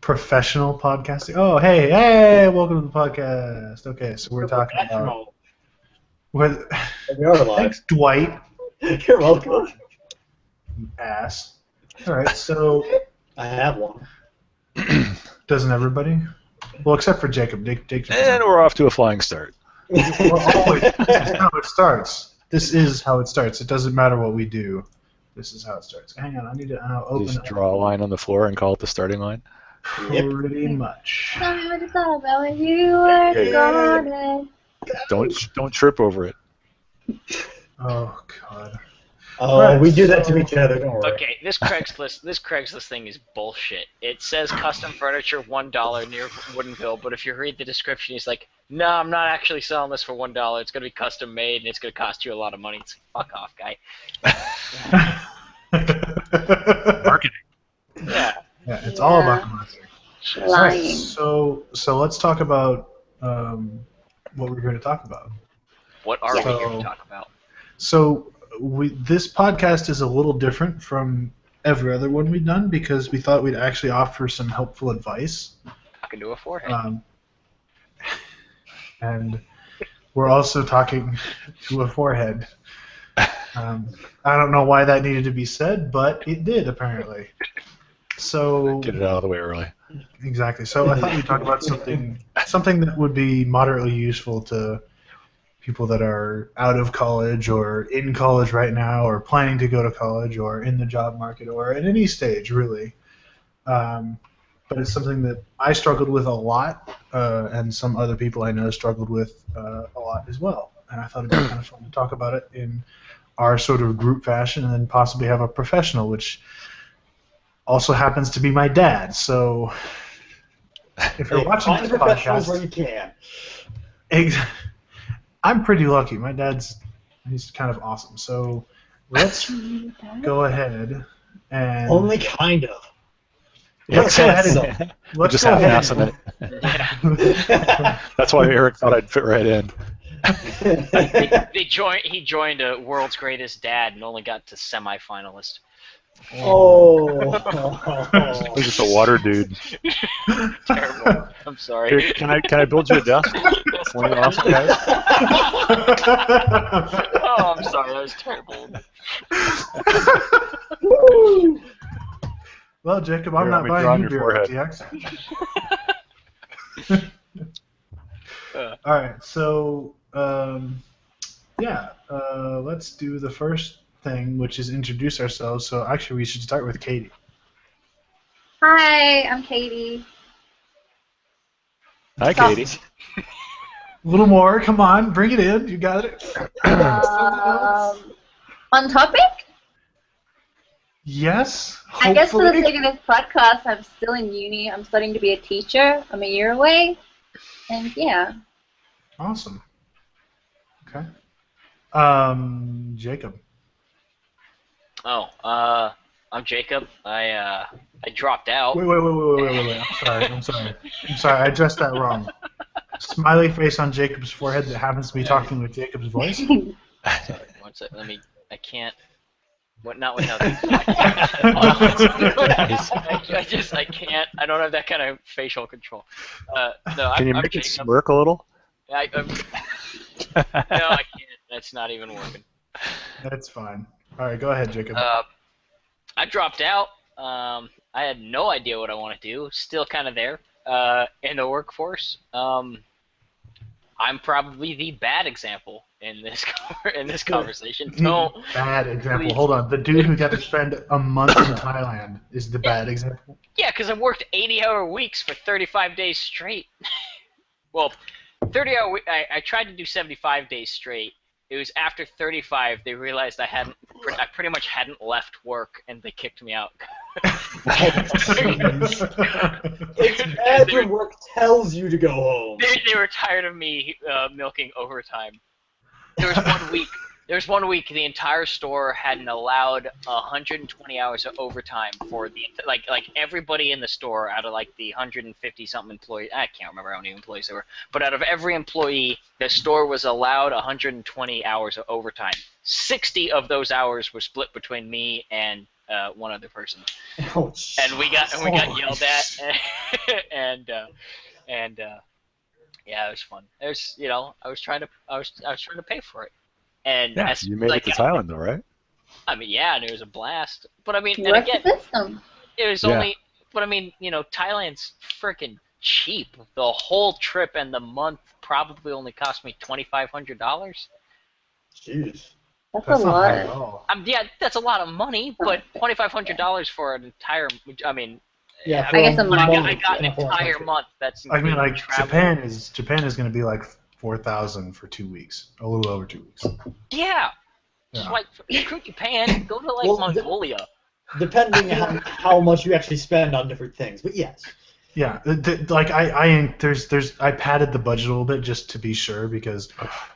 professional podcasting. Oh, hey, welcome to the podcast. Okay, so we're talking about... We are live. Thanks, Dwight. You're welcome. Ass. All right, so... I have one. Doesn't everybody? Well, except for Jacob. Jacob And we're off to a flying start. Well, always, this is how it starts. This is how it starts. It doesn't matter what we do. This is how it starts. Hang on, I need to open Just it. draw a line on the floor and call it the starting line. Pretty much. Tell me what it's all about when you were gone. Don't trip over it. Oh, God. Oh, Right, we do that so- to each other. Don't worry. Okay, this Craigslist thing is bullshit. It says custom furniture $1 near Woodinville, but if you read the description, he's like, "No, I'm not actually selling this for $1. It's gonna be custom made and it's gonna cost you a lot of money." It's like, fuck off, guy. Marketing. Yeah. Yeah, it's all about marketing. All right, Lying. so let's talk about what we're going to talk about. What are we here So- to talk about? So this podcast is a little different from every other one we've done because we thought we'd actually offer some helpful advice. Talking to a forehead. And we're also talking to a forehead. I don't know why that needed to be said, but it did apparently. So Get it out of the way early. exactly. So I thought we'd talk about something that would be moderately useful to people that are out of college or in college right now or planning to go to college or in the job market or at any stage really. But it's something that I struggled with a lot and some other people I know struggled with a lot as well. And I thought it'd be kind of fun to talk about it in our sort of group fashion and then possibly have a professional, which also happens to be my dad. So if you're watching Find this professionals where podcast, you can. I'm pretty lucky. My dad's he's kind of awesome. So let's go ahead and Only kind of. let's go ahead and let's Just go half ahead ass in it. Yeah. That's why Eric thought I'd fit right in. He joined a World's Greatest Dad and only got to semifinalist. Oh. He's just a water dude. Terrible. I'm sorry. Here, can I build you a desk? One of the awesome guys. Oh, I'm sorry. That was terrible. Well, Jacob, I'm Here, not let me draw buying on you your beer forehead. TX. All right, so let's do the first thing, which is introduce ourselves. So actually, we should start with Katie. Hi, I'm Katie. Hi, Katie. A little more, come on, bring it in. You got it. On topic? Yes. I guess for the hopefully. sake of this podcast, I'm still in uni. I'm studying to be a teacher. I'm a year away. And yeah. Awesome. Okay. Jacob. Oh, I'm Jacob. I dropped out. Wait. I'm sorry. I addressed that wrong. Smiley face on Jacob's forehead that happens to be talking with Jacob's voice. Sorry, one sec. I can't. What? Not without. I can't. I don't have that kind of facial control. No, Can you I'm make it Jacob. smirk a little? No, I can't. That's not even working. That's fine. All right, go ahead, Jacob. I dropped out. I had no idea what I want to do. Still kind of there in the workforce. I'm probably the bad example in this conversation. Don't. Bad example. please. Hold on. The dude who got to spend a month in Thailand is the bad example. Yeah, because I worked 80-hour weeks for 35 days straight. Well, 30-hour. I tried to do 75 days straight. It was after 35 they realized I pretty much hadn't left work and they kicked me out. It's bad when work tells you to go home. They were tired of me milking overtime. There was one week the entire store hadn't allowed 120 hours of overtime for the like everybody in the store out of like the 150 something employees. I can't remember how many employees there were, but out of every employee, the store was allowed 120 hours of overtime. 60 of those hours were split between me and one other person, Oh, and we got yelled at, and yeah, it was fun. I was trying to pay for it, and Yeah, you made it to Thailand though, right? I mean, yeah, and it was a blast. But I mean, and What's again, the system? it was only. But I mean, Thailand's freaking cheap. The whole trip and the month probably only cost me $2,500. Jeez. That's That's a not bad at lot. all. Yeah, that's a lot of money, but $2,500 for an entire. I mean, Yeah, I guess a month. I got an entire month. That's I mean, like travel. Japan is going to be like 4,000 for 2 weeks, a little over 2 weeks. Yeah. Just Yeah. like screw Japan, go to like Well, Mongolia. Depending on how much you actually spend on different things, but yes. Yeah, like I padded the budget a little bit just to be sure because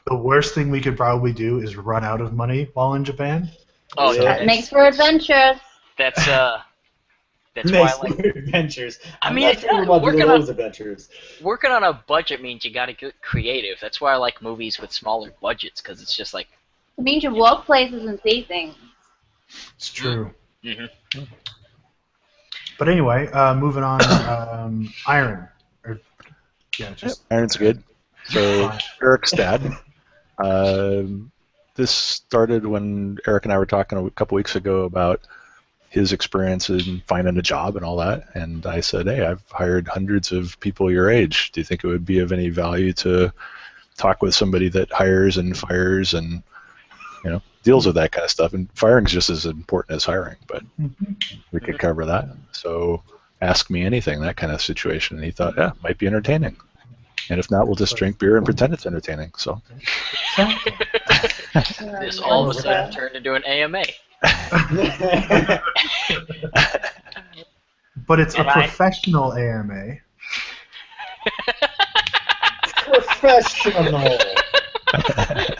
the worst thing we could probably do is run out of money while in Japan. Oh, Yeah. no, That makes for adventures. that's why I Nice like adventures. I I'm mean, not it's sure not- about working those adventures. working on a budget means you got to get creative. That's why I like movies with smaller budgets because it's just like. It means you walk places and see things. It's true. Mm-hmm. But anyway, moving on. Iron. Just Iron's good. So Eric's dad. This started when Eric and I were talking a couple weeks ago about his experience in finding a job and all that, and I said, hey, I've hired hundreds of people your age. Do you think it would be of any value to talk with somebody that hires and fires and deals with that kind of stuff? And firing's just as important as hiring, but we could cover that. So ask me anything, that kind of situation. And he thought, yeah, might be entertaining. And if not, we'll just drink beer and pretend it's entertaining. So This all of a sudden turned into an AMA. But it's a And I- professional AMA. Professional.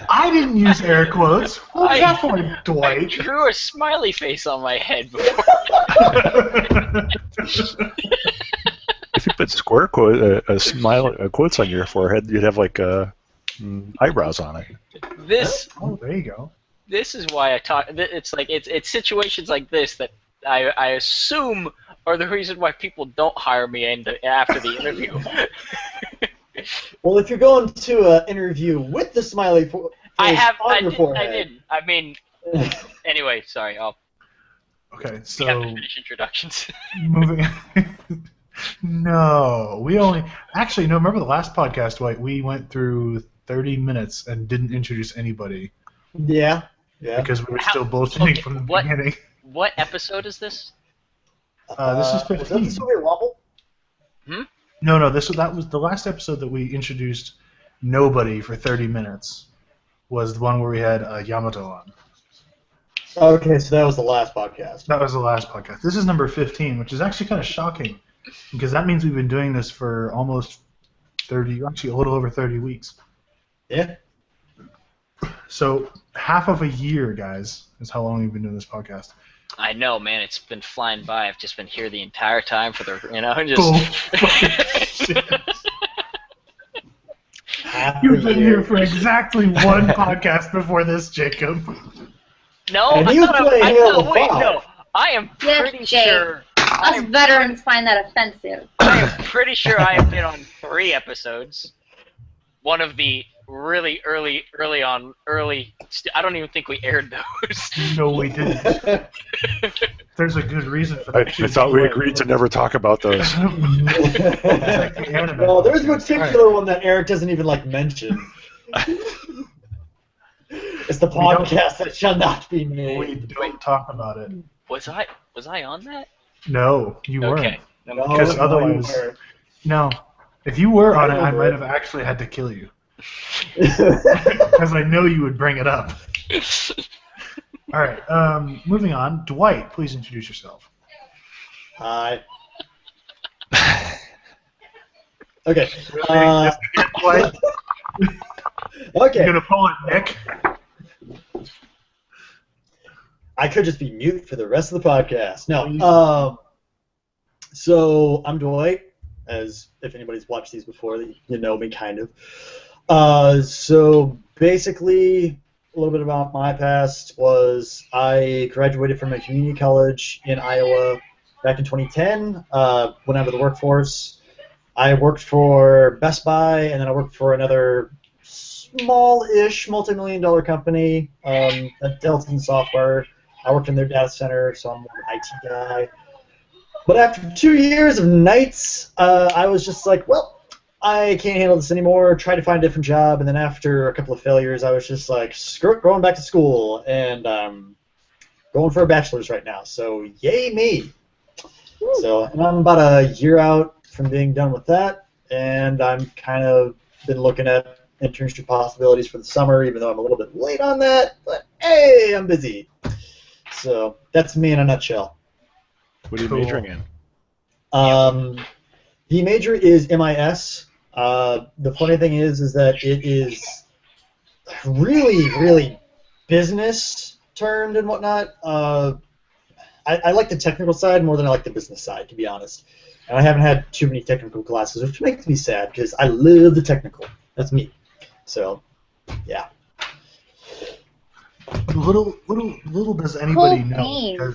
I didn't use air quotes. What was that for, I Dwight? drew a smiley face on my head before. if you put square quotes on your forehead, you'd have like eyebrows on it. This Oh, there you go. this is why I talk. It's like it's situations like this that I assume are the reason why people don't hire me after the interview. Well, if you're going to an interview with the smiley face I on your didn't. forehead, I mean, anyway, sorry. Okay, We have to so finish introductions. moving. No, we only actually no. Remember the last podcast, Dwight? We went through 30 minutes and didn't introduce anybody yeah. because we were How- still bullshitting okay, from the what- beginning. What episode is this? This is Was that 15. the Soviet Wobble? No, that was the last episode that we introduced nobody for 30 minutes. Was the one where we had Yamato on. Okay, so that was the last podcast. That was the last podcast. This is number 15, which is actually kind of shocking because that means we've been doing this for almost 30, actually a little over 30 weeks. Yeah. So half of a year, guys, is how long we've been doing this podcast. I know, man. It's been flying by. I've just been here the entire time for the, You've been here for exactly one podcast before this, Jacob. No, And you play Halo 5. No. I am Yes, pretty Jake. sure. Us veterans find that offensive. I am pretty sure I have been on 3 episodes. One of the really early. I don't even think we aired those. No, we didn't. There's a good reason for I that. thought we agreed to never talk about those. Well, there's a particular one that Eric doesn't even mention. It's the podcast that shall not be We named. don't talk about it. Was I on that? No, you weren't. Okay. No, Because no, otherwise- you were. No. If you were on it, I No, might have actually had to kill you. Because I know you would bring it up. All right, moving on. Dwight, please introduce yourself. Hi. Okay. Dwight, Okay. you're going to pull it, Nick. I could just be mute for the rest of the podcast. No. So I'm Dwight, as if anybody's watched these before, you know me kind of. So basically, little bit about my past was I graduated from a community college in Iowa back in 2010. Went out of the workforce. I worked for Best Buy, and then I worked for another small-ish multi-million-dollar company that dealt in software. I worked in their data center, so I'm more of an IT guy. But after 2 years of nights, I was just like, well, I can't handle this anymore, tried to find a different job, and then after a couple of failures, I was just like, screw it, going back to school, and going for a bachelor's right now, so yay me. So, and I'm about a year out from being done with that, and I'm kind of been looking at internship possibilities for the summer, even though I'm a little bit late on that, but hey, I'm busy. So, that's me in a nutshell. What are you majoring in? The major is MIS. The funny thing is that it is really, really business termed and whatnot. I like the technical side more than I like the business side, to be honest. And I haven't had too many technical classes, which makes me sad because I love the technical. That's me. So, yeah. Little does anybody know.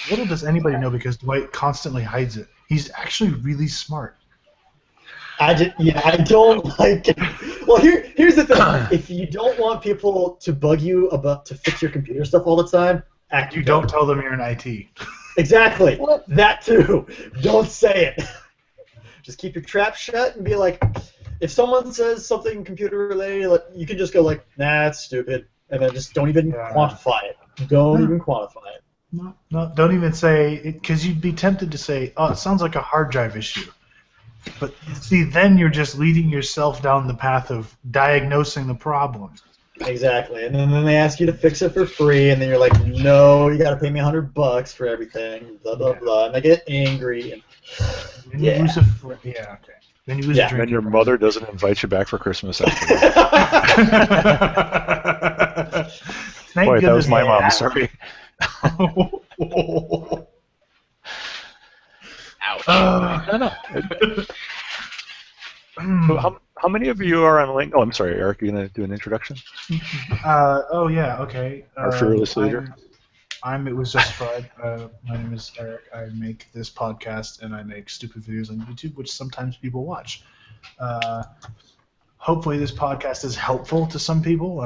Little does anybody know because Dwight constantly hides it. He's actually really smart. I don't like it. Well, here's the thing. If you don't want people to bug you about to fix your computer stuff all the time, you don't tell them you're in IT. Exactly. That too. Don't say it. Just keep your trap shut and be like, if someone says something computer related, you can just go like, nah, it's stupid, and then just don't even quantify it. Don't even quantify it. No, don't even say it, because you'd be tempted to say, oh, it sounds like a hard drive issue. But see, then you're just leading yourself down the path of diagnosing the problem. Exactly, and then they ask you to fix it for free, and then you're like, no, you got to pay me $100 for everything, blah blah blah, and I get angry. And you lose a friend. Yeah, okay. Then you lose a drink. And your mother doesn't invite you back for Christmas after Boy, that was my mom. Sorry. Ouch. No. So how many of you are on LinkedIn? Oh, I'm sorry, Eric. You gonna do an introduction? Oh yeah, okay. Our fearless leader. It was justified. My name is Eric. I make this podcast and I make stupid videos on YouTube, which sometimes people watch. Hopefully this podcast is helpful to some people.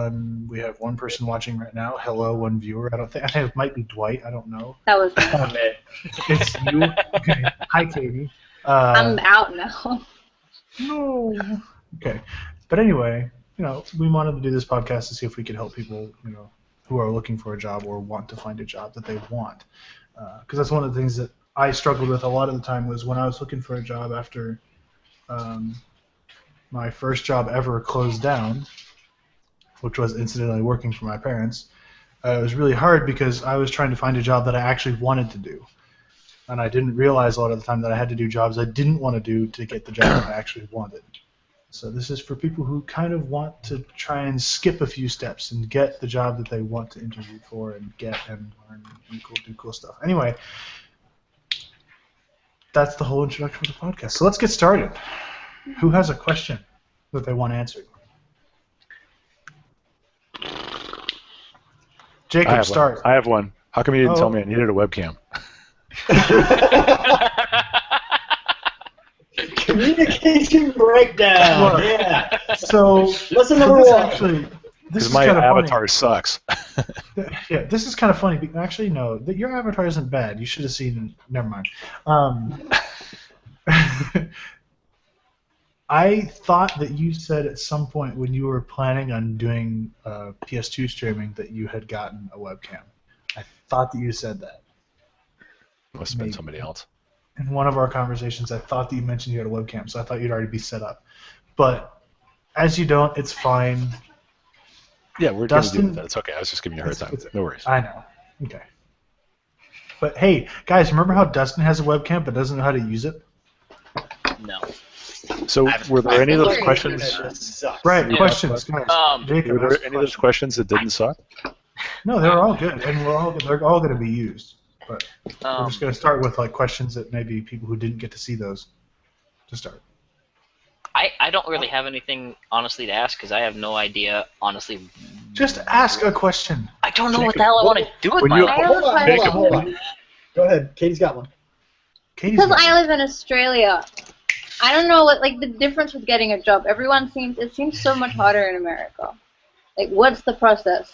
We have one person watching right now. Hello, one viewer. I think it might be Dwight. I don't know. That was me. It's you. Okay. Hi, Katie. I'm out now. No. Okay. But anyway, we wanted to do this podcast to see if we could help people, who are looking for a job or want to find a job that they want. Because that's one of the things that I struggled with a lot of the time was when I was looking for a job after my first job ever closed down, which was incidentally working for my parents. It was really hard because I was trying to find a job that I actually wanted to do. And I didn't realize a lot of the time that I had to do jobs I didn't want to do to get the job I actually wanted. So this is for people who kind of want to try and skip a few steps and get the job that they want to interview for and get and learn and do cool stuff. Anyway, that's the whole introduction to the podcast. So let's get started. Who has a question that they want answered? Jacob, start. I have one. How come you didn't tell me I needed a webcam? Communication breakdown. Look, yeah. So lesson number one. Actually, because my avatar sucks. Yeah, this is kind of funny. Actually, no, your avatar isn't bad. You should have seen. Never mind. I thought that you said at some point when you were planning on doing PS2 streaming that you had gotten a webcam. I thought that you said that. Must have been somebody else. In one of our conversations, I thought that you mentioned you had a webcam, so I thought you'd already be set up. But as you don't, it's fine. Yeah, we're going to deal with that. It's okay. I was just giving you a hard time. No worries. I know. Okay. But hey, guys, remember how Dustin has a webcam but doesn't know how to use it? No. So were there any of those questions? Right, yeah. Questions, guys. Jacob, were there any of those questions that didn't suck? No, they were all good, and they're all going to be used. But we're just going to start with questions that maybe people who didn't get to see those to start. I don't really have anything honestly to ask because I have no idea honestly Just ask a question. I don't know what the hell I want to do with when my you- life. Hold on. Go ahead. Katie's got one. Katie's Because got I live in Australia. I don't know what the difference with getting a job. It seems so much harder in America. Like, what's the process?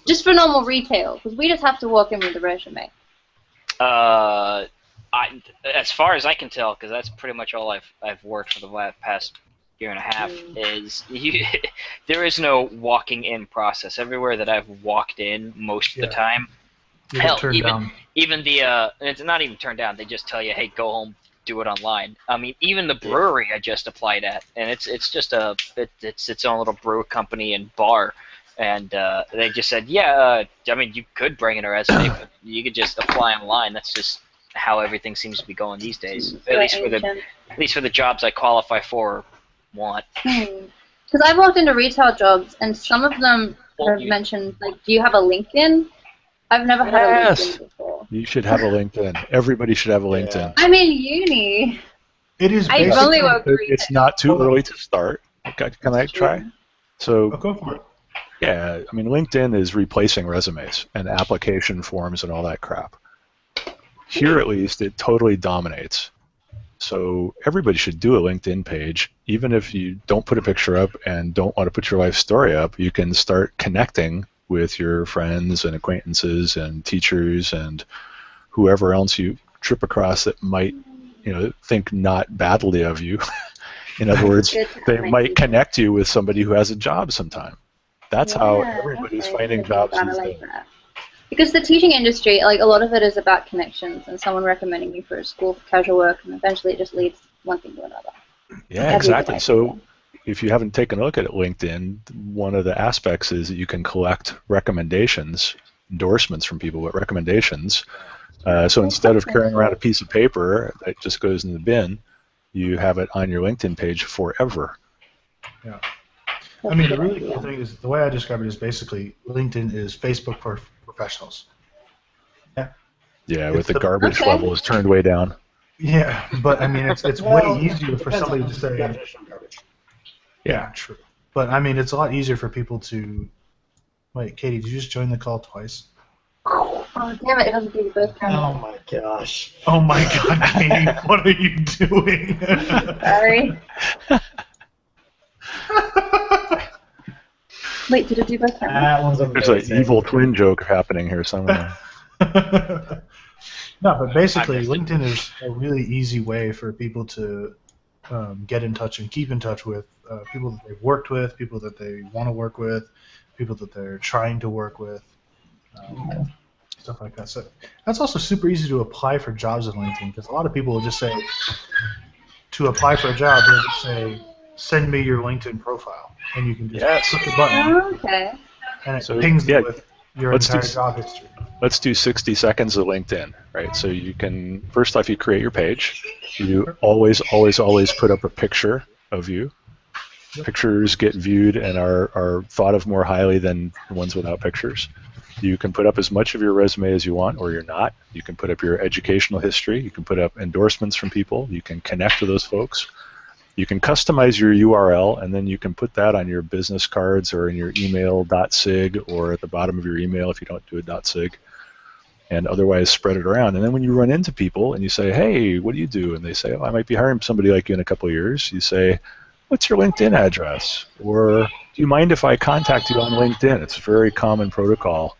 Just for normal retail, because we just have to walk in with a resume. As far as I can tell, because that's pretty much all I've worked for the past year and a half, is there is no walking in process. Everywhere that I've walked in, most of the time, you hell, turned down. even the it's not even turned down. They just tell you, hey, go home, do it online. I mean, even the brewery I just applied at, and it's just it's its own little brew company and bar. And they just said, I mean, you could bring in a resume, but you could just apply online. That's just how everything seems to be going these days. At least for the jobs I qualify for or want. Because I've walked into retail jobs, and some of them have mentioned, like, do you have a LinkedIn? I've never had a LinkedIn before. You should have a LinkedIn. Everybody should have a LinkedIn. I'm in uni. It is I've basically... only worked retail. It's not too early to start. Can I try? So, go for it. yeah, I mean, LinkedIn is replacing resumes and application forms and all that crap. Here, at least, it totally dominates. So everybody should do a LinkedIn page. Even if you don't put a picture up and don't want to put your life story up, you can start connecting with your friends and acquaintances and teachers and whoever else you trip across that might, think not badly of you. In other words, they might connect you with somebody who has a job sometime. That's how everybody's finding jobs these days. Because the teaching industry, like, a lot of it is about connections and someone recommending you for a school for casual work, and eventually it just leads one thing to another. Yeah, exactly. So if you haven't taken a look at LinkedIn, one of the aspects is that you can collect recommendations, endorsements from people, but recommendations. So instead of carrying around a piece of paper that just goes in the bin, you have it on your LinkedIn page forever. Yeah. I mean, the really cool thing is, the way I describe it is basically LinkedIn is Facebook for professionals. Yeah, with the garbage levels turned way down. Yeah, but I mean, it's way easier for somebody to say. Yeah, true. But I mean, it's a lot easier for people to. Wait, Katie, did you just join the call twice? Oh, damn it, it doesn't do the both cameras. Oh my gosh. Oh my God, Katie, what are you doing? Sorry. Wait, did it do both cameras? That one's amazing. There's an evil twin joke happening here somewhere. No, but basically, LinkedIn is a really easy way for people to get in touch and keep in touch with people that they've worked with, people that they want to work with, people that they're trying to work with, stuff like that. So that's also super easy to apply for jobs on LinkedIn, because a lot of people will just say, to apply for a job, they'll just say, send me your LinkedIn profile, and you can just click a button, Okay. and it pings them with your entire job history. Let's do 60 seconds of LinkedIn, right? So you can, first off, you create your page. You always put up a picture of you. Pictures get viewed and are thought of more highly than ones without pictures. You can put up as much of your resume as you want, or you're not. You can put up your educational history. You can put up endorsements from people. You can connect to those folks. You can customize your URL, and then you can put that on your business cards or in your email.sig or at the bottom of your email if you don't do a .sig, and otherwise spread it around. And then when you run into people and you say, hey, what do you do? And they say, oh, I might be hiring somebody like you in a couple of years. You say, what's your LinkedIn address? Or do you mind if I contact you on LinkedIn? It's a very common protocol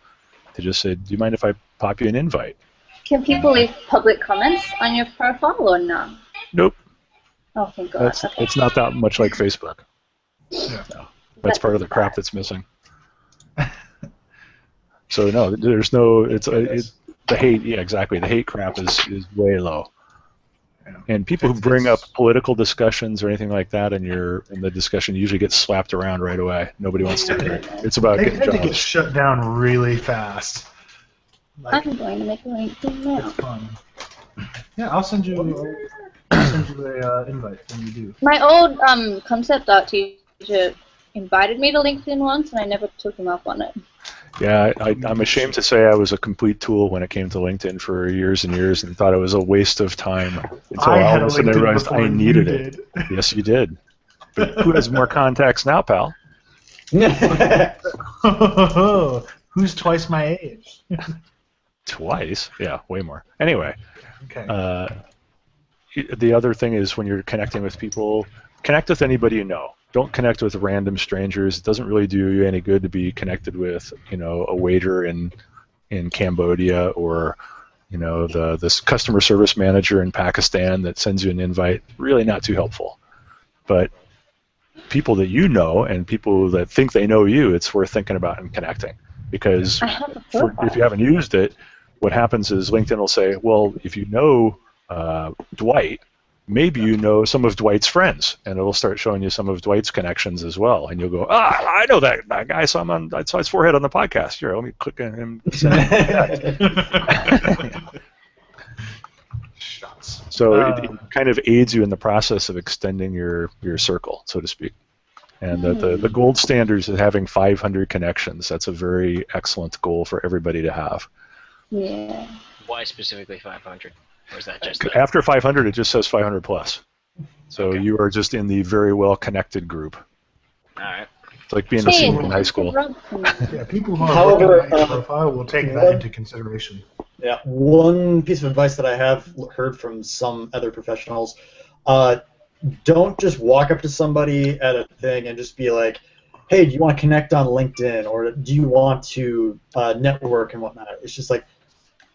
to just say, do you mind if I pop you an invite? Can people leave public comments on your profile or no? Nope. Oh, thank God. It's not that much like Facebook. Yeah. No. That's part of the crap that's missing. So no, there's no. The hate. Yeah, exactly. The hate crap is way low. And people who bring up political discussions or anything like that in the discussion usually get slapped around right away. Nobody wants to hear it. It's about getting jobs. They get shut down really fast. I'm going to make a LinkedIn now. It's fun. Yeah, I'll send you an invite when you do. My old concept art teacher invited me to LinkedIn once, and I never took him up on it. Yeah, I'm ashamed to say I was a complete tool when it came to LinkedIn for years and years, and thought it was a waste of time until all of a sudden I realized I needed it. Yes, you did. But who has more contacts now, pal? Who's twice my age? Twice? Yeah, way more. Anyway, Okay. the other thing is when you're connecting with people, connect with anybody you know. Don't connect with random strangers. It doesn't really do you any good to be connected with, a waiter in Cambodia or, this customer service manager in Pakistan that sends you an invite. Really not too helpful. But people that you know and people that think they know you, it's worth thinking about and connecting. Because if you haven't used it, what happens is LinkedIn will say, well, if you know Dwight, maybe you know some of Dwight's friends, and it'll start showing you some of Dwight's connections as well. And you'll go, I know that guy. I saw his forehead on the podcast. Here, let me click on him. So it kind of aids you in the process of extending your circle, so to speak. And the gold standard is having 500 connections. That's a very excellent goal for everybody to have. Yeah. Why specifically 500? Or is that just after 500, it just says 500 plus. So Okay. you are just in the very well connected group. All right. It's like being a senior in high school. Yeah, people who are However, working on your profile will take that into consideration. Yeah, one piece of advice that I have heard from some other professionals, don't just walk up to somebody at a thing and just be like, hey, do you want to connect on LinkedIn, or do you want to network and whatnot? It's just like,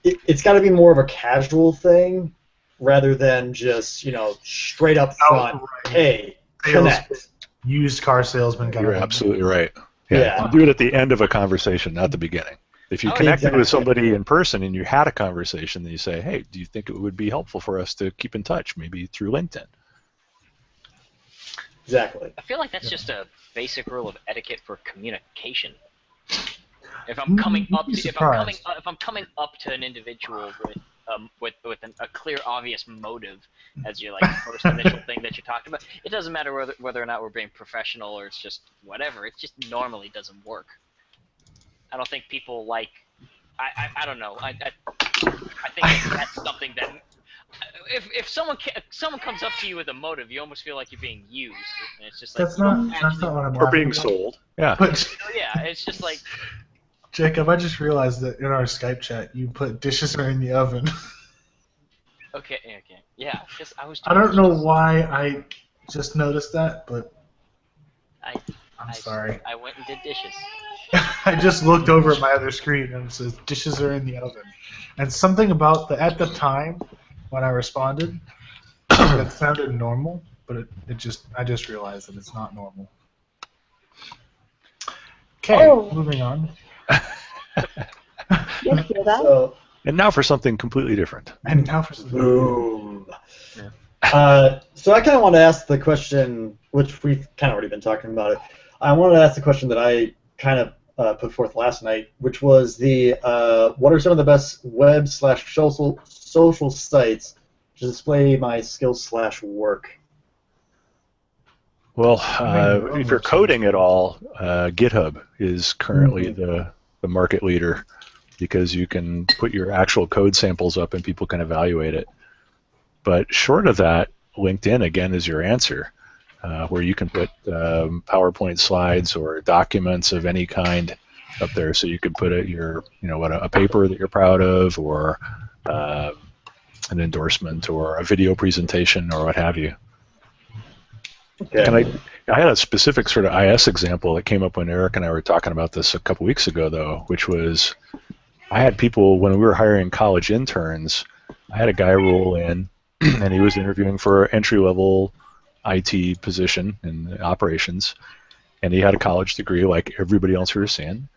it's got to be more of a casual thing rather than just, straight up front, hey, connect. Used car salesman kind You're of absolutely right. Yeah. Do it at the end of a conversation, not the beginning. If you connected with somebody in person and you had a conversation, then you say, hey, do you think it would be helpful for us to keep in touch, maybe through LinkedIn? Exactly. I feel like that's just a basic rule of etiquette for communication. If I'm coming up to an individual with a clear, obvious motive as your first initial thing that you talked about, it doesn't matter whether or not we're being professional or it's just whatever. It just normally doesn't work. I don't think people like. I don't know. I think that's something that. If someone comes up to you with a motive, you almost feel like you're being used. And it's just like That's not what I'm Or being about. sold. Yeah. But yeah, it's just like. Jacob, I just realized that in our Skype chat you put dishes are in the oven. Okay, yeah. Because I was. I don't know why I just noticed that, but I'm sorry. I went and did dishes. I just looked over at my other screen and it says dishes are in the oven, and something about at the time when I responded that sounded normal, but I just realized that it's not normal. Okay, moving on. You hear that? So, And now for something completely different. And now for boom. Yeah. So I kind of want to ask the question, which we've kind of already been talking about it. I wanted to ask the question that I kind of put forth last night, which was what are some of the best web/social sites to display my skills/work? Well, if you're coding at all, GitHub is currently the market leader because you can put your actual code samples up and people can evaluate it. But short of that, LinkedIn, again, is your answer, where you can put PowerPoint slides or documents of any kind up there. So you could put a paper that you're proud of, or an endorsement, or a video presentation, or what have you. Okay. And I had a specific sort of IS example that came up when Eric and I were talking about this a couple weeks ago, though, which was I had people, when we were hiring college interns, I had a guy roll in, and he was interviewing for an entry-level IT position in operations, and he had a college degree like everybody else we were seeing.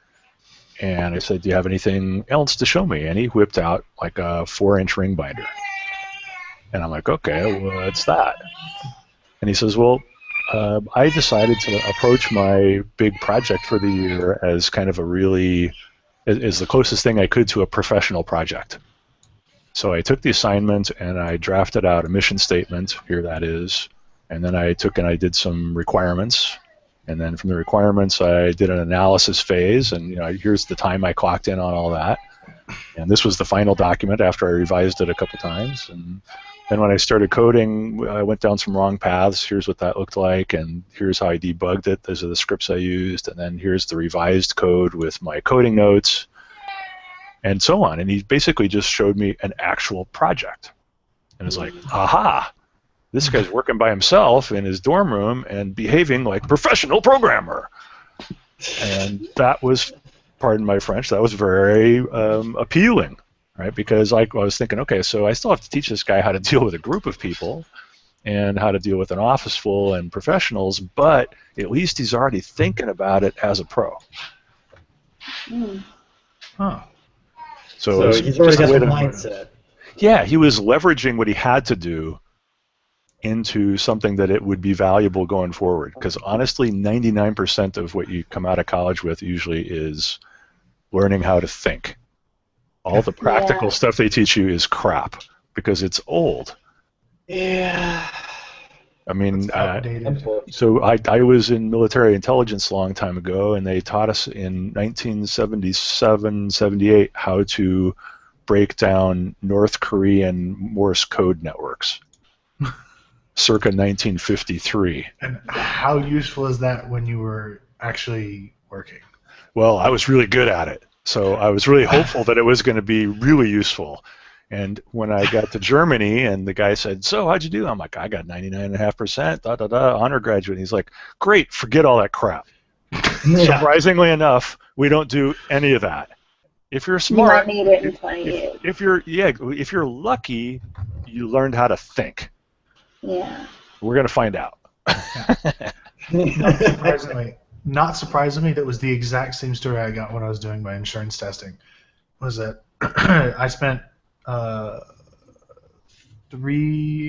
And I said, do you have anything else to show me? And he whipped out like a 4-inch ring binder. And I'm like, okay, what's that? And he says, well, I decided to approach my big project for the year as kind of as the closest thing I could to a professional project. So I took the assignment and I drafted out a mission statement, here that is, and then I took and I did some requirements, and then from the requirements I did an analysis phase, and here's the time I clocked in on all that, and this was the final document after I revised it a couple times, and Then when I started coding, I went down some wrong paths. Here's what that looked like, and here's how I debugged it. Those are the scripts I used, and then here's the revised code with my coding notes, and so on. And he basically just showed me an actual project. And it's like, aha, this guy's working by himself in his dorm room and behaving like a professional programmer. And that was, pardon my French, that was very appealing. Right, because I was thinking, okay, so I still have to teach this guy how to deal with a group of people and how to deal with an office full and professionals, but at least he's already thinking about it as a pro. Huh. So he's already got the mindset. Yeah, he was leveraging what he had to do into something that it would be valuable going forward. Because honestly, 99% of what you come out of college with usually is learning how to think. All the practical stuff they teach you is crap because it's old. Yeah. I mean, outdated. so I was in military intelligence a long time ago, and they taught us in 1977, 78 how to break down North Korean Morse code networks, circa 1953. And how useful is that when you were actually working? Well, I was really good at it. So I was really hopeful that it was going to be really useful. And when I got to Germany and the guy said, so how'd you do? I'm like, I got 99.5%, honor graduate. And he's like, great, forget all that crap. Yeah. Surprisingly enough, we don't do any of that. If you're You smart, might need it in 20 years. if you're lucky, you learned how to think. Yeah. We're going to find out. Not surprisingly, that was the exact same story I got when I was doing my insurance testing. Was that I spent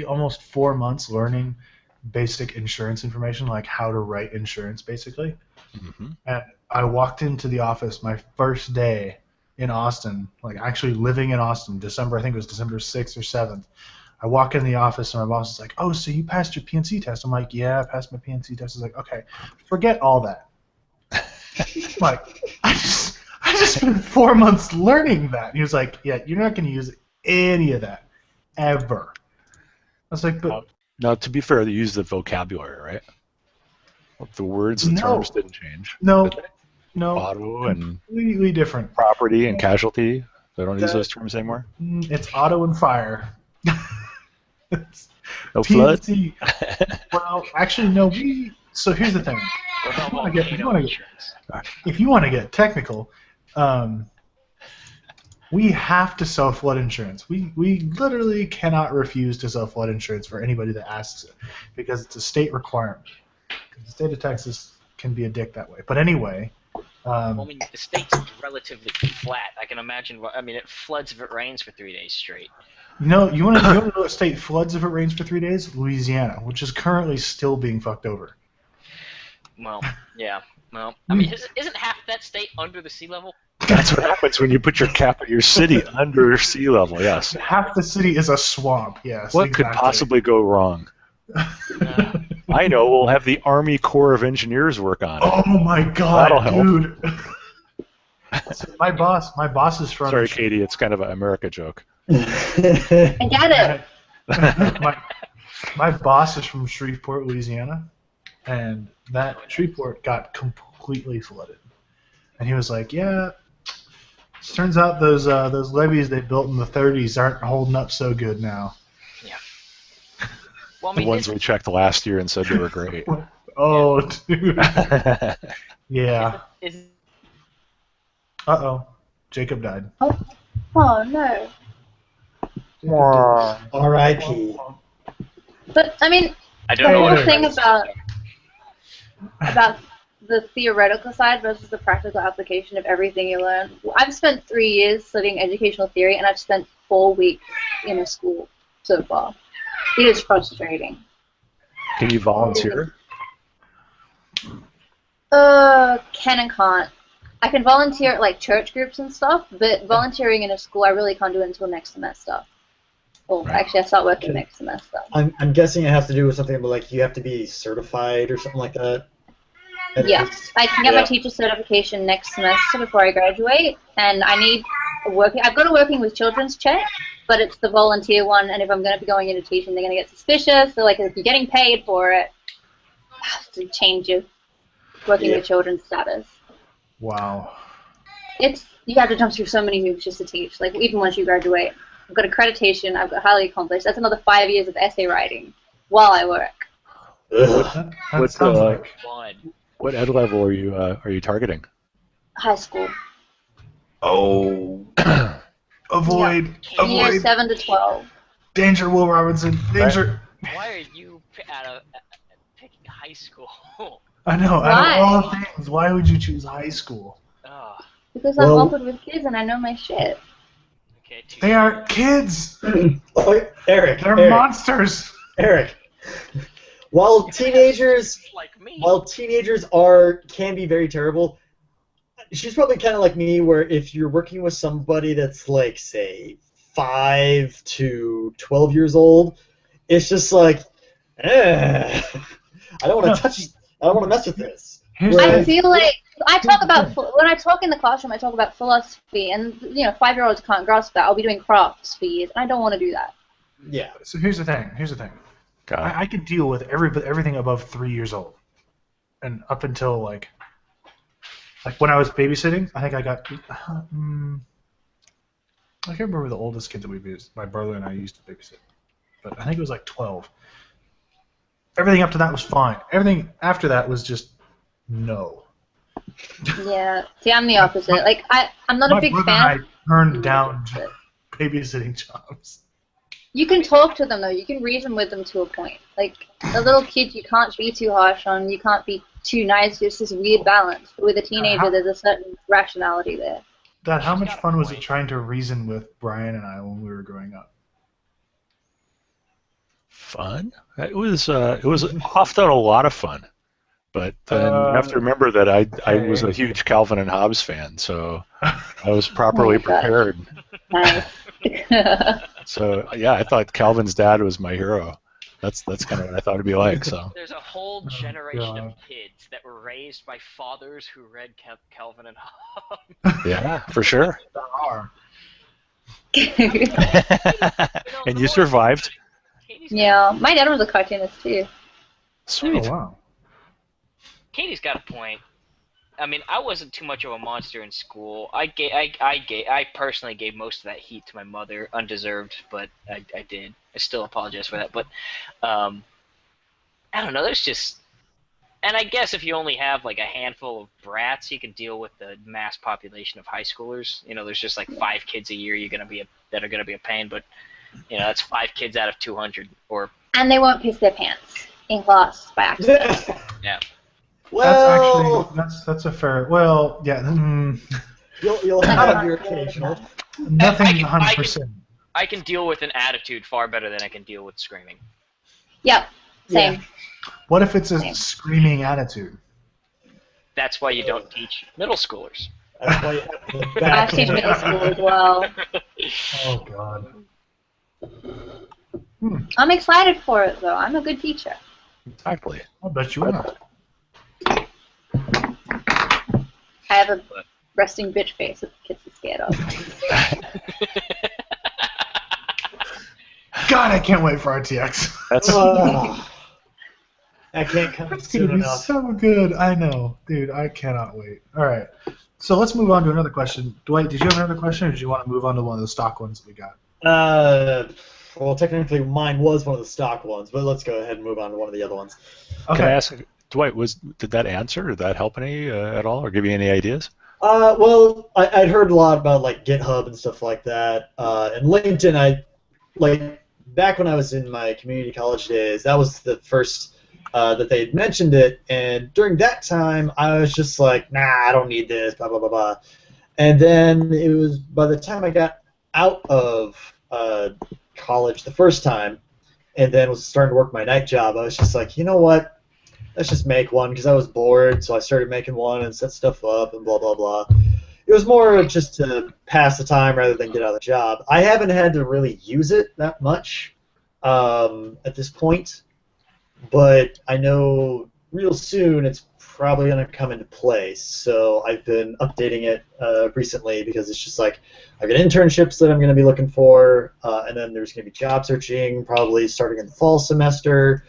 almost 4 months learning basic insurance information, like how to write insurance, basically. Mm-hmm. And I walked into the office my first day in Austin, like actually living in Austin, I think it was December 6th or 7th. I walk in the office and my boss is like, oh, so you passed your PNC test? I'm like, yeah, I passed my PNC test. He's like, okay, forget all that. I'm like, I just spent 4 months learning that. And he was like, yeah, you're not going to use any of that ever. I was like, but now, to be fair, they use the vocabulary, right? The words and terms didn't change. No, Did they? no, Auto and completely different. property and casualty. They don't use those terms anymore. It's auto and fire. No flood. PNC. Well, actually, no. So here's the thing. If you want to get technical, we have to sell flood insurance. We literally cannot refuse to sell flood insurance for anybody that asks it because it's a state requirement. The state of Texas can be a dick that way. But anyway. Well, I mean, the state's relatively flat. I can imagine. I mean, it floods if it rains for 3 days straight. You want to know what state floods if it rains for 3 days? Louisiana, which is currently still being fucked over. Well, yeah. Well, I mean, isn't half that state under the sea level? That's what happens when you put your city under sea level. Yes. Half the city is a swamp. Yes. What could possibly go wrong? I know. We'll have the Army Corps of Engineers work on it. Oh my God, That'll help. dude! So my boss is from. Sorry, Katie. It's kind of an America joke. I get it. my boss is from Shreveport, Louisiana, and that Shreveport got completely flooded. And he was like, "Yeah, turns out those levees they built in the 30s aren't holding up so good now." Yeah. Well, I mean, The ones we checked last year and said they were great. Oh, dude. Yeah. Uh-oh. Jacob died. Oh no. R.I.P. But I mean, I the don't know whole what thing about the theoretical side versus the practical application of everything you learn. I've spent 3 years studying educational theory, and I've spent 4 weeks in a school so far. It is frustrating. Can you volunteer? Can and can't. I can volunteer at like church groups and stuff, but volunteering in a school I really can't do until next semester. Well, actually, I start working next semester. I'm guessing it has to do with something about like you have to be certified or something like that. Yeah, I can get my teacher certification next semester before I graduate, and I need I've got a working with children's check, but it's the volunteer one, and if I'm going to be going into teaching, they're going to get suspicious. So, like, if you're getting paid for it, to change your working with children's status. Wow. You have to jump through so many hoops just to teach. Like, even once you graduate, I've got accreditation, I've got highly accomplished. That's another 5 years of essay writing while I work. That sounds like what ed level are you targeting? High school. Oh. avoid Years 7 to 12. danger, Will Robinson. Danger. Why are you picking high school? I know. Why? Out of all things, why would you choose high school? Oh, Because I'm awkward with kids and I know my shit. okay, too They aren't kids. Eric. They're monsters. Eric. While teenagers like me. can be very terrible, she's probably kind of like me, where if you're working with somebody that's like, say, 5 to 12 years old, it's just like, I don't want to touch. I don't want to mess with this. I feel like when I talk in the classroom, I talk about philosophy, and 5-year-olds can't grasp that. I'll be doing crafts for years, and I don't want to do that. Yeah. So here's the thing. I can deal with everything above 3 years old, and up until like when I was babysitting, I think I got. I can't remember the oldest kid that we used. My brother and I used to babysit, but I think it was like 12. Everything up to that was fine. Everything after that was just no. Yeah. See, I'm the opposite. Like I'm not a big fan. My brother and I turned down babysitting jobs. You can talk to them though. You can reason with them to a point. Like a little kid, you can't be too harsh on. You can't be too nice. It's this weird balance. But with a teenager, there's a certain rationality there. Dad, how much fun was it trying to reason with Brian and I when we were growing up? Fun? It was often a lot of fun. But then you have to remember that I was a huge Calvin and Hobbes fan, so I was properly prepared. Nice. So yeah, I thought Calvin's dad was my hero. That's kind of what I thought it'd be like. So There's a whole generation of kids that were raised by fathers who read Calvin and Hobbes. yeah, for sure. There are. And you survived. Yeah, my dad was a cartoonist too. Sweet. Oh, wow. Katie's got a point. I mean, I wasn't too much of a monster in school. I personally gave most of that heat to my mother, undeserved, but I did. I still apologize for that. But I don't know. There's just, and I guess if you only have like a handful of brats, you can deal with the mass population of high schoolers. There's just like 5 kids a year that are gonna be a pain, but that's 5 kids out of 200 or. And they won't piss their pants in class by accident. Yeah. Well, that's a fair. Well, yeah. You'll have your occasional. Nothing 100%. I can deal with an attitude far better than I can deal with screaming. Yep. Same. Yeah. What if it's a screaming attitude? That's why you don't teach middle schoolers. That's why you have the I back. teach middle school as well. Oh God. I'm excited for it though. I'm a good teacher. Exactly. I bet you are. I have a resting bitch face that the kids are scared of. God, I can't wait for RTX. That's I can't come It's soon gonna be enough. so good. I know, dude. I cannot wait. All right. So let's move on to another question. Dwight, did you have another question, or did you want to move on to one of the stock ones that we got? Well, technically mine was one of the stock ones, but let's go ahead and move on to one of the other ones. Okay. Can I ask, Dwight, did that answer? Did that help any at all, or give you any ideas? Well, I'd heard a lot about like GitHub and stuff like that, and LinkedIn. Back when I was in my community college days, that was the first that they had mentioned it, and during that time, I was just like, nah, I don't need this, blah blah blah blah. And then it was by the time I got out of college the first time, and then was starting to work my night job, I was just like, you know what? Let's just make one, because I was bored, so I started making one and set stuff up and blah, blah, blah. It was more just to pass the time rather than get out of the job. I haven't had to really use it that much at this point, but I know real soon it's probably going to come into play. So I've been updating it recently because it's just like I've got internships that I'm going to be looking for, and then there's going to be job searching probably starting in the fall semester.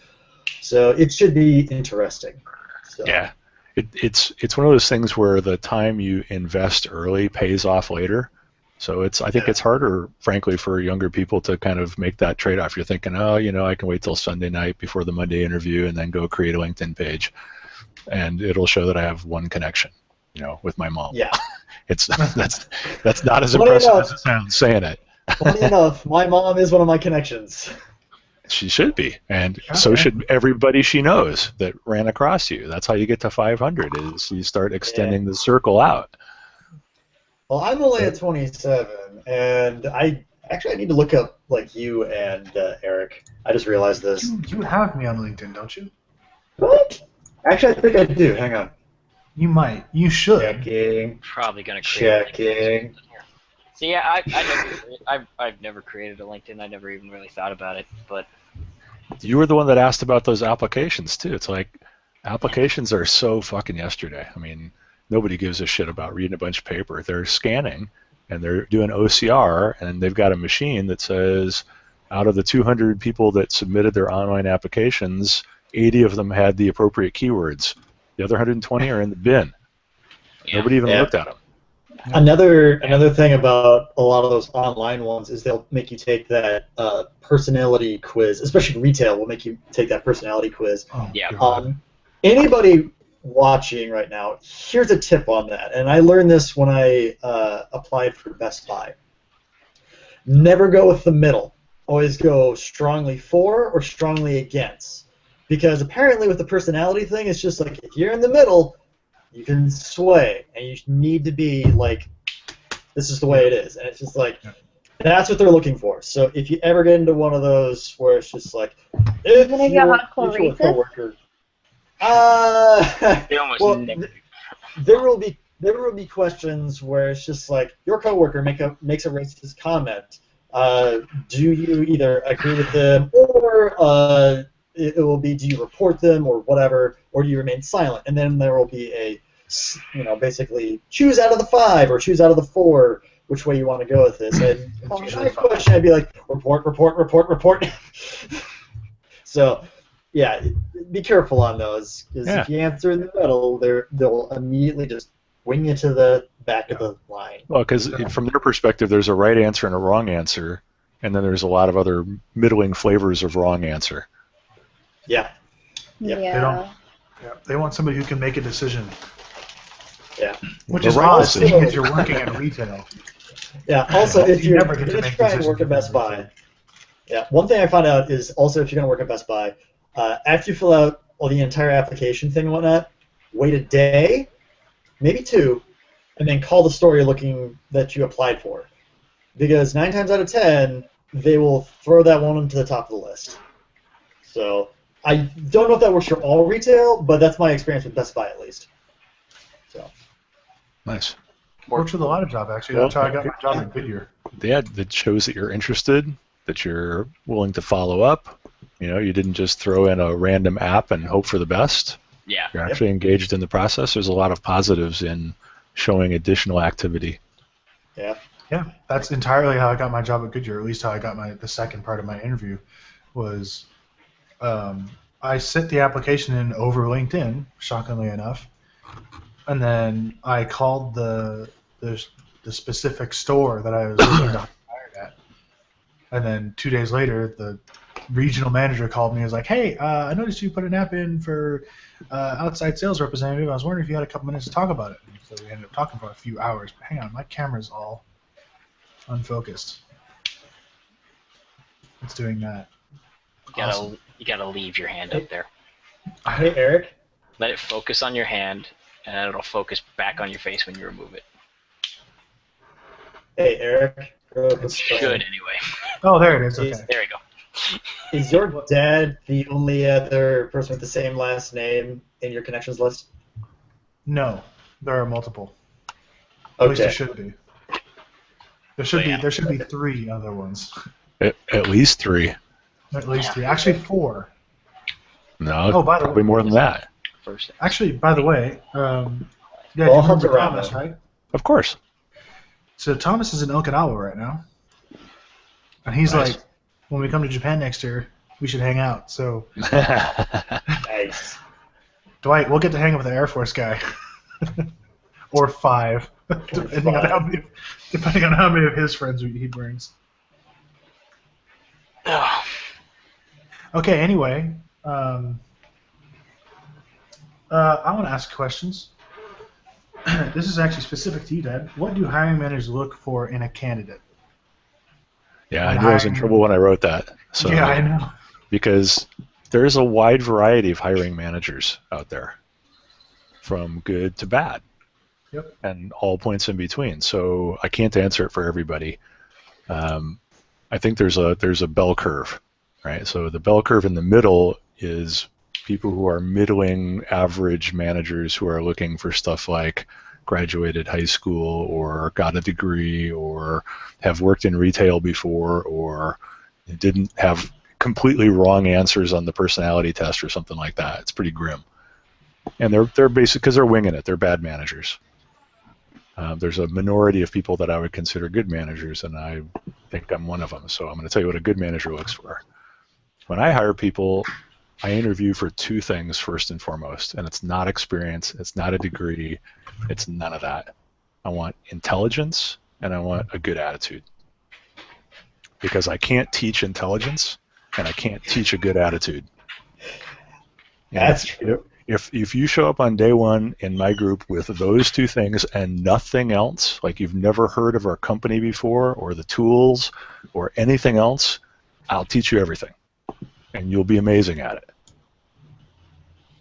So it should be interesting. So. Yeah, it's one of those things where the time you invest early pays off later. So I think it's harder, frankly, for younger people to kind of make that trade-off. You're thinking, oh, I can wait till Sunday night before the Monday interview and then go create a LinkedIn page, and it'll show that I have one connection, with my mom. Yeah. That's not as impressive as it sounds saying it. Funny enough, my mom is one of my connections. She should be, and so should everybody she knows that ran across you. That's how you get to 500. Is you start extending the circle out. Well, I'm only at 27, and I need to look up like you and Eric. I just realized this. You have me on LinkedIn, don't you? What? Actually, I think I do. Hang on. You might. You should. Checking. Probably gonna create. Checking. See, yeah, I've never created a LinkedIn. I never even really thought about it, but. You were the one that asked about those applications too. It's like applications are so fucking yesterday. I mean, nobody gives a shit about reading a bunch of paper. They're scanning and they're doing OCR, and they've got a machine that says out of the 200 people that submitted their online applications, 80 of them had the appropriate keywords. The other 120 are in the bin. Yeah. Nobody even looked at them. Another thing about a lot of those online ones is they'll make you take that personality quiz, especially retail will make you take that personality quiz. Oh, yeah. Anybody watching right now, here's a tip on that, and I learned this when I applied for Best Buy. Never go with the middle. Always go strongly for or strongly against, because apparently with the personality thing, it's just like if you're in the middle, you can sway, and you need to be like, this is the way it is, and it's just like, that's what they're looking for. So if you ever get into one of those where it's just like, if you're a coworker, well, there will be questions where it's just like your coworker makes a racist comment. Do you either agree with them, or it will be, do you report them or whatever, or do you remain silent? And then there will be a, basically choose out of the 5 or choose out of the 4 which way you want to go with this. And on my question, I'd be like, report. So, yeah, be careful on those, because if you answer in the middle, they'll immediately just wing you to the back of the line. Well, because from their perspective, there's a right answer and a wrong answer, and then there's a lot of other middling flavors of wrong answer. Yeah. Yep. Yeah. They want somebody who can make a decision. Yeah. Which is odd if you're working in retail. Yeah. Also, if you're never going get to to make try and decisions work at Best Buy, one thing I found out is also if you're going to work at Best Buy, after you fill out all the entire application thing and whatnot, wait a day, maybe 2, and then call the store you're looking that you applied for, because 9 times out of 10 they will throw that one into the top of the list. So I don't know if that works for all retail, but that's my experience with Best Buy at least. So nice. Works with a lot of jobs, actually. That's how I got my job at Goodyear. Yeah, that shows that you're interested, that you're willing to follow up. You didn't just throw in a random app and hope for the best. Yeah. You're actually engaged in the process. There's a lot of positives in showing additional activity. Yeah. Yeah, that's entirely how I got my job at Goodyear, or at least how I got the second part of my interview was I sent the application in over LinkedIn, shockingly enough, and then I called the specific store that I was looking to hire at, and then 2 days later, the regional manager called me and was like, hey, I noticed you put an app in for outside sales representative. I was wondering if you had a couple minutes to talk about it. And so we ended up talking for a few hours. But hang on, my camera's all unfocused. It's doing that. You gotta leave your hand up there. Hey, Eric. Let it focus on your hand, and then it'll focus back on your face when you remove it. Hey, Eric. It should anyway. Oh, there it is. Okay. There we go. Is your dad the only other person with the same last name in your connections list? No, there are multiple. At least there should be. There should be 3 other ones. At least 3. At least 3. Actually 4. No, by the probably way, more than that. first thing. Actually, by the way, yeah, you Well, hunt remember around Thomas, them. right? Of course. So Thomas is in Okinawa right now, and he's Nice. like, when we come to Japan next year, we should hang out. So Nice. Dwight, we'll get to hang out with the Air Force guy, or 5, depending on how many of his friends he brings. Okay. Anyway, I want to ask questions. This is actually specific to you, Dad. What do hiring managers look for in a candidate? Yeah, I knew I was in trouble when I wrote that. So, yeah, I know. Because there's a wide variety of hiring managers out there, from good to bad, Yep. and all points in between. So I can't answer it for everybody. I think there's a bell curve, right? So the bell curve in the middle is people who are middling average managers who are looking for stuff like graduated high school or got a degree or have worked in retail before or didn't have completely wrong answers on the personality test or something like that. It's pretty grim. And they're basic because they're winging it. They're bad managers. There's a minority of people that I would consider good managers, and I think I'm one of them. So I'm going to tell you what a good manager looks for. When I hire people, I interview for 2 things first and foremost, and it's not experience, it's not a degree, it's none of that. I want intelligence, and I want a good attitude. Because I can't teach intelligence, and I can't teach a good attitude. That's true. If you show up on day 1 in my group with those 2 things and nothing else, like you've never heard of our company before or the tools or anything else, I'll teach you everything. And you'll be amazing at it.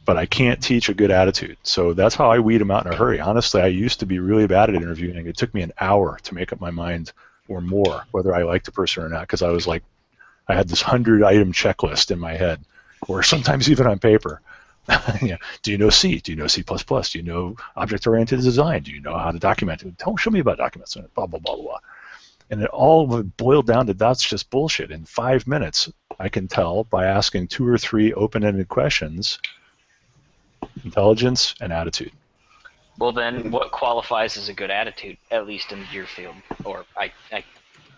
But I can't teach a good attitude. So that's how I weed them out in a hurry. Honestly, I used to be really bad at interviewing. It took me an hour to make up my mind or more whether I liked the person or not, because I was like, I had this 100-item checklist in my head, or sometimes even on paper. Yeah. Do you know C? Do you know C++? Do you know object-oriented design? Do you know how to document it? Show me about documents. Blah, blah, blah, blah. And it all boiled down to that's just bullshit. In 5 minutes, I can tell by asking 2 or 3 open-ended questions, intelligence and attitude. Well, then, what qualifies as a good attitude, at least in your field, or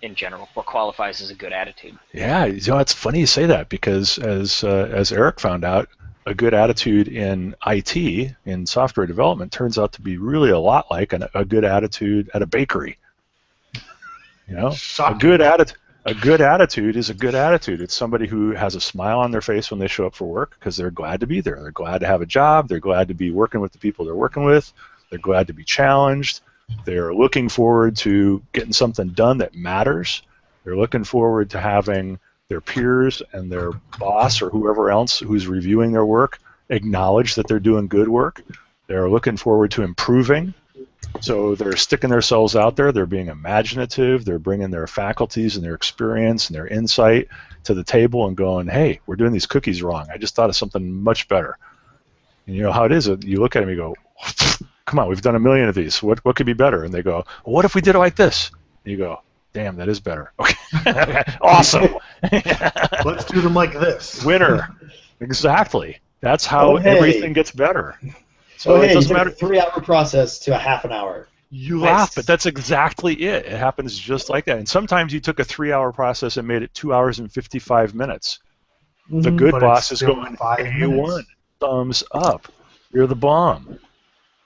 in general? What qualifies as a good attitude? Yeah, it's funny you say that because as Eric found out, a good attitude in IT, in software development, turns out to be really a lot like a good attitude at a bakery. A good attitude is a good attitude. It's somebody who has a smile on their face when they show up for work because they're glad to be there. They're glad to have a job. They're glad to be working with the people they're working with. They're glad to be challenged. They're looking forward to getting something done that matters. They're looking forward to having their peers and their boss or whoever else who's reviewing their work acknowledge that they're doing good work. They're looking forward to improving. So they're sticking themselves out there. They're being imaginative. They're bringing their faculties and their experience and their insight to the table and going, hey, we're doing these cookies wrong. I just thought of something much better. And you know how it is. You look at them and you go, come on, we've done 1 million of these. What could be better? And they go, well, what if we did it like this? And you go, damn, that is better. Okay, awesome. Let's do them like this. Winner. Exactly. That's how everything gets better. So it doesn't matter. A 3-hour process to a half an hour. You laugh, but that's exactly it. It happens just like that. And sometimes you took a 3-hour process and made it 2 hours and 55 minutes. The good boss is going, hey, you won. Thumbs up. You're the bomb.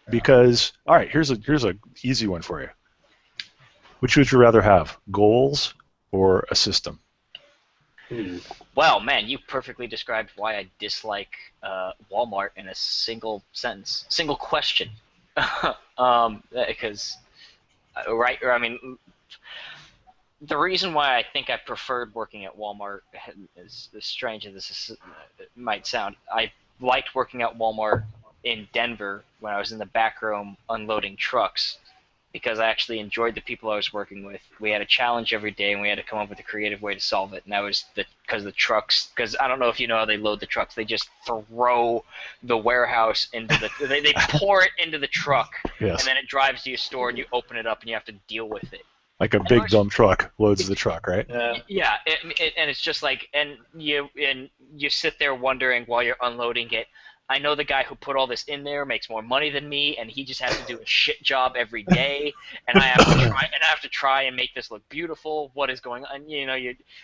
Because, all right, here's a easy one for you. Which would you rather have, goals or a system? Well, man, you perfectly described why I dislike Walmart in a single sentence, single question. Because, the reason why I think I preferred working at Walmart, as strange as this might sound, I liked working at Walmart in Denver when I was in the back room unloading trucks, because I actually enjoyed the people I was working with. We had a challenge every day, and we had to come up with a creative way to solve it. And that was because the trucks, because I don't know if you know how they load the trucks. They just throw the warehouse into the, they pour it into the truck, Yes. and then it drives to your store, and you open it up, and you have to deal with it. Like a big dumb truck loads the truck, right? Yeah, and it's just like, and you sit there wondering while you're unloading it, I know the guy who put all this in there makes more money than me, and he just has to do a shit job every day, and I have to try and make this look beautiful. What is going on?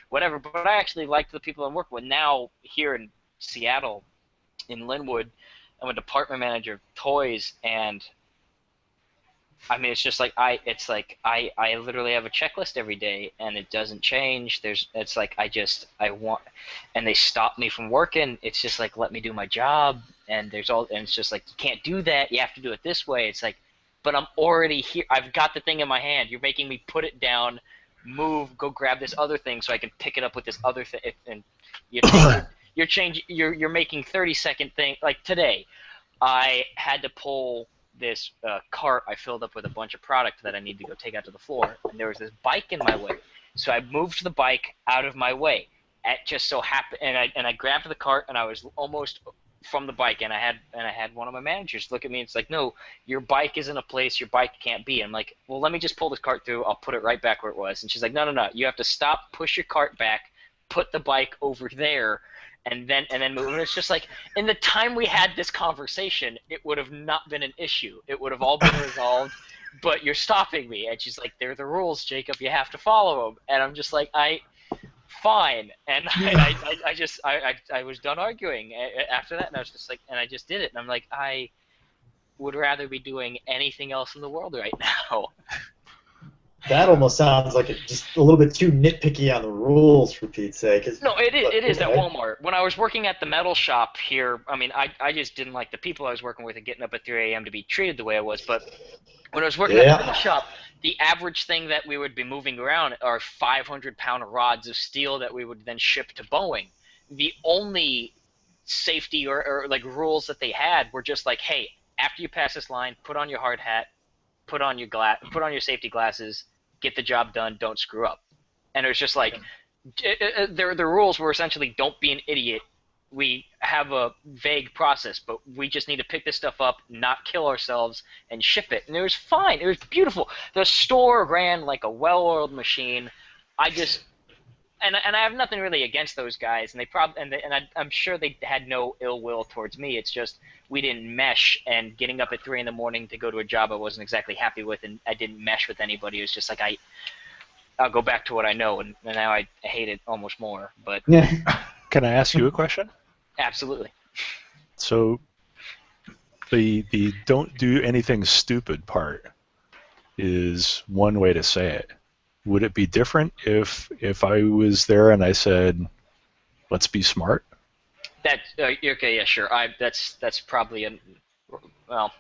Whatever. But I actually liked the people I'm working with now here in Seattle, in Linwood. I'm a department manager of toys, and I mean, it's just like I literally have a checklist every day, and it doesn't change. It's like I want, and they stop me from working. It's just like, let me do my job, and it's just like, you can't do that. You have to do it this way. It's like, but I'm already here. I've got the thing in my hand. You're making me put it down, move, go grab this other thing so I can pick it up with this other thing, and you're making 30-second thing. Like today, I had to pull this cart I filled up with a bunch of product that I need to go take out to the floor, and there was this bike in my way. So I moved the bike out of my way. It just so happened, and I grabbed the cart, and I was almost from the bike, and I had one of my managers look at me and it's like, no, your bike is in a place your bike can't be. I'm like, well, let me just pull this cart through. I'll put it right back where it was. And she's like, no, you have to stop, push your cart back, put the bike over there, and then move. And it's just like, in the time we had this conversation, it would have not been an issue. It would have all been resolved, but you're stopping me. And she's like, they're the rules, Jacob. You have to follow them. And I'm just like, fine. And I was done arguing after that, and I was just like, and I just did it. And I'm like, I would rather be doing anything else in the world right now. That almost sounds like it's just a little bit too nitpicky on the rules, for Pete's sake. No, it is at Walmart. When I was working at the metal shop here, I mean, I just didn't like the people I was working with and getting up at 3 a.m. to be treated the way I was. But when I was working at the metal shop, the average thing that we would be moving around are 500-pound rods of steel that we would then ship to Boeing. The only safety or like rules that they had were just like, hey, after you pass this line, put on your hard hat, put on your safety glasses, get the job done, don't screw up. And it was just like, the rules were essentially, don't be an idiot. We have a vague process, but we just need to pick this stuff up, not kill ourselves, and ship it. And it was fine. It was beautiful. The store ran like a well-oiled machine. And I have nothing really against those guys, and I'm sure they had no ill will towards me. It's just we didn't mesh, and getting up at 3 in the morning to go to a job I wasn't exactly happy with, and I didn't mesh with anybody. It was just like I'll go back to what I know, and now I hate it almost more. But Can I ask you a question? Absolutely. So the don't do anything stupid part is one way to say it. Would it be different if I was there and I said, let's be smart? Okay, yeah, sure. That's probably well.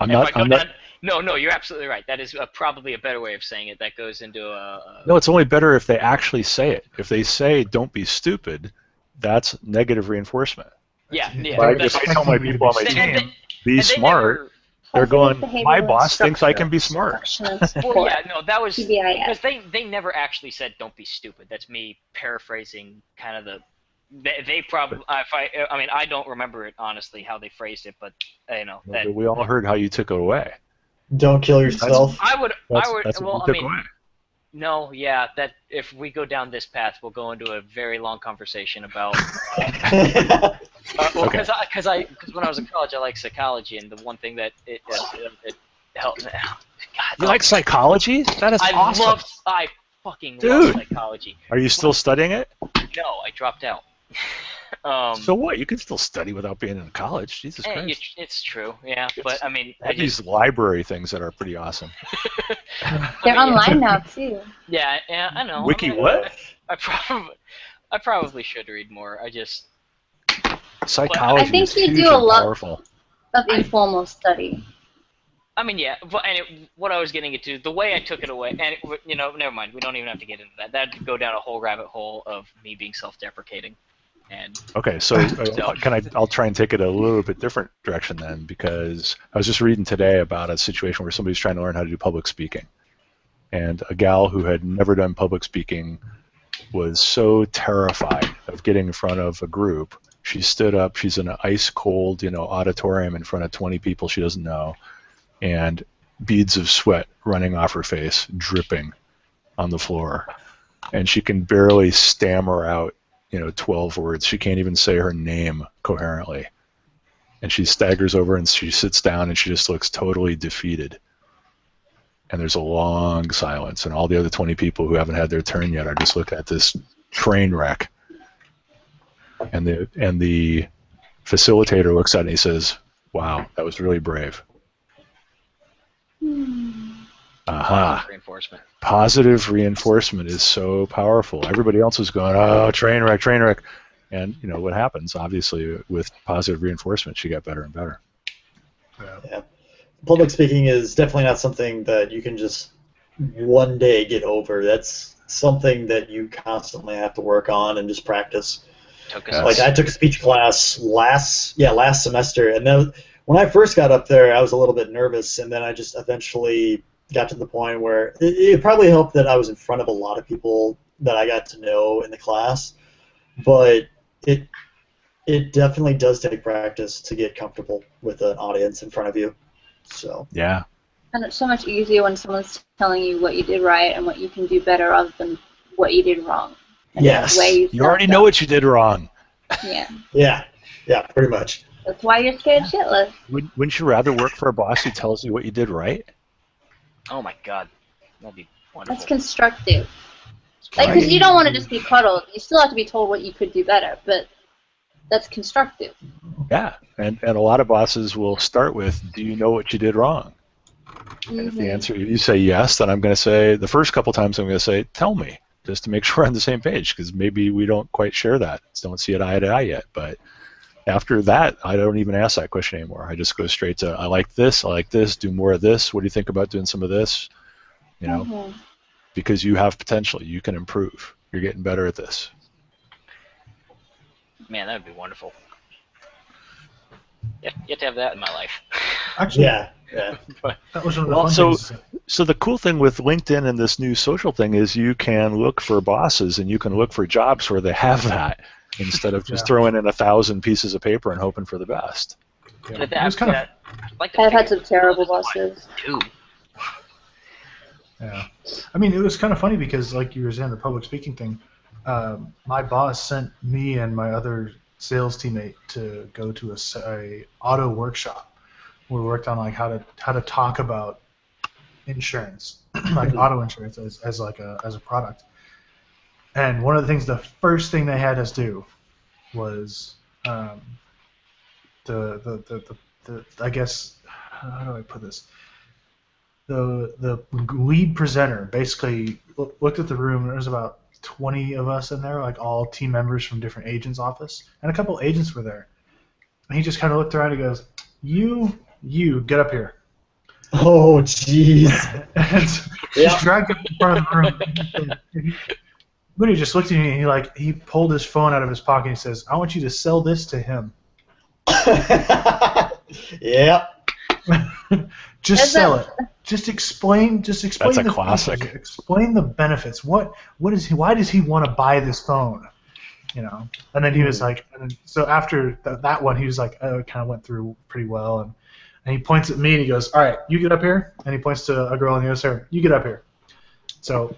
No, you're absolutely right. That is probably a better way of saying it. That goes into a. No, it's only better if they actually say it. If they say, "Don't be stupid," that's negative reinforcement. Yeah. If I tell my people on my team, "Be smart," they're going, "My boss thinks I can be smart." Well, yeah, no, that was because they never actually said "Don't be stupid." That's me paraphrasing kind of the. They probably. I don't remember it honestly how they phrased it, but But we all heard how you took it away. Don't kill yourself. No, yeah, that if we go down this path, we'll go into a very long conversation about. Because when I was in college, I liked psychology, and the one thing that it helped. God, you like psychology? That is awesome. I fucking love psychology. Are you still studying it? No, I dropped out. So what? You can still study without being in college. Jesus Christ. It's true, yeah. But I mean, these library things that are pretty awesome. They're online now too. Yeah, I know. Wiki what? I probably should read more. Psychology. I think you do a lot of informal study. I mean, yeah, what I was getting into, the way I took it away, and never mind. We don't even have to get into that. That'd go down a whole rabbit hole of me being self-deprecating. Okay, so I'll try and take it a little bit different direction then, because I was just reading today about a situation where somebody's trying to learn how to do public speaking, and a gal who had never done public speaking was so terrified of getting in front of a group. She stood up. She's in an ice cold, auditorium in front of 20 people she doesn't know, and beads of sweat running off her face, dripping on the floor, and she can barely stammer out 12 words. She can't even say her name coherently. And she staggers over and she sits down and she just looks totally defeated. And there's a long silence, and all the other 20 people who haven't had their turn yet are just looking at this train wreck. And the facilitator looks at it and he says, "Wow, that was really brave." Aha. Reinforcement. Positive reinforcement is so powerful. Everybody else is going, "Oh, train wreck, train wreck." And you know what happens, obviously, with positive reinforcement, she got better and better. Yeah. Public speaking is definitely not something that you can just one day get over. That's something that you constantly have to work on and just practice. Like I took a speech class last semester, and then when I first got up there, I was a little bit nervous, and then I just eventually got to the point where it probably helped that I was in front of a lot of people that I got to know in the class, but it definitely does take practice to get comfortable with an audience in front of you. So yeah. And it's so much easier when someone's telling you what you did right and what you can do better rather than what you did wrong. And yes. You already know what you did wrong. Yeah. Yeah, pretty much. That's why you're scared shitless. Wouldn't you rather work for a boss who tells you what you did right? Oh my God, that'd be wonderful. That's constructive. Like, because you don't want to just be coddled. You still have to be told what you could do better, but that's constructive. Yeah, and a lot of bosses will start with, "Do you know what you did wrong?" Mm-hmm. And if the answer, you say yes, then I'm going to say, the first couple times I'm going to say, "Tell me," just to make sure we're on the same page, because maybe we don't quite share that, don't see it eye to eye yet. But after that, I don't even ask that question anymore. I just go straight to, "I like this, do more of this, what do you think about doing some of this?" You know, Mm-hmm. because you have potential, you can improve, you're getting better at this. Man, that would be wonderful. You have to have that in my life. Actually, Yeah. that was one of the Well, fun things. So the cool thing with LinkedIn and this new social thing is you can look for bosses and you can look for jobs where they have that instead of just throwing in 1,000 pieces of paper and hoping for the best. Yeah. But It was kind of, I've had some terrible bosses. Dude. yeah. I mean, it was kind of funny because, like you were saying, the public speaking thing. My boss sent me and my other sales teammate to go to a auto workshop. We worked on like how to talk about insurance, like auto insurance as a product. And one of the things, the first thing they had us do was the I guess, how do I put this? The lead presenter basically looked at the room. There was about 20 of us in there, like all team members from different agents' office, and a couple agents were there. And he just kind of looked around and goes, "You get up here." Oh, jeez. And just dragged him in front of the room. And he just looked at me and he pulled his phone out of his pocket and he says, "I want you to sell this to him." Yep. Just sell it. Just explain. That's a the classic. features. Explain the benefits. What is he? Why does he want to buy this phone? You know. And then he was like, so after that one, he was like, oh, it kind of went through pretty well. And he points at me and he goes, "All right, you get up here." And he points to a girl on the other side. "You get up here." So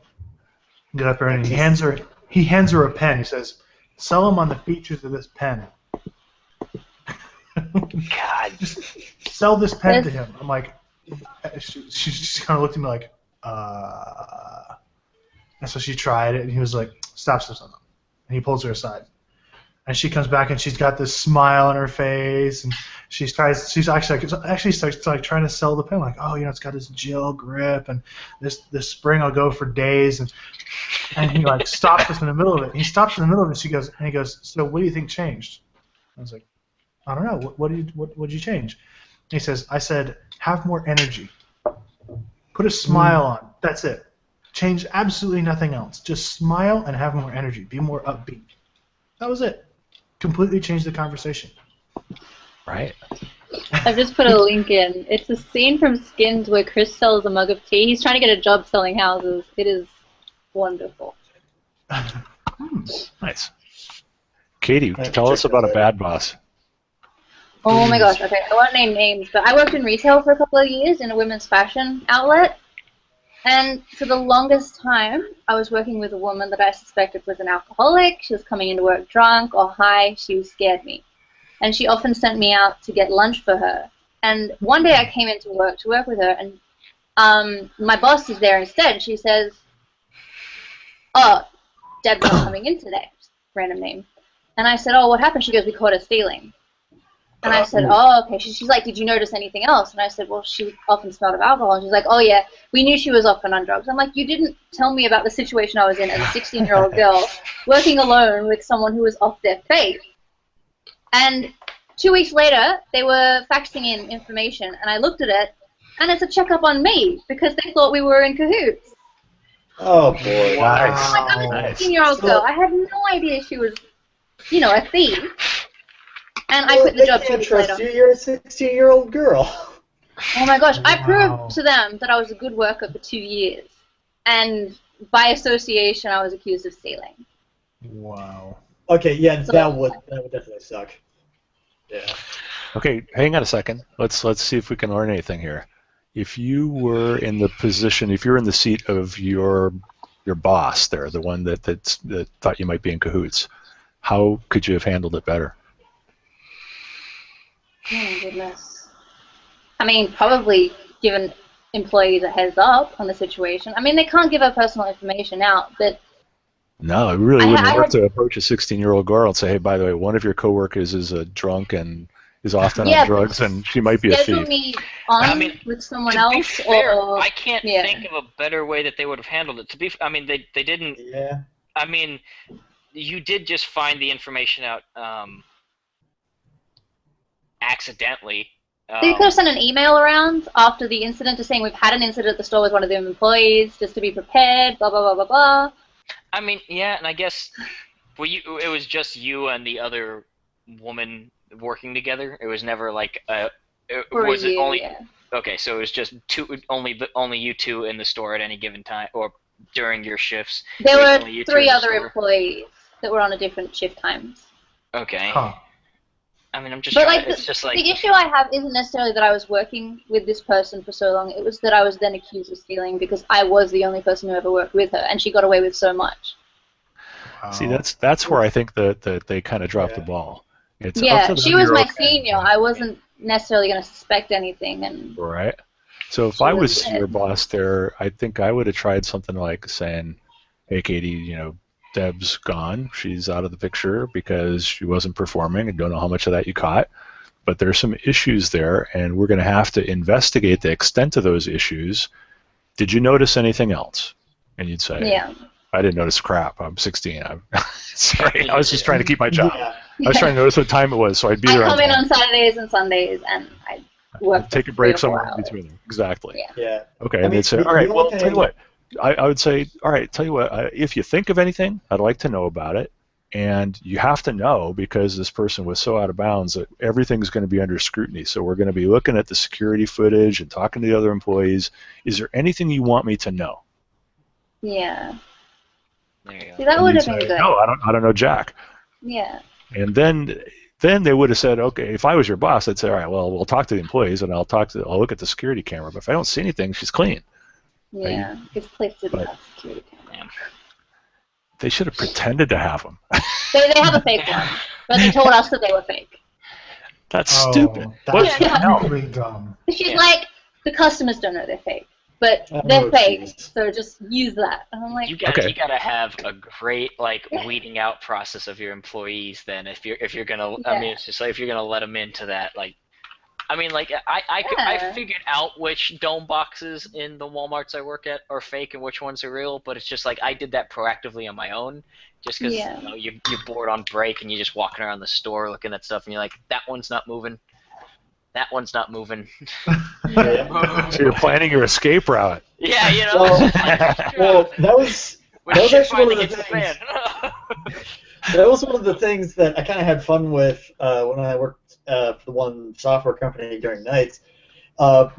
get up here and he hands her a pen. He says, "Sell him on the features of this pen." God. Just sell this pen to him. I'm like, she just kind of looked at me like, And so she tried it, and he was like, stop. And he pulls her aside. And she comes back, and she's got this smile on her face, and she's actually starts like trying to sell the pen, like, oh, it's got this gel grip, and this spring will go for days, and he like stops us in the middle of it. He stops in the middle of it. He goes, so what do you think changed? I was like, I don't know. What did you change? He says, I said, have more energy. Put a smile on. That's it. Change absolutely nothing else. Just smile and have more energy. Be more upbeat. That was it. Completely changed the conversation. Right. I've just put a link in. It's a scene from Skins where Chris sells a mug of tea. He's trying to get a job selling houses. It is wonderful. Nice. Katie, tell us about a bad boss. Oh my gosh, okay, I won't name names, but I worked in retail for a couple of years in a women's fashion outlet, and for the longest time, I was working with a woman that I suspected was an alcoholic. She was coming into work drunk or high. She scared me. and she often sent me out to get lunch for her. And one day I came into work to work with her, and my boss is there instead. She says, "Oh, Deb's not coming in today." Random name. And I said, "Oh, what happened?" She goes, "We caught her stealing." And I said, "Oh, okay." She's like, "Did you notice anything else?" And I said, "Well, she often smelled of alcohol." And she's like, "Oh, yeah, we knew she was often on drugs." I'm like, "You didn't tell me about the situation I was in as a 16-year-old girl working alone with someone who was off their faith." And 2 weeks later, they were faxing in information, and I looked at it, and it's a checkup on me because they thought we were in cahoots. Oh, boy. Nice. Like, I'm a 16-year-old girl. I had no idea she was, a thief. And I quit the job 2 weeks later. Trust you. You're a 16-year-old girl. Oh my gosh! I proved to them that I was a good worker for 2 years, and by association, I was accused of stealing. Wow. Okay, yeah, that would definitely suck. Yeah. Okay, hang on a second. Let's see if we can learn anything here. If you were in the position, if you're in the seat of your boss there, the one that thought you might be in cahoots, how could you have handled it better? Oh my goodness. I mean, probably given employees a heads up on the situation. I mean, they can't give our personal information out, but... No, it really wouldn't work to approach a 16-year-old girl and say, "Hey, by the way, one of your coworkers is a drunk and is often on drugs, and she might be a thief." Me on with someone else. To be fair, or, I can't think of a better way that they would have handled it. I mean, they didn't. Yeah. I mean, you did just find the information out accidentally. They could have sent an email around after the incident just saying, "We've had an incident at the store with one of the employees, just to be prepared, blah, blah, blah, blah, blah." I mean, yeah, and I guess it was just you and the other woman working together. It was never like Okay, so it was just only you two in the store at any given time, or during your shifts. There were 3 other employees that were on a different shift times. Okay. Huh. I mean, I'm just but trying. Like it's just like the issue I have isn't necessarily that I was working with this person for so long. It was that I was then accused of stealing because I was the only person who ever worked with her, and she got away with so much. Wow. See, that's where I think that they kind of dropped the ball. It's she was my senior. I wasn't necessarily going to suspect anything, and right. So if I was your boss there, I think I would have tried something like saying, "Hey, Katie, Deb's gone. She's out of the picture because she wasn't performing. I don't know how much of that you caught, but there's some issues there, and we're going to have to investigate the extent of those issues. Did you notice anything else?" And you'd say, "Yeah, I didn't notice crap. I'm 16. I'm sorry. I was just trying to keep my job. Yeah. I was trying to notice what time it was, so I'd be there. I come in on Saturdays and Sundays, and I work. Take a break somewhere in between. Exactly. Yeah. Okay, and they'd say, "All right, well, tell you what." I would say, "All right, tell you what, if you think of anything, I'd like to know about it. And you have to know because this person was so out of bounds that everything's going to be under scrutiny. So we're going to be looking at the security footage and talking to the other employees. Is there anything you want me to know?" Yeah. There you go. See, that would have been good. No, I don't know Jack. Yeah. And then they would have said, "Okay, if I was your boss, I'd say, all right, well, we'll talk to the employees and I'll look at the security camera. But if I don't see anything, she's clean." Yeah, this place didn't have security cameras. They should have pretended to have them. They have a fake one, but they told us that they were fake. That's stupid. That's Yeah. really dumb. She's like, the customers don't know they're fake, but they're fake, so just use that. And I'm like, you gotta have a great weeding out process of your employees. Then if you're gonna, I mean, it's just like if you're gonna let them into that, I figured out which dome boxes in the Walmarts I work at are fake and which ones are real, but it's just like I did that proactively on my own, just because you're bored on break and you're just walking around the store looking at stuff and you're like, that one's not moving. That one's not moving. So you're planning your escape route. Yeah, Well, that was actually one of the things. That was one of the things that I kind of had fun with when I worked for the one software company during nights,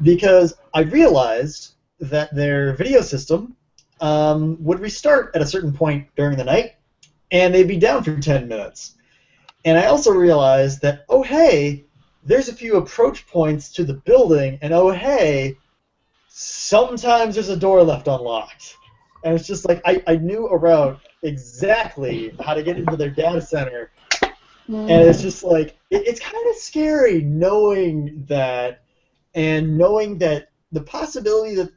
because I realized that their video system would restart at a certain point during the night, and they'd be down for 10 minutes. And I also realized that, oh, hey, there's a few approach points to the building, and oh, hey, sometimes there's a door left unlocked. And it's just like I knew around exactly how to get into their data center And it's just like, it's kind of scary knowing that, and knowing that the possibility that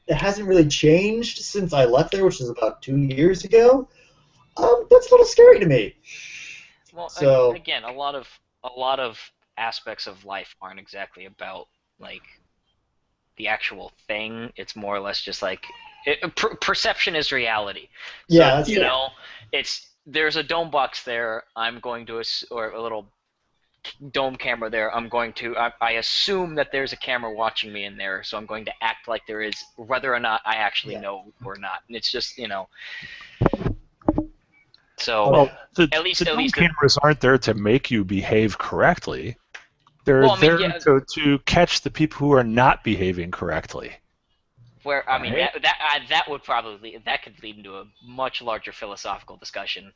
it hasn't really changed since I left there, which is about 2 years ago. That's a little scary to me. Well, So again, a lot of aspects of life aren't exactly about like the actual thing. It's more or less just like perception is reality. So, yeah, that's you know, there's a dome box there. I'm going to or a little dome camera there. I assume that there's a camera watching me in there, so I'm going to act like there is, whether or not I actually know or not. And it's just, you know. So Well, at least cameras aren't there to make you behave correctly. They're to catch the people who are not behaving correctly. Where I mean that would probably could lead into a much larger philosophical discussion.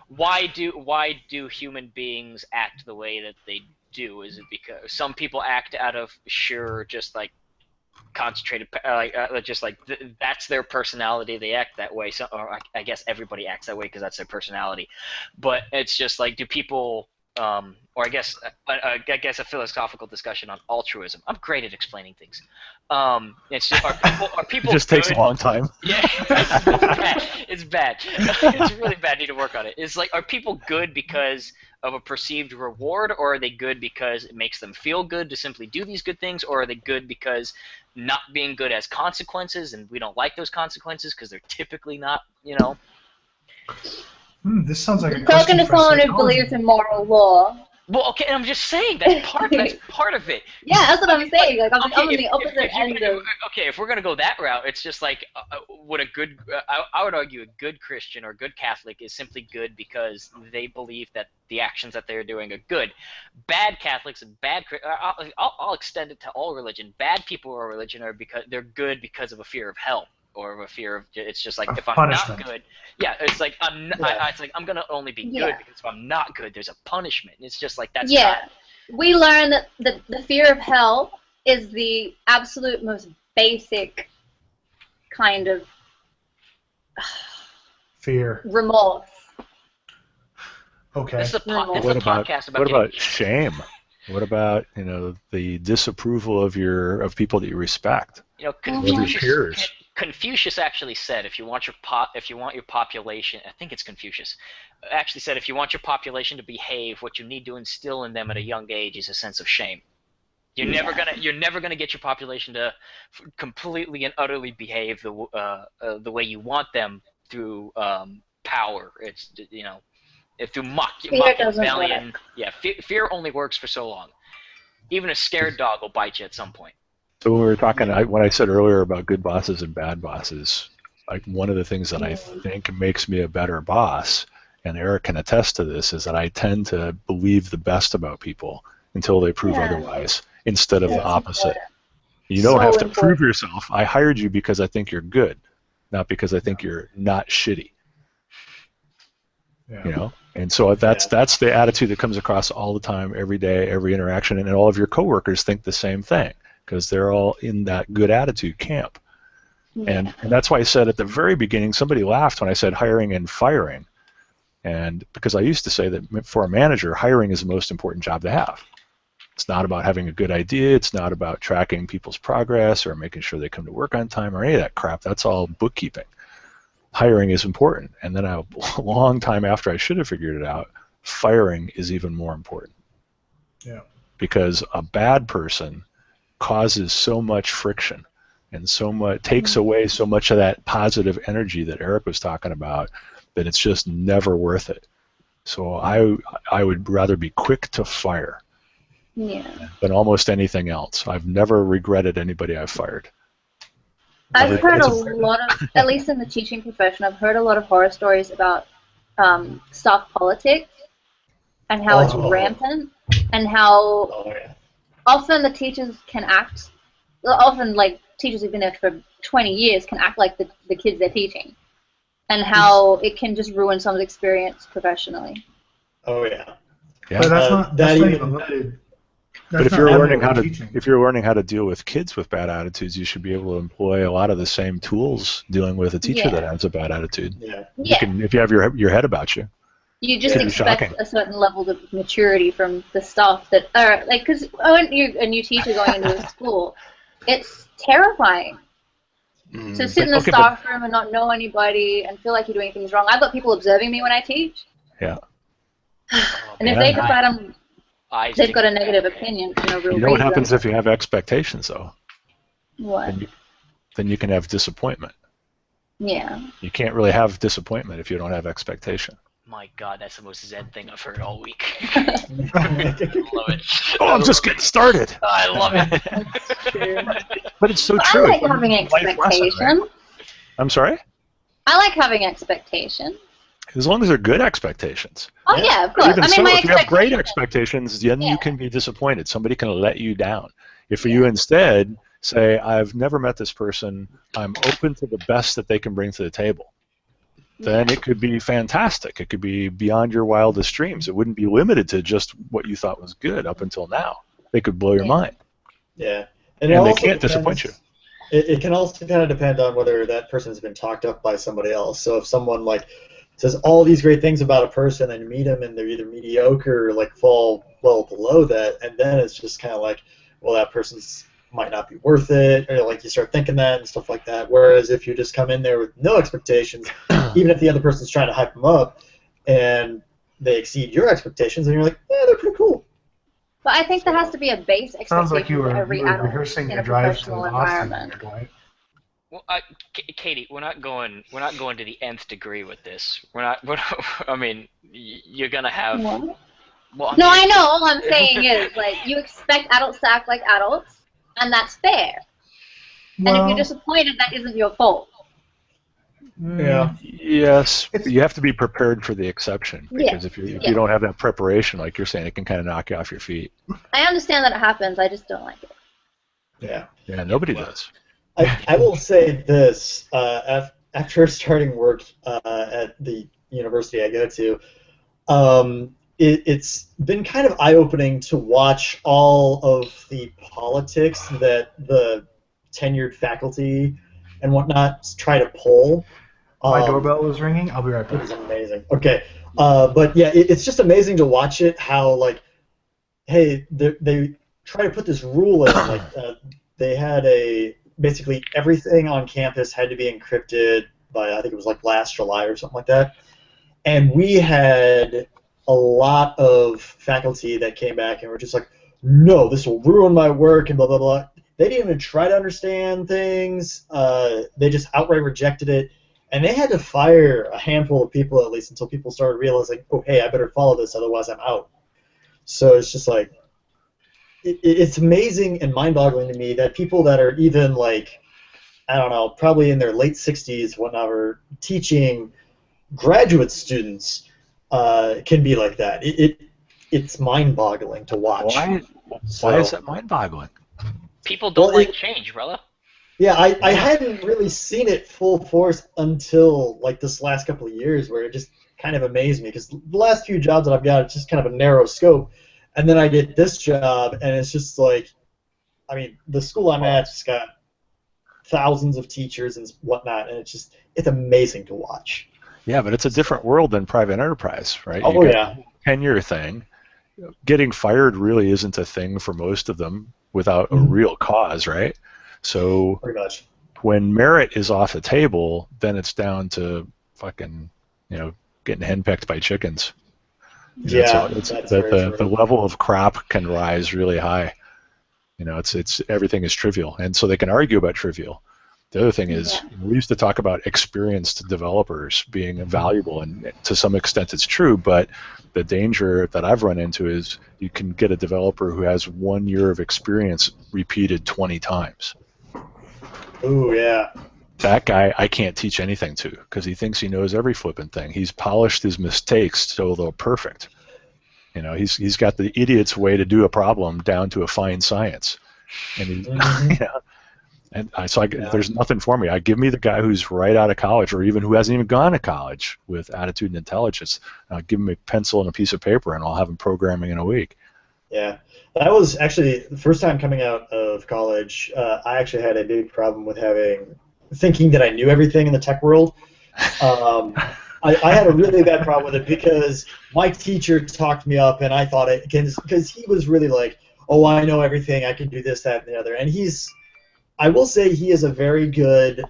Why do human beings act the way that they do? Is it because some people act out of sheer just like concentrated that's their personality, they act that way, so or I guess everybody acts that way because that's their personality, but it's just like, do people or I guess a philosophical discussion on altruism. I'm great at explaining things. It's just, are people it just good? takes a long time. Yeah, it's bad. It's really bad. I need to work on it. It's like, are people good because of a perceived reward, or are they good because it makes them feel good to simply do these good things, or are they good because not being good has consequences, and we don't like those consequences because they're typically not, you know. This sounds like You're talking to someone who believes in moral law. Well, okay, I'm just saying that's part of it. Yeah, that's what I'm saying. Like, I'm on the opposite end of. Okay, if we're gonna go that route, it's just like, what a good. I would argue a good Christian or a good Catholic is simply good because they believe that the actions that they're doing are good. Bad Catholics and bad. I'll extend it to all religion. Bad people who are religion are because they're good because of a fear of hell. Or of a fear of, it's just like, if I'm punishment. not good, yeah, it's like it's like I'm gonna only be good because if I'm not good, there's a punishment. It's just like that's we learn that the fear of hell is the absolute most basic kind of fear, remorse. Okay. This is podcast about what about shame? What about, you know, the disapproval of people that you respect? You know, Confucius actually said, if you want your population, I think it's Confucius, actually said, if you want your population to behave, what you need to instill in them at a young age is a sense of shame. You're never gonna get your population to completely and utterly behave the way you want them through power. It's, you know, through mock rebellion. Yeah, fear only works for so long. Even a scared dog will bite you at some point. So when we were talking, when I said earlier about good bosses and bad bosses, like one of the things that I think makes me a better boss, and Eric can attest to this, is that I tend to believe the best about people until they prove otherwise, instead of the opposite. You don't have to prove yourself. I hired you because I think you're good, not because I think you're not shitty. Yeah. You know, and so that's the attitude that comes across all the time, every day, every interaction, and all of your coworkers think the same thing, because they're all in that good attitude camp. And that's why I said at the very beginning, somebody laughed when I said hiring and firing. And because I used to say that for a manager, hiring is the most important job to have. It's not about having a good idea. It's not about tracking people's progress or making sure they come to work on time or any of that crap. That's all bookkeeping. Hiring is important. And then a long time after I should have figured it out, firing is even more important. Yeah. Because a bad person causes so much friction and takes away so much of that positive energy that Eric was talking about, that it's just never worth it. So I would rather be quick to fire than almost anything else. I've never regretted anybody I've fired. I've heard a lot of, at least in the teaching profession, I've heard a lot of horror stories about staff politics and how it's rampant, and how often the teachers can act, often like teachers who've been there for 20 years can act like the kids they're teaching, and how it can just ruin someone's experience professionally. Oh yeah. But that's not even limited. But if you're learning how to deal with kids with bad attitudes, you should be able to employ a lot of the same tools dealing with a teacher that has a bad attitude. Yeah. You can, if you have your head about you. You just Could be expect shocking. a certain level of maturity from the staff that are like, because when you're a new teacher going into a school, it's terrifying to sit in the Okay, staff room and not know anybody and feel like you're doing things wrong. I've got people observing me when I teach, Yeah. and if they decide they've got a negative opinion for no real You reason. know what happens if you have expectations, though? What? Then you can have disappointment. Yeah. You can't really have disappointment if you don't have expectation. My God, that's the most zen thing I've heard all week. I love it. Oh, I'm just getting started. I love it. But it's so But true. I like It's having a life lesson, expectations. right? I'm sorry? I like having expectations. As long as they're good expectations. Oh yeah, of course. Even I mean, so, my if you have great expectations. expectations, then you can be disappointed. Somebody can let you down. If you instead say, I've never met this person, I'm open to the best that they can bring to the table, then it could be fantastic. It could be beyond your wildest dreams. It wouldn't be limited to just what you thought was good up until now. They could blow your mind. Yeah. And it they also can't depends- disappoint you. It can also kind of depend on whether that person has been talked up by somebody else. So if someone like says all these great things about a person and you meet them and they're either mediocre or like fall well below that, and then it's just kind of like, well, that person's might not be worth it, or like you start thinking that and stuff like that. Whereas if you just come in there with no expectations, even if the other person's trying to hype them up and they exceed your expectations, and you're like, yeah, they're pretty cool. But I think there has to be a base expectation Sounds like you for were every adult rehearsing in your a drive to professional Austin. environment. Dwight. Well, Katie, we're not going to the nth degree with this. I mean, you're gonna have. What? Well, No, I know. All I'm saying is, like, you expect adults to act like adults, and that's fair. And if Well, you're disappointed, that isn't your fault. Yeah. Yes, but you have to be prepared for the exception, because Yeah. if you don't have that preparation, like you're saying, it can kind of knock you off your feet. I understand that it happens. I just don't like it. Yeah. Yeah, nobody does. I will say this, after starting work at the university I go to, it's been kind of eye-opening to watch all of the politics that the tenured faculty and whatnot try to pull. my doorbell was ringing. I'll be right It was back. amazing. Okay. But yeah, it's just amazing to watch it, how, like, hey, they try to put this rule in, like, they had basically everything on campus had to be encrypted by, I think it was like last July or something like that. And we had a lot of faculty that came back and were just like, no, this will ruin my work and blah, blah, blah. They didn't even try to understand things. They just outright rejected it. And they had to fire a handful of people at least until people started realizing, oh, hey, I better follow this, otherwise I'm out. So it's just like, it's amazing and mind-boggling to me that people that are even like, I don't know, probably in their late 60s, whatever, teaching graduate students can be like that. It's mind-boggling to watch. Why is that mind-boggling? People don't Well, like change, brother. Yeah, I hadn't really seen it full force until like this last couple of years, where it just kind of amazed me, because the last few jobs that I've got, it's just kind of a narrow scope, and then I get this job, and it's just like, I mean, the school I'm at's got thousands of teachers and whatnot, and it's amazing to watch. Yeah, but it's a different world than private enterprise, right? Oh, You got yeah. the tenure thing. Getting fired really isn't a thing for most of them without a real cause, right? So Pretty much. when merit is off the table, then it's down to fucking, getting henpecked by chickens. Yeah, It's that's that very the true. level of crap can rise really high. It's everything is trivial, and so they can argue about trivial. The other thing is, we used to talk about experienced developers being valuable, and to some extent it's true, but the danger that I've run into is you can get a developer who has 1 year of experience repeated 20 times. Ooh, yeah. That guy I can't teach anything to, because he thinks he knows every flipping thing. He's polished his mistakes so they're perfect. He's got the idiot's way to do a problem down to a fine science, and there's nothing for me. Give me the guy who's right out of college, or even who hasn't even gone to college, with attitude and intelligence. Give him a pencil and a piece of paper, and I'll have him programming in a week. Yeah, that was actually the first time coming out of college. I actually had a big problem with thinking that I knew everything in the tech world. I had a really bad problem with it because my teacher talked me up, and I thought it because he was really like, oh, I know everything, I can do this, that, and the other. And I will say he is a very good,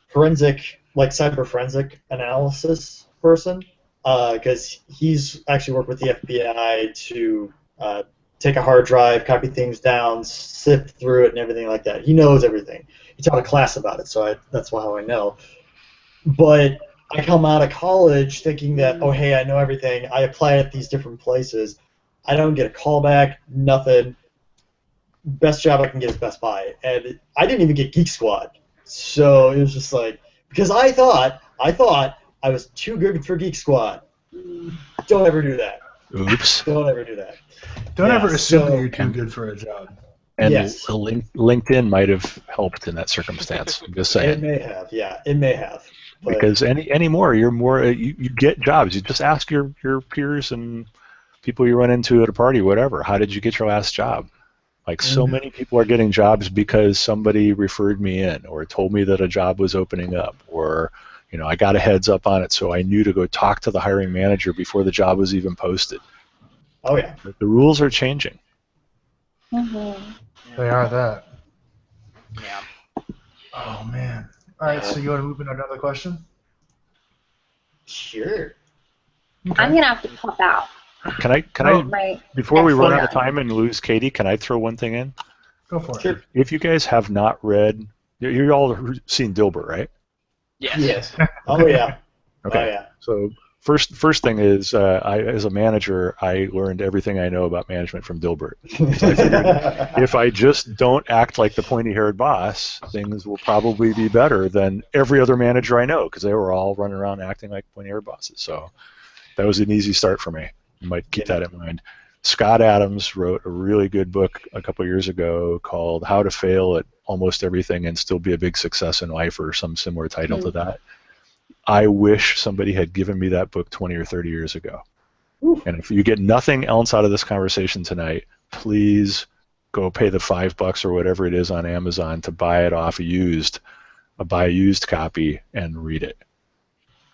forensic, like cyber forensic analysis person, because he's actually worked with the FBI to take a hard drive, copy things down, sift through it, and everything like that. He knows everything. He taught a class about it, so that's how I know. But I come out of college thinking that, oh, hey, I know everything. I apply at these different places. I don't get a call back, nothing. Best job I can get is Best Buy. And I didn't even get Geek Squad. So it was just like, because I thought I was too good for Geek Squad. Don't ever do that. Oops. Don't ever do that. Don't ever assume that you're too good for a job. And Yes. LinkedIn might have helped in that circumstance. I'm just saying. It may have, yeah. It may have. But Because anymore, you're more you get jobs. You just ask your peers and people you run into at a party, whatever. How did you get your last job? Like so many people are getting jobs because somebody referred me in, or told me that a job was opening up, or I got a heads up on it, so I knew to go talk to the hiring manager before the job was even posted. oh yeah. But the rules are changing. Mm-hmm. They are that. Yeah. Oh, man. All right, so you want to move into another question? Sure. I'm gonna have to pop out. Can I Right. before we run out of Yeah. time and lose Katie, can I throw one thing in? Go for it. Sure. If you guys have not read, you all seen Dilbert, right? Yes. Yes. Oh yeah. Okay. Oh yeah. So first thing is, as a manager, I learned everything I know about management from Dilbert. If I just don't act like the pointy-haired boss, things will probably be better than every other manager I know, because they were all running around acting like pointy-haired bosses. So that was an easy start for me. You might keep that in mind. Scott Adams wrote a really good book a couple of years ago called How to Fail at Almost Everything and Still Be a Big Success in Life, or some similar title to that. I wish somebody had given me that book 20 or 30 years ago. And if you get nothing else out of this conversation tonight, please go pay the $5 or whatever it is on Amazon to buy it off used, buy a used copy and read it.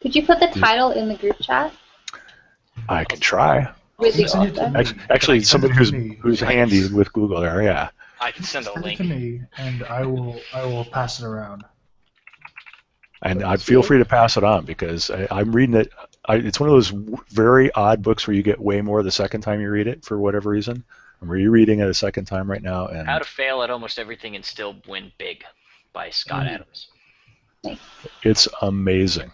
Could you put the title in the group chat? I can try. With the Send it to author? me. Actually, somebody who's me. handy with Google there, yeah. I can send a Send it link. to me, and I will pass it around. And I'd feel free to pass it on, because I'm reading it. It's one of those very odd books where you get way more the second time you read it for whatever reason. I'm rereading it a second time right now. And How to Fail at Almost Everything and Still Win Big by Scott Adams. it's amazing.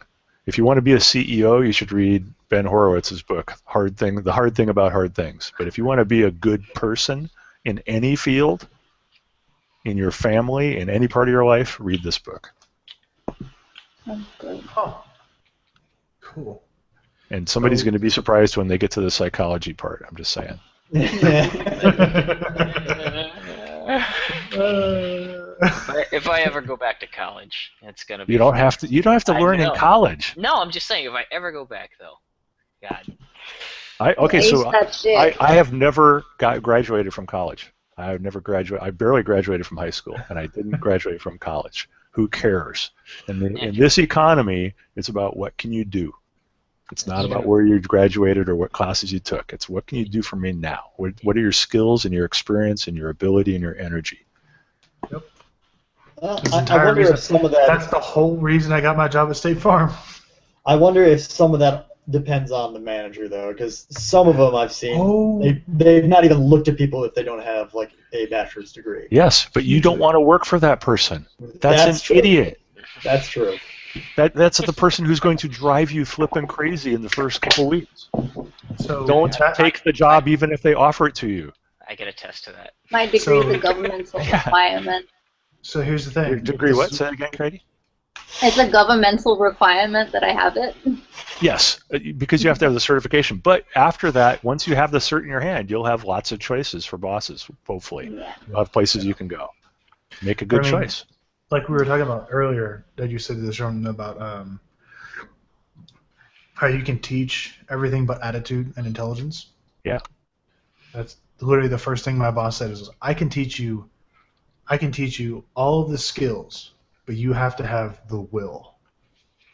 If you want to be a CEO, you should read Ben Horowitz's book, The Hard Thing About Hard Things. But if you want to be a good person in any field, in your family, in any part of your life, read this book. Oh, good. Huh. Cool. And somebody's going to be surprised when they get to the psychology part. I'm just saying. If I ever go back to college, it's gonna be. You don't have to. You don't have to I learn in know. college. No, I'm just saying, if I ever go back, though, God. I have never graduated from college. I have never graduated. I barely graduated from high school, and I didn't graduate from college. Who cares? In this economy, it's about what can you do. It's not about where you graduated or what classes you took. It's what can you do for me now? What are your skills and your experience and your ability and your energy? Yep. I wonder if some of that. That's the whole reason I got my job at State Farm. I wonder if some of that depends on the manager, though, because some of them I've seen, they've not even looked at people if they don't have like a bachelor's degree. Yes, but you don't want to work for that person. That's an true. idiot. That's true. That's the person who's going to drive you flipping crazy in the first couple weeks. So Don't take the job even if they offer it to you. I can attest to that. My degree So- is a governmental requirement. So here's the thing. Your degree what? Say that again, Grady? It's a governmental requirement that I have it. Yes, because you have to have the certification. But after that, once you have the cert in your hand, you'll have lots of choices for bosses, hopefully. Yeah. You'll have places you can go. Make a good choice. Like we were talking about earlier, that you said this one about how you can teach everything but attitude and intelligence. Yeah. That's literally the first thing my boss said is, I can teach you all of the skills, but you have to have the will.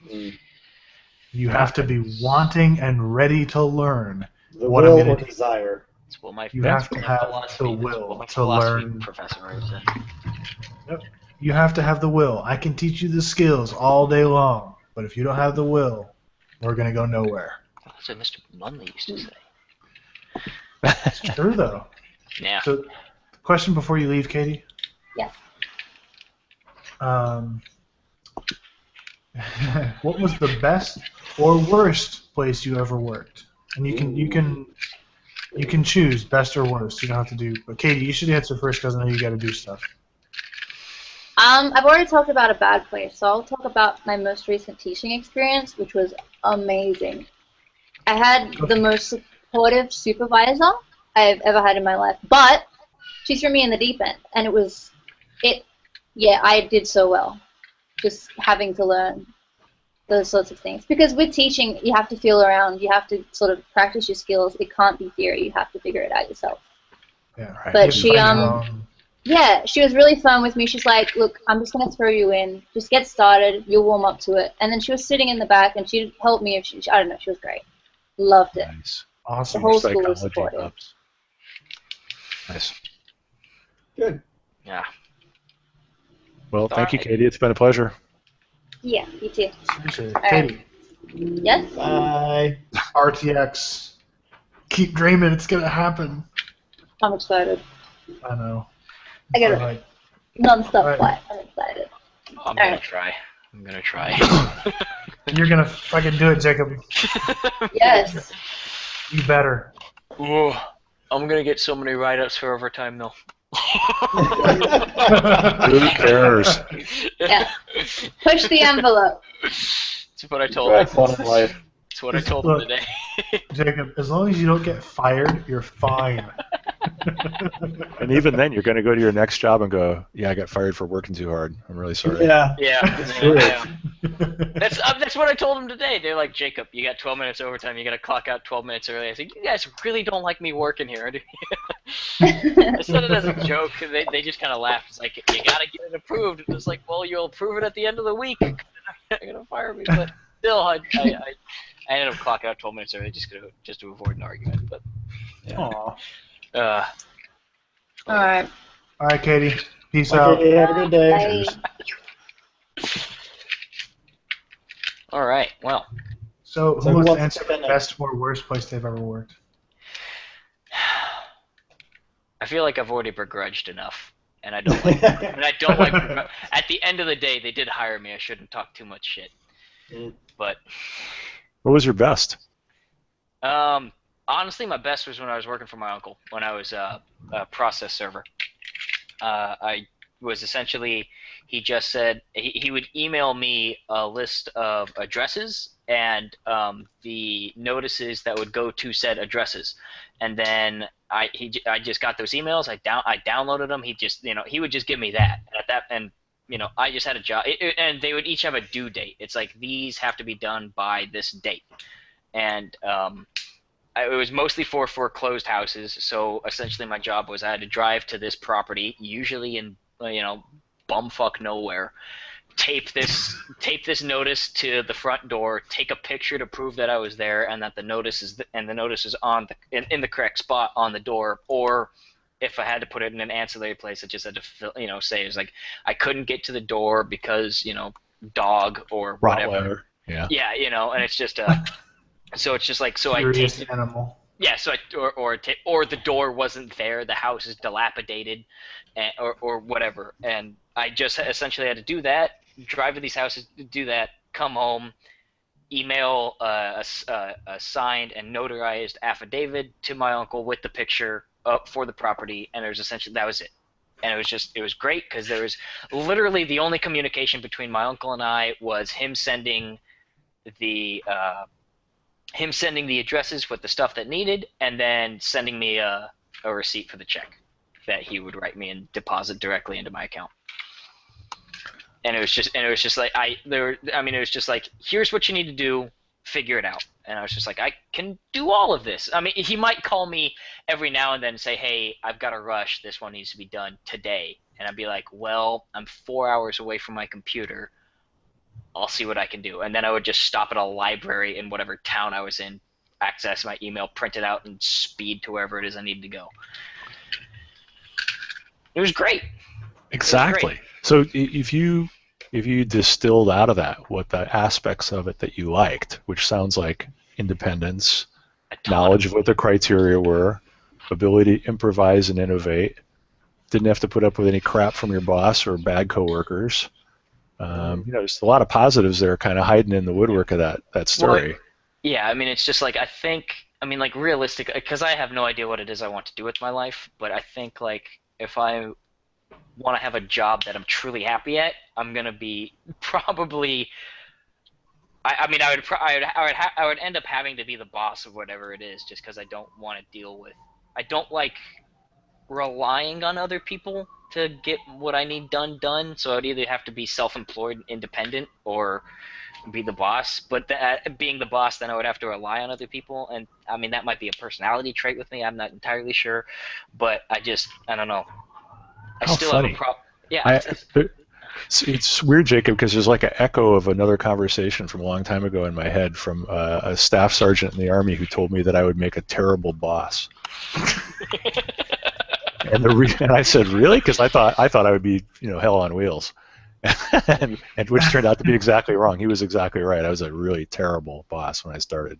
You have to be wanting and ready to learn The what I'm will going or to do. desire. That's what my You have to my have philosophy, the that's what will my to philosophy learn. professor always said. Yep. You have to have the will. I can teach you the skills all day long, but if you don't have the will, we're going to go nowhere. That's what Mr. Munley used to say. It's true, though. Yeah. So, question before you leave, Katie. Yes. What was the best or worst place you ever worked? And you can choose best or worst. You don't have to do. But Katie, you should answer first because I know you got to do stuff. I've already talked about a bad place, so I'll talk about my most recent teaching experience, which was amazing. I had the most supportive supervisor I've ever had in my life, but she threw me in the deep end, and I did so well, just having to learn those sorts of things. Because with teaching, you have to feel around, you have to sort of practice your skills. It can't be theory, you have to figure it out yourself. Yeah. Right. But she was really fun with me. She's like, look, I'm just going to throw you in. Just get started. You'll warm up to it. And then she was sitting in the back, and she'd help me if I don't know, she was great. Loved it. Nice. The Awesome. whole school was Psychology supportive. ups. Nice. Good. Yeah. Well, thank you, Katie. It's been a pleasure. Yeah, you too. Seriously. right. Katie, Yes? Bye. RTX. Keep dreaming. It's going to happen. I'm excited. I know. I got All a right. non-stop Alright. flight. I'm excited. I'm gonna Alright. try. I'm gonna try. You're going to fucking do it, Jacob. Yes. You better. Ooh, I'm gonna get so many write-ups for overtime though. Who cares? Yeah. Push the envelope. That's what I told Have him. fun in life. That's what I told him Look. today. Jacob, as long as you don't get fired, you're fine. And even then, you're going to go to your next job and go, yeah, I got fired for working too hard. I'm really sorry. Yeah. Yeah, true. yeah. That's what I told him today. They're like, Jacob, you got 12 minutes overtime. You got to clock out 12 minutes early. I said, you guys really don't like me working here, do you? I said it as a joke. They just kind of laughed. It's like, you got to get it approved. And it's like, well, you'll approve it at the end of the week. You're not going to fire me. But still, I ended up clocking out 12 minutes early just to avoid an argument. But yeah. Aw. All right. All right, Katie. Peace Okay, out. have a good day. Bye. All right. Well, So, So who who wants to wants to answer step the in next? best or worst place they've ever worked? I feel like I've already begrudged enough, and I don't like. And I don't like. At the end of the day, they did hire me. I shouldn't talk too much shit. But What was your best? honestly, my best was when I was working for my uncle. When I was a process server. I was essentially. He just said he would email me a list of addresses and the notices that would go to said addresses, and then I just got those emails. I downloaded them. He would just give me that and I just had a job, and they would each have a due date. It's like these have to be done by this date, and it was mostly for foreclosed houses. So essentially, my job was I had to drive to this property, usually in bumfuck nowhere, tape this notice to the front door, take a picture to prove that I was there and that the notice is on in the correct spot on the door, or if I had to put it in an ancillary place, I just had to say it was like I couldn't get to the door because dog or whatever. Rottweiler. Yeah. And it's just so it's just like I Curious taped animal. yeah, so or the door wasn't there, the house is dilapidated, or whatever, and I just essentially had to do that, drive to these houses, do that, come home, email a signed and notarized affidavit to my uncle with the picture up for the property, and that was it. And it was great because there was literally the only communication between my uncle and I was him sending the addresses with the stuff that needed, and then sending me a receipt for the check that he would write me and deposit directly into my account. And it was just like it was just like, here's what you need to do, figure it out. And I was just like, I can do all of this. I mean, he might call me every now and then and say, hey, I've got a rush, this one needs to be done today. And I'd be like, well, I'm 4 hours away from my computer. I'll see what I can do. And then I would just stop at a library in whatever town I was in, access my email, print it out, and speed to wherever it is I needed to go. It was great. Exactly. So if you distilled out of that what the aspects of it that you liked, which sounds like independence, knowledge of what the criteria were, ability to improvise and innovate, didn't have to put up with any crap from your boss or bad coworkers. There's a lot of positives that are kind of hiding in the woodwork of that story. Well, yeah, I mean, it's just like, like realistic, because I have no idea what it is I want to do with my life, but I think like if I want to have a job that I'm truly happy at, I'm gonna be probably. I would end up having to be the boss of whatever it is, just because I don't want to deal with. I don't like relying on other people to get what I need done. So I'd either have to be self-employed, independent, or be the boss. But being the boss, then I would have to rely on other people, and I mean that might be a personality trait with me. I'm not entirely sure, but I don't know. I still have a problem. Yeah. It's weird, Jacob, because there's like an echo of another conversation from a long time ago in my head from a staff sergeant in the Army who told me that I would make a terrible boss. And I said, really? Because I thought I would be, hell on wheels, and which turned out to be exactly wrong. He was exactly right. I was a really terrible boss when I started.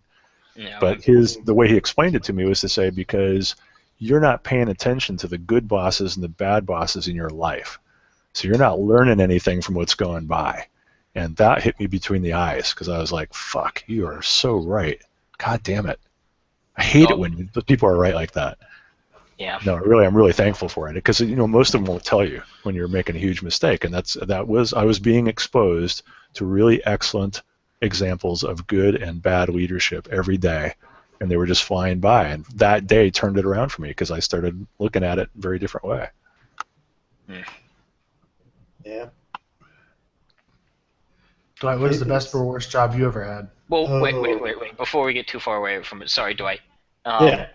Yeah, but the way he explained it to me was to say, because you're not paying attention to the good bosses and the bad bosses in your life. So you're not learning anything from what's going by. And that hit me between the eyes, because I was like, fuck, you are so right. God damn it. I hate it when people are right like that. Yeah. No, really, I'm really thankful for it, because most of them won't tell you when you're making a huge mistake, and I was being exposed to really excellent examples of good and bad leadership every day, and they were just flying by, and that day turned it around for me because I started looking at it a very different way. Yeah. Dwight, what is the best or worst job you ever had? Well, wait. Before we get too far away from it, sorry, Dwight. Yeah.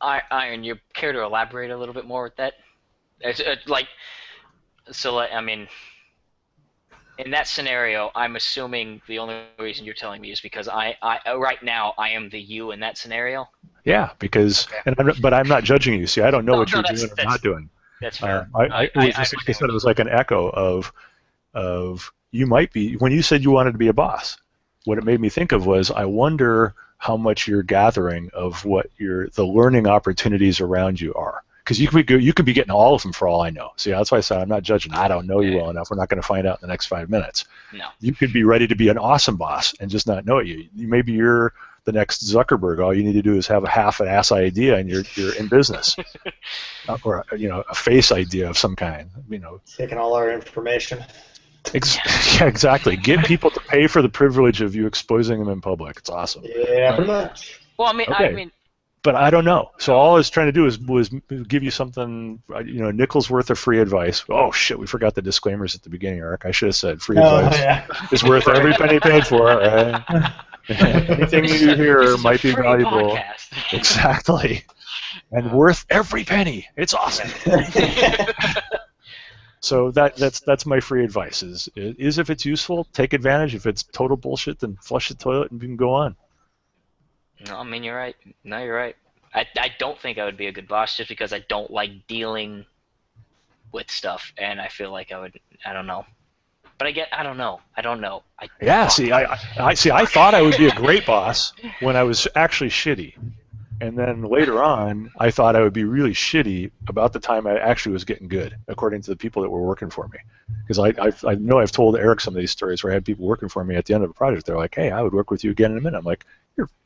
Iron, you care to elaborate a little bit more with that? I mean, in that scenario, I'm assuming the only reason you're telling me is because I right now I am the you in that scenario. Yeah, because, but I'm not judging you. See, I don't know what you're doing or not doing. That's fair. Like I said, it was like an echo of you might be, when you said you wanted to be a boss, what it made me think of was, I wonder how much you're gathering of what the learning opportunities around you are. Because you could be getting all of them for all I know. See, that's why I said I'm not judging. I don't know you well enough. We're not going to find out in the next 5 minutes. No. You could be ready to be an awesome boss and just not know it. Maybe you're the next Zuckerberg. All you need to do is have a half-ass idea, and you're in business, or a face idea of some kind. Taking all our information. Yeah, exactly. Get people to pay for the privilege of you exposing them in public. It's awesome. Yeah, pretty much. Well, I mean. But I don't know. So all I was trying to do was give you something, a nickel's worth of free advice. Oh shit, we forgot the disclaimers at the beginning, Eric. I should have said free advice is worth every penny paid for. Right? Anything you hear might be valuable. Podcast. Exactly. And worth every penny. It's awesome. So that's my free advice. Is if it's useful, take advantage. If it's total bullshit, then flush the toilet and you can go on. No, I mean, you're right. No, you're right. I don't think I would be a good boss just because I don't like dealing with stuff, and I feel like I don't know. But I don't know. I thought I would be a great boss when I was actually shitty. And then later on, I thought I would be really shitty about the time I actually was getting good, according to the people that were working for me. Because I know I've told Eric some of these stories where I had people working for me at the end of a project. They're like, hey, I would work with you again in a minute. I'm like,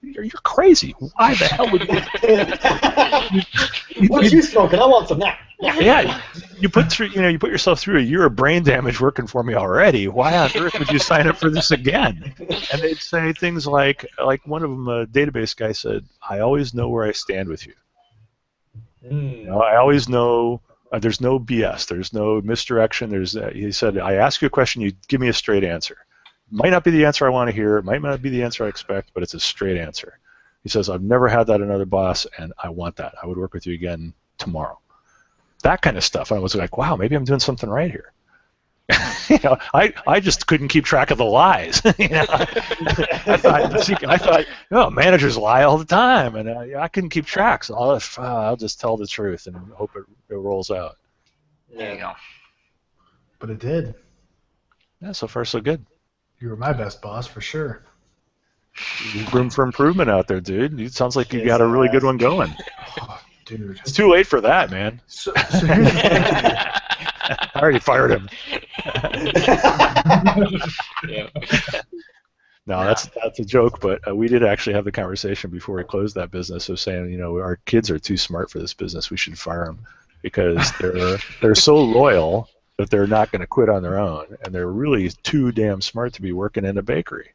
you're crazy. Why the hell would you? What are you smoking? I want some now. Yeah, you put yourself through a year of brain damage working for me already. Why on earth would you sign up for this again? And they'd say things like one of them, a database guy said, I always know where I stand with you. I always know. There's no BS. There's no misdirection. He said, I ask you a question, you give me a straight answer. Might not be the answer I want to hear. It might not be the answer I expect, but it's a straight answer. He says, I've never had that in another boss, and I want that. I would work with you again tomorrow. That kind of stuff. I was like, wow, maybe I'm doing something right here. I just couldn't keep track of the lies. I thought, managers lie all the time, and I couldn't keep track. So I'll just tell the truth and hope it rolls out. There you go. But it did. Yeah, so far so good. You were my best boss for sure. There's room for improvement out there, dude. It sounds like you got a really good one going. Oh, dude. It's too late for that, man. So here's the thing. I already fired him. Yeah. No, that's a joke, but we did actually have the conversation before we closed that business of saying, our kids are too smart for this business. We should fire them because they're so loyal that they're not going to quit on their own, and they're really too damn smart to be working in a bakery.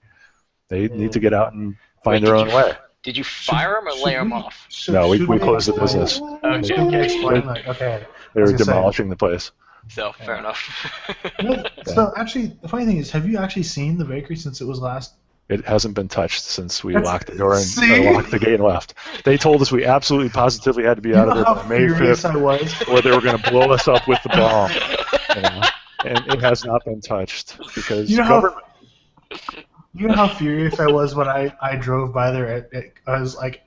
They need to get out and find their own way. Did you fire them or lay them off? No, we closed the business. Okay. They were demolishing the place. So, fair enough. So, actually, the funny thing is, have you actually seen the bakery since it was last? It hasn't been touched since we locked the door and locked the gate and left. They told us we absolutely positively had to be out of there by May 5th, or they were going to blow us up with the bomb. And it has not been touched because government. You know how furious I was when I drove by there. I was like,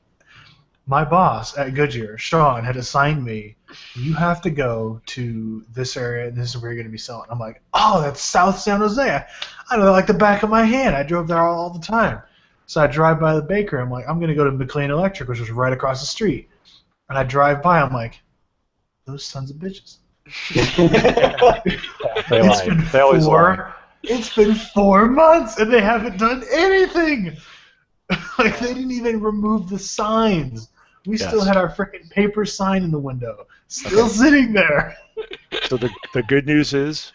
my boss at Goodyear, Sean, had assigned me, you have to go to this area, and this is where you're going to be selling. I'm like, oh, that's South San Jose. I know that like the back of my hand. I drove there all the time. So I drive by the bakery. I'm like, I'm going to go to McLean Electric, which was right across the street. And I drive by. I'm like, those sons of bitches. They always lie. It's been 4 months, and they haven't done anything. Like, they didn't even remove the signs. We still had our freaking paper sign in the window, still sitting there. So the good news is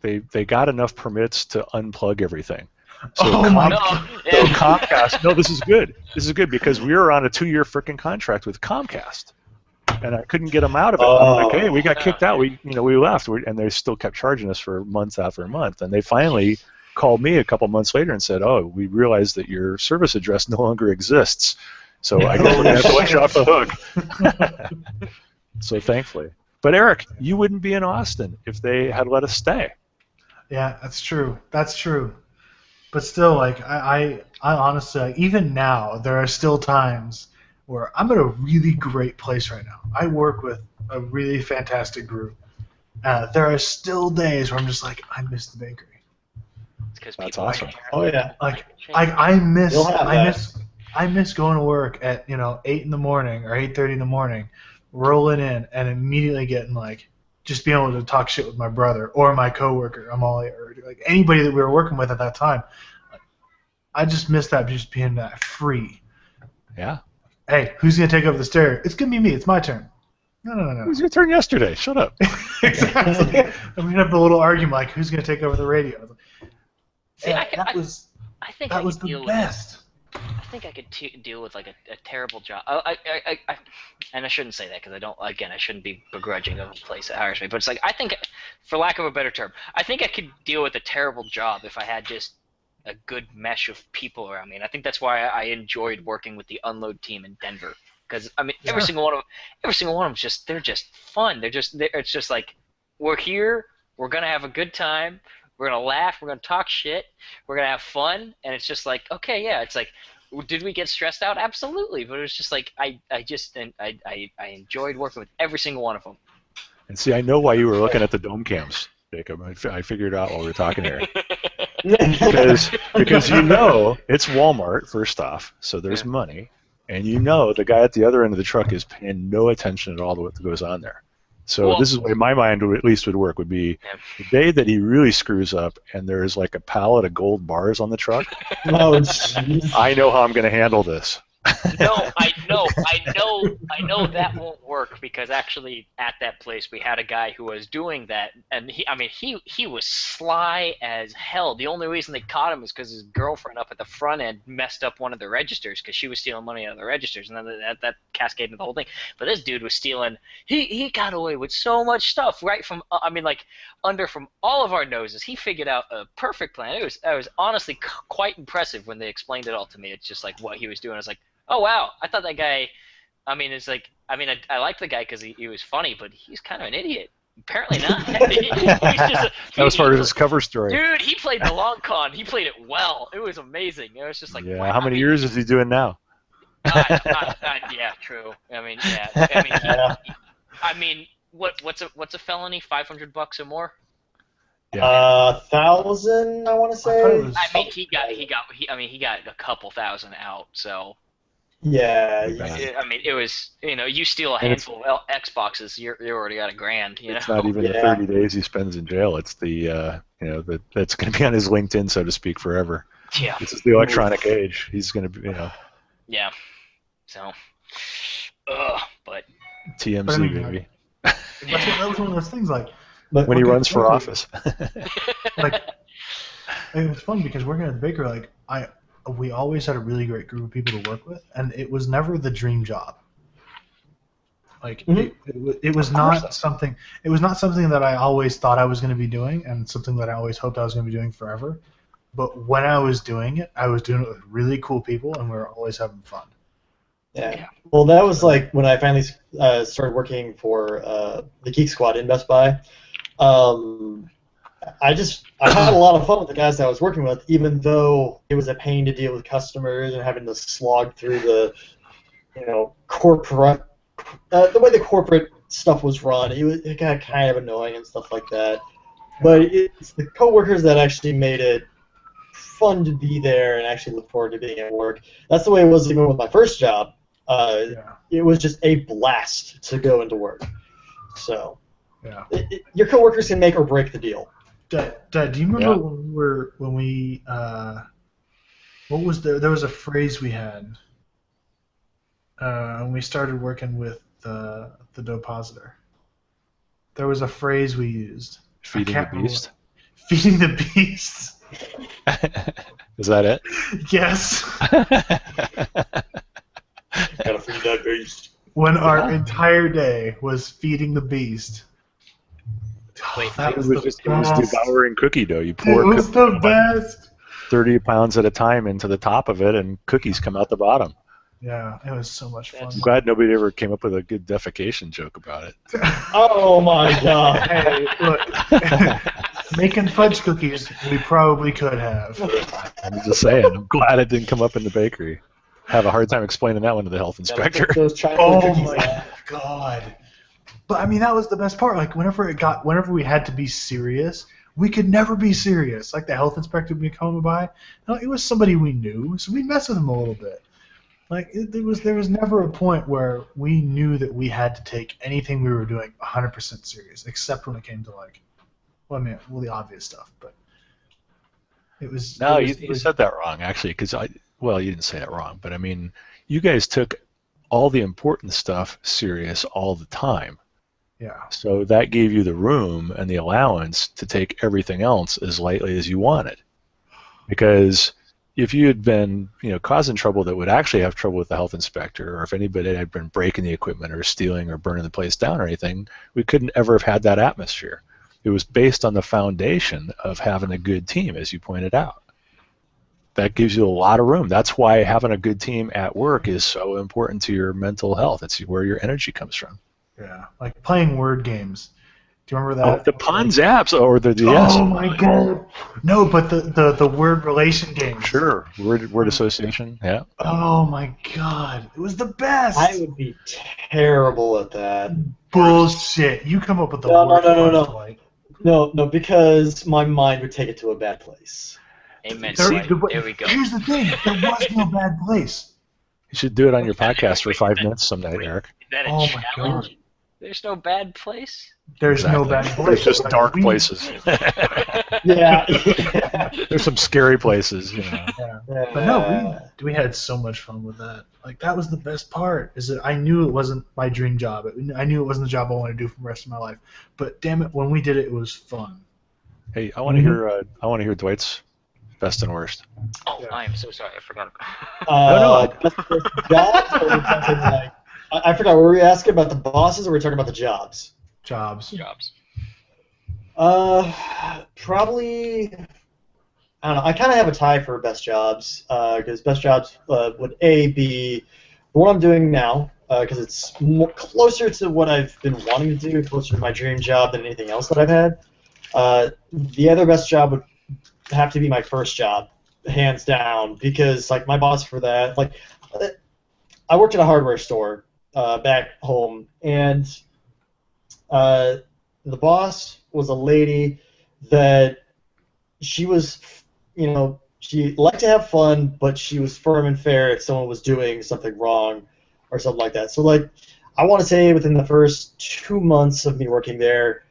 they got enough permits to unplug everything. So Comcast. No, this is good. This is good because we were on a 2-year freaking contract with Comcast, and I couldn't get them out of it. I'm like, hey, we got kicked out. We left, and they still kept charging us for month after month, and they finally called me a couple months later and said, oh, we realized that your service address no longer exists. So I guess we're going to have to let you off the hook. So thankfully. But Eric, you wouldn't be in Austin if they had let us stay. Yeah, that's true. That's true. But still, like, I honestly, like, even now, there are still times where I'm at a really great place right now. I work with a really fantastic group. There are still days where I'm just like, I miss the bakery. That's awesome. Oh yeah. Like I miss going to work at 8 in the morning or 8:30 in the morning, rolling in and immediately getting like just being able to talk shit with my brother or my coworker, or like anybody that we were working with at that time. I just miss that, just being that free. Yeah. Hey, who's gonna take over the stair? It's gonna be me. It's my turn. No. It was your turn yesterday. Shut up. Exactly. And we have the little argument like, who's gonna take over the radio? See, that was the best. I think I could deal with like a terrible job. And I shouldn't say that because I shouldn't be begrudging of a place that hires me. But it's like, I think, for lack of a better term, I think I could deal with a terrible job if I had just a good mesh of people around me. And I think that's why I enjoyed working with the unload team in Denver. Because I mean, every single one of them, they're just fun. It's just like, we're here, we're gonna have a good time. We're going to laugh, we're going to talk shit, we're going to have fun, and it's just like, okay, yeah, it's like, did we get stressed out? Absolutely, but it was just like, I enjoyed working with every single one of them. And see, I know why you were looking at the dome cams, Jacob. I figured out while we were talking here. because it's Walmart, first off, so there's money, and the guy at the other end of the truck is paying no attention at all to what goes on there. So this is the way my mind would work, would be the day that he really screws up and there's like a pallet of gold bars on the truck. I know how I'm going to handle this. No, I know that won't work because actually at that place we had a guy who was doing that, and he was sly as hell. The only reason they caught him is because his girlfriend up at the front end messed up one of the registers because she was stealing money out of the registers, and then that cascaded into the whole thing. But this dude was stealing. He got away with so much stuff right from from all of our noses. He figured out a perfect plan. It was honestly quite impressive when they explained it all to me. It's just like what he was doing. I was like, oh wow! I thought that guy. I like the guy because he was funny, but he's kind of an idiot. Apparently not. That was part of his cover story. Dude, he played the long con. He played it well. It was amazing. It was just like, Yeah. wow. How many years is he doing now? Yeah, true. I mean, yeah. I mean, what's a felony? $500 or more? Yeah. 1,000, I want to say. I mean, he got a couple thousand out. So. Yeah. I mean, it was, you steal a handful of Xboxes, you already got $1,000. It's not even the 30 days he spends in jail. It's the that's going to be on his LinkedIn, so to speak, forever. Yeah. This is the electronic age. He's going to be, Yeah. So. But. TMZ, baby. That was one of those things, like. When he runs for office. Like, it was fun because working at the bakery, like we always had a really great group of people to work with, and it was never the dream job. Like it was not something. It was not something that I always thought I was going to be doing, and something that I always hoped I was going to be doing forever. But when I was doing it with really cool people, and we were always having fun. Yeah. Well, that was like when I finally started working for the Geek Squad in Best Buy. I had a lot of fun with the guys that I was working with, even though it was a pain to deal with customers and having to slog through the, corporate, the way the corporate stuff was run. It got kind of annoying and stuff like that. But it's the coworkers that actually made it fun to be there and actually look forward to being at work. That's the way it was even with my first job. It was just a blast to go into work. So, your coworkers can make or break the deal. Dad, do you remember when we what was there was a phrase we had when we started working with the Depositor. There was a phrase we used. Feeding the beast? Feeding the beast. Is that it? Yes. Gotta feed that beast. When our entire day was feeding the beast. Wait, that was it was devouring cookie dough. You pour it was the best. 30 pounds at a time into the top of it, and cookies come out the bottom. Yeah, it was so much fun. I'm glad nobody ever came up with a good defecation joke about it. Oh my god. Hey, look, making fudge cookies, we probably could have. I'm just saying, I'm glad it didn't come up in the bakery. Have a hard time explaining that one to the health inspector. Oh my god. But I mean, that was the best part. Like whenever we had to be serious, we could never be serious. Like the health inspector would be coming by. No, it was somebody we knew, so we'd mess with him a little bit. Like there was never a point where we knew that we had to take anything we were doing 100% serious, except when it came to the obvious stuff. But it was. No, you said that wrong actually, because you didn't say it wrong, but I mean, you guys took all the important stuff serious all the time. Yeah. So that gave you the room and the allowance to take everything else as lightly as you wanted. Because if you had been, causing trouble that would actually have trouble with the health inspector, or if anybody had been breaking the equipment or stealing or burning the place down or anything, we couldn't ever have had that atmosphere. It was based on the foundation of having a good team, as you pointed out. That gives you a lot of room. That's why having a good team at work is so important to your mental health. It's where your energy comes from. Yeah, like playing word games. Do you remember that? Oh, the Pons apps, or the yes. Oh my god! No, but the word relation games. Sure, word association. Yeah. Oh my god, it was the best. I would be terrible at that. Bullshit! You come up with the worst. No, because my mind would take it to a bad place. Amen. There we go. Here's the thing: there was no bad place. You should do it on your podcast for 5 minutes someday, Eric. Is that a my challenge? god! There's no bad place. There's no bad place. There's just dark places. Yeah. There's some scary places, Yeah. But no, we had so much fun with that. Like that was the best part. Is that I knew it wasn't my dream job. I knew it wasn't the job I wanted to do for the rest of my life. But damn it, when we did it, it was fun. Hey, I want to hear. I want to hear Dwight's best and worst. Oh, I am so sorry. I forgot. Best jobs, or something like. I forgot. Were we asking about the bosses, or were we talking about the jobs? Jobs. Probably. I don't know. I kind of have a tie for best jobs because best jobs would be the one I'm doing now, because it's closer to what I've been wanting to do, closer to my dream job than anything else that I've had. The other best job would have to be my first job, hands down, because like my boss for that, like I worked at a hardware store back home, and the boss was a lady that she was, she liked to have fun, but she was firm and fair if someone was doing something wrong or something like that. So like, I want to say within the first 2 months of me working there,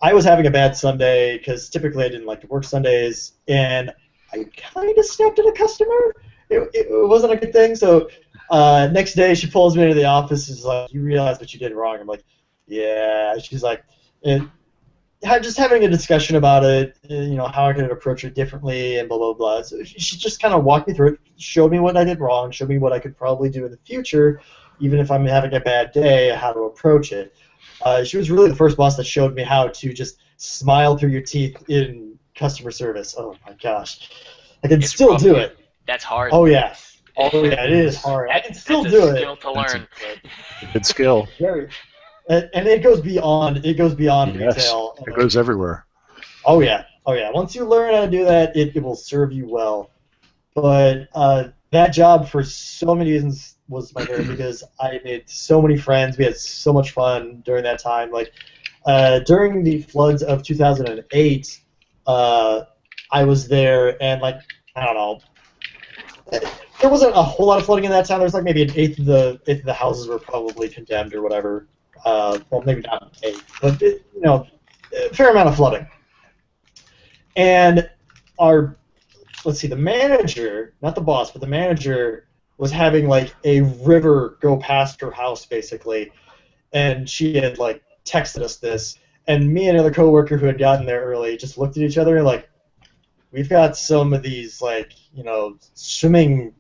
I was having a bad Sunday because typically I didn't like to work Sundays, and I kind of snapped at a customer. It wasn't a good thing. So next day she pulls me into the office and is like, "You realize what you did wrong?" I'm like, "Yeah." She's like, just having a discussion about it, how I could approach it differently and blah, blah, blah. So she just kind of walked me through it, showed me what I did wrong, showed me what I could probably do in the future, even if I'm having a bad day, how to approach it. She was really the first boss that showed me how to just smile through your teeth in customer service. Oh, my gosh. I can still do it. That's hard. Oh, yeah. Oh, yeah, it is hard. I can still do it. That's a skill to learn. A good skill. Very. And it goes beyond Yes, retail. it goes everywhere. Oh yeah. Once you learn how to do that, it will serve you well. But that job, for so many reasons, was my favorite because I made so many friends. We had so much fun during that time. Like during the floods of 2008, I was there, and like I don't know. There wasn't a whole lot of flooding in that town. There was like maybe an eighth of the houses were probably condemned or whatever. Well, maybe not an eighth, but a fair amount of flooding. And the manager, not the boss, but the manager was having like a river go past her house basically, and she had like texted us this, and me and another coworker who had gotten there early just looked at each other and like, we've got some of these like swimming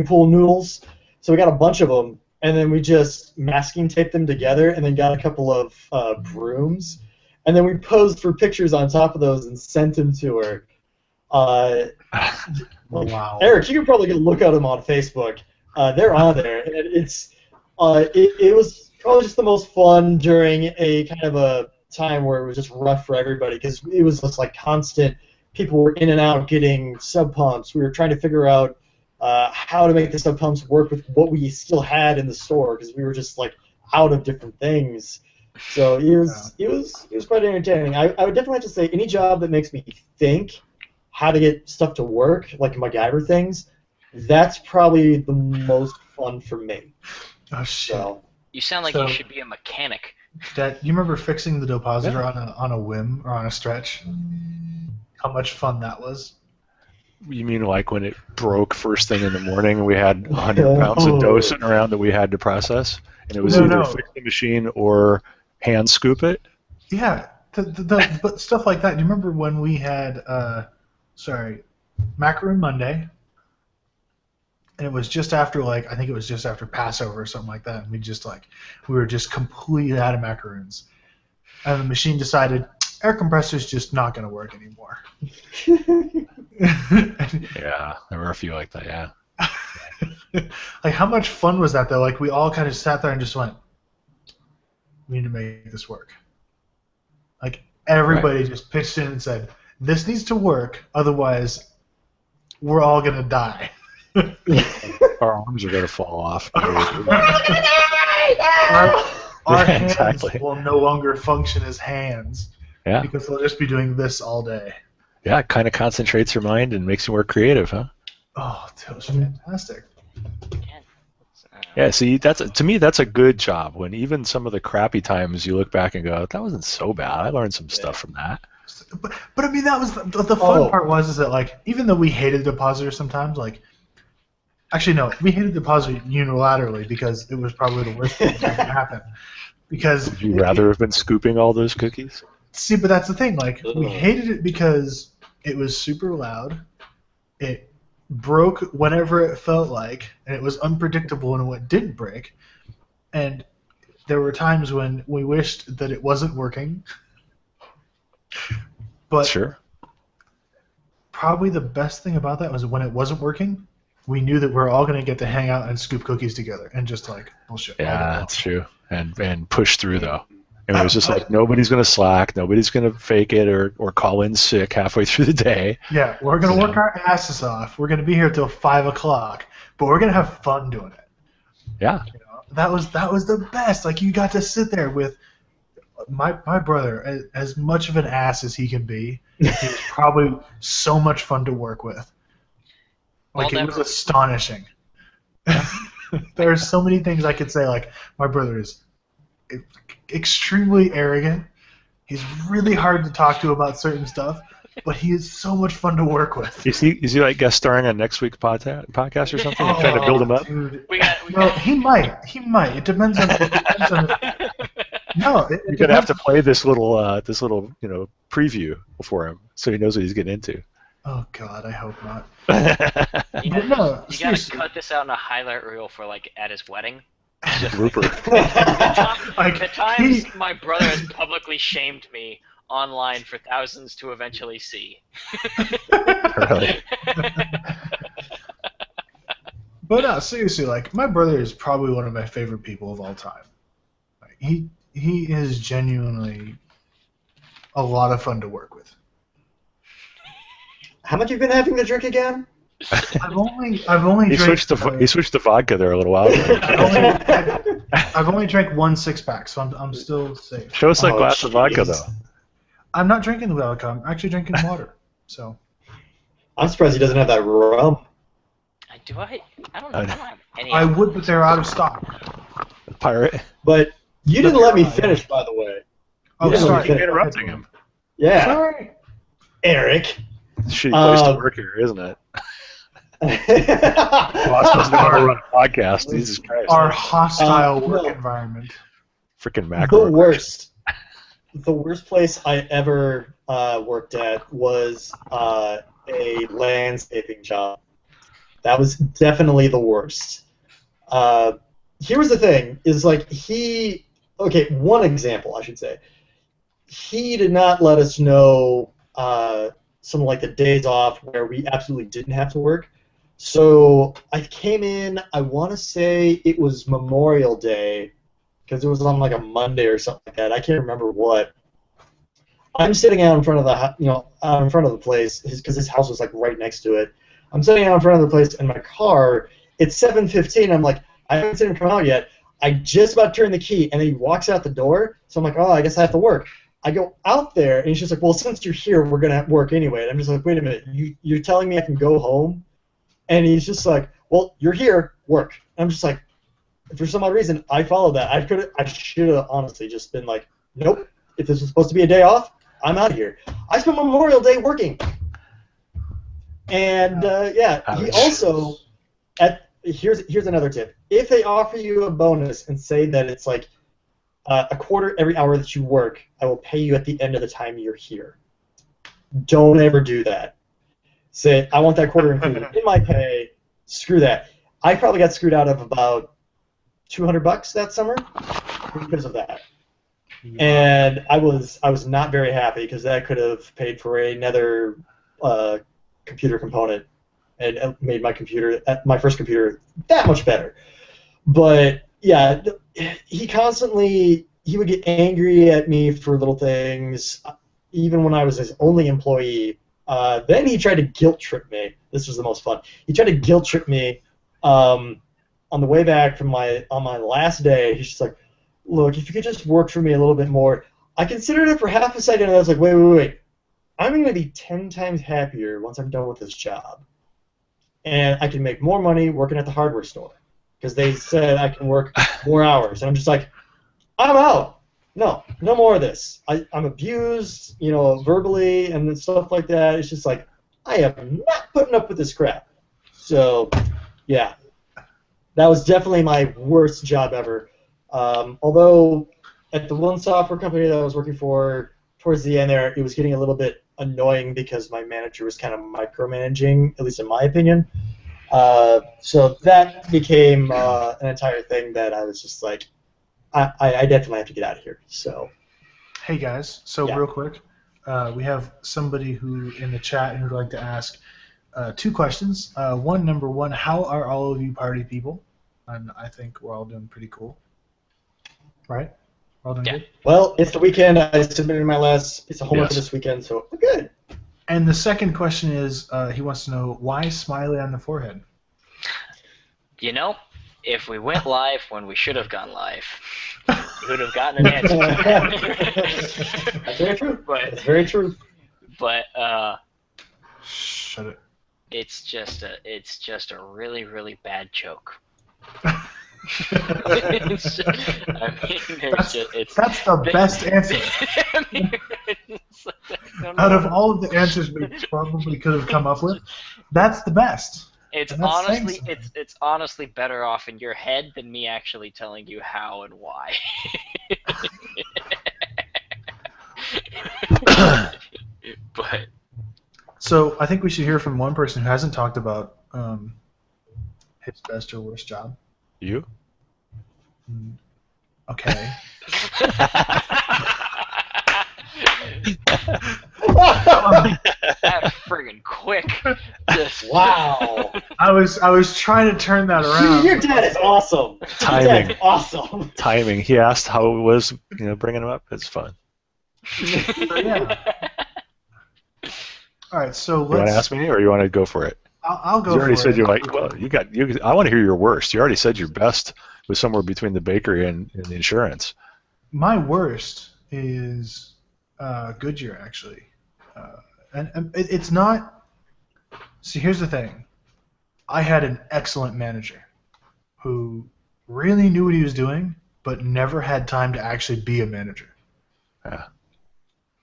pool noodles, so we got a bunch of them. And then we just masking taped them together, and then got a couple of brooms, and then we posed for pictures on top of those and sent them to her. Wow. Eric, you can probably look at them on Facebook. They're on there, and it was probably just the most fun during a kind of a time where it was just rough for everybody because it was just like constant. People were in and out getting sub pumps. We were trying to figure out how to make the sub pumps work with what we still had in the store because we were just like out of different things. So it was quite entertaining. I would definitely have to say any job that makes me think how to get stuff to work, like MacGyver things, that's probably the most fun for me. Oh shit! So, you sound like you should be a mechanic. Dad, you remember fixing the depositor on a whim or on a stretch? How much fun that was! You mean like when it broke first thing in the morning and we had 100 pounds of dough sitting around that we had to process, and it was either fix the machine or hand scoop it? Yeah, but stuff like that. Do you remember when we had, Macaroon Monday, and it was just after, I think it was just after Passover or something like that, and we were just completely out of macaroons. And the machine decided, air compressor's just not going to work anymore. Yeah, there were a few like that, yeah. Like, how much fun was that, though? Like, we all kind of sat there and just went, we need to make this work. Like, everybody just pitched in and said, this needs to work, otherwise we're all going to die. Our arms are going to fall off. Our hands will no longer function as hands. Yeah. Because they'll just be doing this all day. Yeah, it kind of concentrates your mind and makes you more creative, huh? Oh, that was fantastic. Yeah, see, to me, that's a good job. When even some of the crappy times you look back and go, that wasn't so bad. I learned some stuff from that. But I mean, that was the fun part was that, like, even though we hated depositors sometimes, like, actually, no, we hated depositor unilaterally because it was probably the worst thing that could happen. Because would you rather have been scooping all those cookies? See, but that's the thing. Like, we hated it because it was super loud. It broke whenever it felt like, and it was unpredictable in what didn't break. And there were times when we wished that it wasn't working. But sure. Probably the best thing about that was when it wasn't working, we knew that we were all going to get to hang out and scoop cookies together and just like bullshit. all day Yeah, long. that's true. And push through though. And it was just like nobody's gonna slack, nobody's gonna fake it or call in sick halfway through the day. Yeah, we're going to work our asses off. We're going to be here till 5 o'clock, but we're going to have fun doing it. Yeah. You know, that was the best. Like you got to sit there with my brother, as much of an ass as he can be. He was probably so much fun to work with. Like Well, it was astonishing. There are so many things I could say. Like my brother is extremely arrogant. He's really hard to talk to about certain stuff, but he is so much fun to work with. Is he like guest starring on next week's podcast or something? You're trying to build him up? Dude. We got. No, he might. It depends on. No, You're gonna have to play this little preview for him so he knows what he's getting into. Oh God, I hope not. You But no, gotta seriously. cut this out in a highlight reel for like at his wedding. Rupert. Like, The times my brother has publicly shamed me online for thousands to eventually see. Really? But no, seriously, like my brother is probably one of my favorite people of all time. Like, he is genuinely a lot of fun to work with. How much have you been having to drink again? I've only He drank. switched to vodka there a little while ago. I've only drank 1 6-pack, so I'm still safe. Show us that Oh, glass of vodka jeez. though. I'm not drinking the vodka. I'm actually drinking water. So I'm surprised he doesn't have that rum. Do I? I don't know. I don't have any. I would, but they're out of stock. Pirate. But you didn't let me finish, by the way. Oh, Yeah, sorry. Keep interrupting him. Yeah, Sorry. Eric. Shitty place to work here, isn't it? Boss doesn't know how to run a podcast. Jesus Christ. Our hostile work no. environment. Freaking macro. The worst. The worst place I ever worked at was a landscaping job. That was definitely the worst. Here was the thing: is like one example I should say. He did not let us know some like the days off where we absolutely didn't have to work. So I came in. I want to say it was Memorial Day, because it was on like a Monday or something like that. I can't remember what. I'm sitting out in front of out in front of the place because his house was like right next to it. I'm sitting out in front of the place in my car. It's 7:15. I'm like, I haven't seen him come out yet. I just about turned the key, and he walks out the door. So I'm like, oh, I guess I have to work. I go out there, and he's just like, well, since you're here, we're gonna work anyway. And I'm just like, wait a minute, you're telling me I can go home? And he's just like, well, you're here, work. And I'm just like, for some odd reason, I followed that. I should have honestly just been like, nope. If this was supposed to be a day off, I'm out of here. I spent Memorial Day working. And he also here's another tip. If they offer you a bonus and say that it's like a quarter every hour that you work, I will pay you at the end of the time you're here. Don't ever do that. Say, I want that quarter included in my pay. Screw that. I probably got screwed out of about $200 that summer because of that. And I was not very happy because that could have paid for another computer component and made my first computer that much better. But yeah, he would get angry at me for little things, even when I was his only employee. Then he tried to guilt trip me. This was the most fun. He tried to guilt trip me on the way back on my last day. He's just like, look, if you could just work for me a little bit more. I considered it for half a second, and I was like, wait. I'm going to be 10 times happier once I'm done with this job. And I can make more money working at the hardware store. Because they said I can work more hours. And I'm just like, I'm out. No more of this. I'm abused, verbally and stuff like that. It's just like, I am not putting up with this crap. So, yeah. That was definitely my worst job ever. Although at the one software company that I was working for, towards the end there, it was getting a little bit annoying because my manager was kind of micromanaging, at least in my opinion. So that became an entire thing that I was just like, I definitely have to get out of here. So, hey guys, real quick, we have somebody who in the chat who'd like to ask, 2 questions. Number one, how are all of you party people? And I think we're all doing pretty cool. Right? We're all doing good? Well, it's the weekend. I submitted my last piece of homework for Yes. this weekend, so we're good. And the second question is, he wants to know, why smiley on the forehead? You know, if we went live when we should have gone live, we would have gotten an answer to that. That's very true. But That's very true. but Shut it. it's just a really, really bad joke. It's just, I mean, That's the best answer. I mean, I don't Out know. of all of the answers we probably could have come up with, that's the best. It's And that's honestly saying something. it's honestly better off in your head than me actually telling you how and why. But So I think we should hear from one person who hasn't talked about his best or worst job. You? Okay. that friggin' quick. Just, Wow. I was trying to turn that around. Your dad is awesome. Your Timing. dad's awesome. Timing. He asked how it was, bringing him up. It's fun. Yeah. All right, so You want let's. to ask me, or you want to go for it? I'll go. You already for said it. you're like, well, I want to hear your worst. You already said your best was somewhere between the bakery and the insurance. My worst is Goodyear, actually, and it's not. See, here's the thing. I had an excellent manager who really knew what he was doing, but never had time to actually be a manager. Yeah.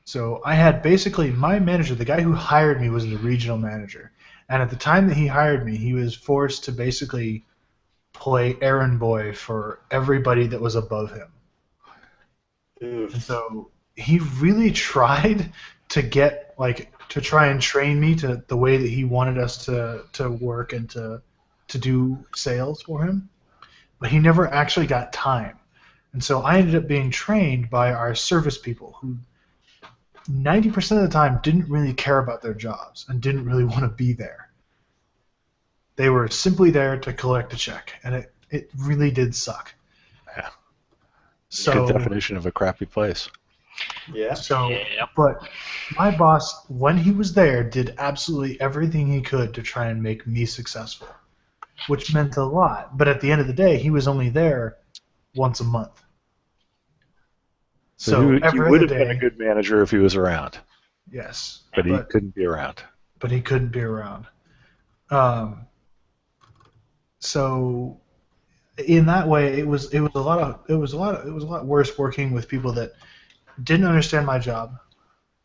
So I had basically my manager, the guy who hired me, was the regional manager, and at the time that he hired me, he was forced to basically play errand boy for everybody that was above him. And Oof. so he really tried to try and train me to the way that he wanted us to work and to do sales for him, but he never actually got time. And so I ended up being trained by our service people who 90% of the time didn't really care about their jobs and didn't really want to be there. They were simply there to collect a check, and it really did suck. Yeah. So, Good definition of a crappy place. Yeah. So, Yep. but my boss, when he was there, did absolutely everything he could to try and make me successful, which meant a lot. But at the end of the day, he was only there once a month. So he every would other have been a day, good manager if he was around, yes, but he couldn't be around. but he couldn't be around. So in that way, it was a lot worse working with people that didn't understand my job,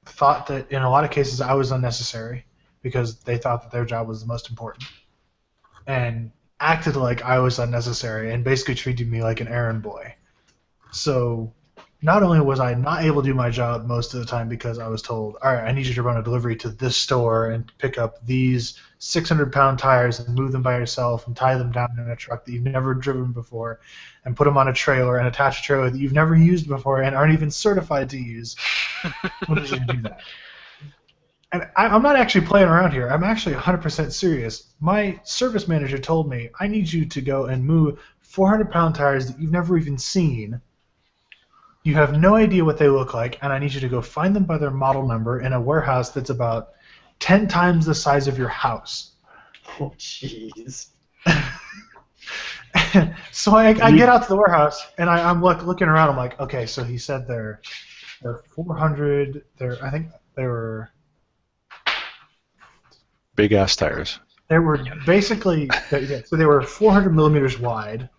thought that in a lot of cases I was unnecessary because they thought that their job was the most important, and acted like I was unnecessary and basically treated me like an errand boy. So not only was I not able to do my job most of the time because I was told, all right, I need you to run a delivery to this store and pick up these 600-pound tires and move them by yourself and tie them down in a truck that you've never driven before and put them on a trailer and attach a trailer that you've never used before and aren't even certified to use. What does it do that? And I'm not actually playing around here. I'm actually 100% serious. My service manager told me, I need you to go and move 400-pound tires that you've never even seen. You have no idea what they look like, and I need you to go find them by their model number in a warehouse that's about 10 times the size of your house. Oh, jeez. So I get out to the warehouse, and I'm looking around. I'm like, okay, so he said they're 400. I think they were Big ass tires. They were basically, so they were 400 millimeters wide.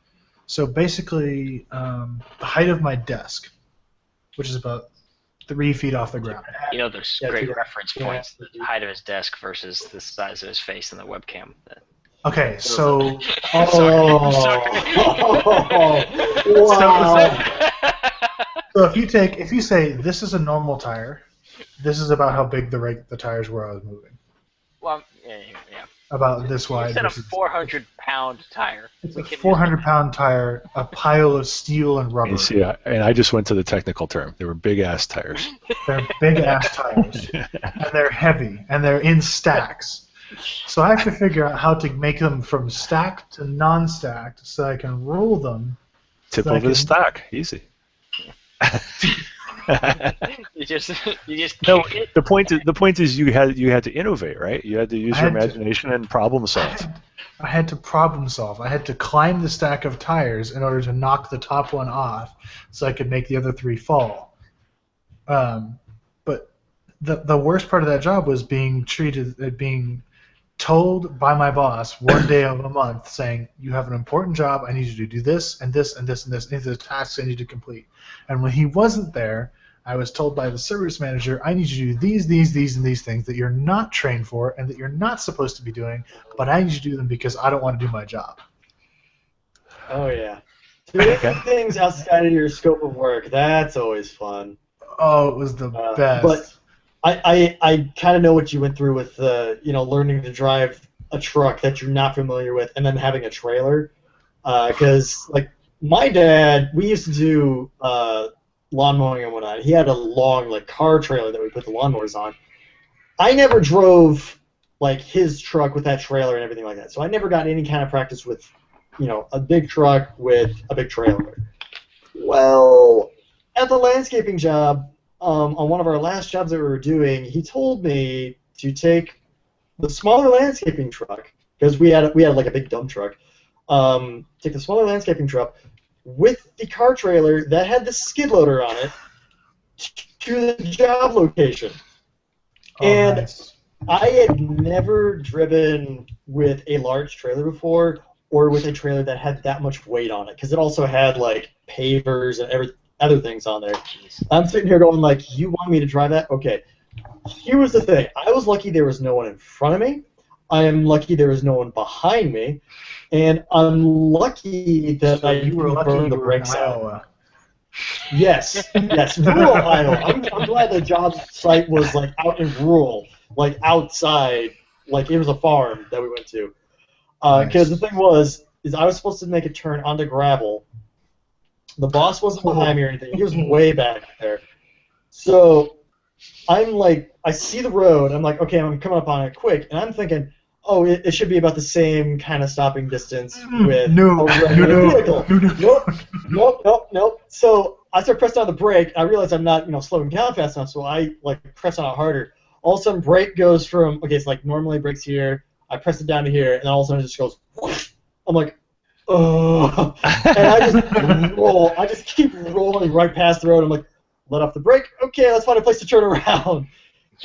So basically, the height of my desk, which is about 3 feet off the ground. You know, there's Yeah, great yeah. reference Yeah. points: the height of his desk versus the size of his face in the webcam. Okay, so Oh. Wow. so if you say this is a normal tire, this is about how big the tires were I was moving. Well, yeah. About this You wide. said a versus- 400-pound tire. It's We a can use 400-pound tire, a pile of steel and rubber. And see, and I just went to the technical term. They were big ass tires. They're big ass tires, and they're heavy, and they're in stacks. So I have to figure out how to make them from stacked to non-stacked so I can roll them. Tip So I over the can- stack. Easy. You just No, kick it. the point is you had to innovate, right? You had to use I your had to. imagination and problem solve. I had to problem solve. I had to climb the stack of tires in order to knock the top one off so I could make the other 3 fall. But the worst part of that job was being told by my boss one day of a month saying, you have an important job, I need you to do this and this and this and this, these are the tasks I need to complete. And when he wasn't there, I was told by the service manager, I need you to do these, and these things that you're not trained for and that you're not supposed to be doing, but I need you to do them because I don't want to do my job. Oh, yeah. Doing things outside of your scope of work, that's always fun. Oh, it was the best. But I kind of know what you went through with learning to drive a truck that you're not familiar with and then having a trailer. Because, like, my dad, we used to do lawn mowing and whatnot. He had a long, like, car trailer that we put the lawnmowers on. I never drove, like, his truck with that trailer and everything like that. So I never got any kind of practice with, a big truck with a big trailer. Well, at the landscaping job, on one of our last jobs that we were doing, he told me to take the smaller landscaping truck, because we had like a big dump truck, take the smaller landscaping truck with the car trailer that had the skid loader on it to the job location. Oh, and nice. I had never driven with a large trailer before, or with a trailer that had that much weight on it, because it also had like pavers and other things on there. I'm sitting here going like, you want me to drive that? Okay. Here was the thing. I was lucky there was no one in front of me. I am lucky there was no one behind me. And I'm lucky that So I you were lucky burned you the were in brakes out. Iowa. Yes, rural Iowa. I'm glad the job site was like out in rural, like outside, like it was a farm that we went to. Because the thing is I was supposed to make a turn onto gravel. The boss wasn't behind me or anything. He was way back there. So I'm like, I see the road. I'm like, okay, I'm coming up on it quick. And I'm thinking, oh, it should be about the same kind of stopping distance with a regular vehicle. Nope. So I start pressing on the brake. I realize I'm not, slowing down fast enough. So I like press on it harder. All of a sudden, brake goes from it's like normally brakes here. I press it down to here, and then all of a sudden it just goes. Whoosh. I'm like, oh, and I just roll. I just keep rolling right past the road. I'm like, let off the brake. Okay, let's find a place to turn around.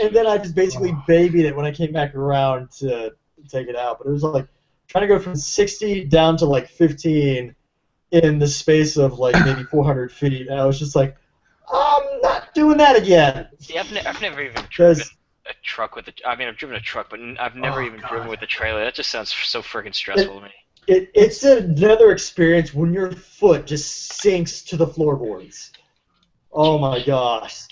And then I just basically babied it when I came back around to take it out. But it was like trying to go from 60 down to like 15 in the space of like maybe 400 feet. And I was just like, I'm not doing that again. See, I've never even driven a truck with I've driven a truck, but I've never even driven with a trailer. That just sounds so freaking stressful to me. It's another experience when your foot just sinks to the floorboards. Oh my gosh.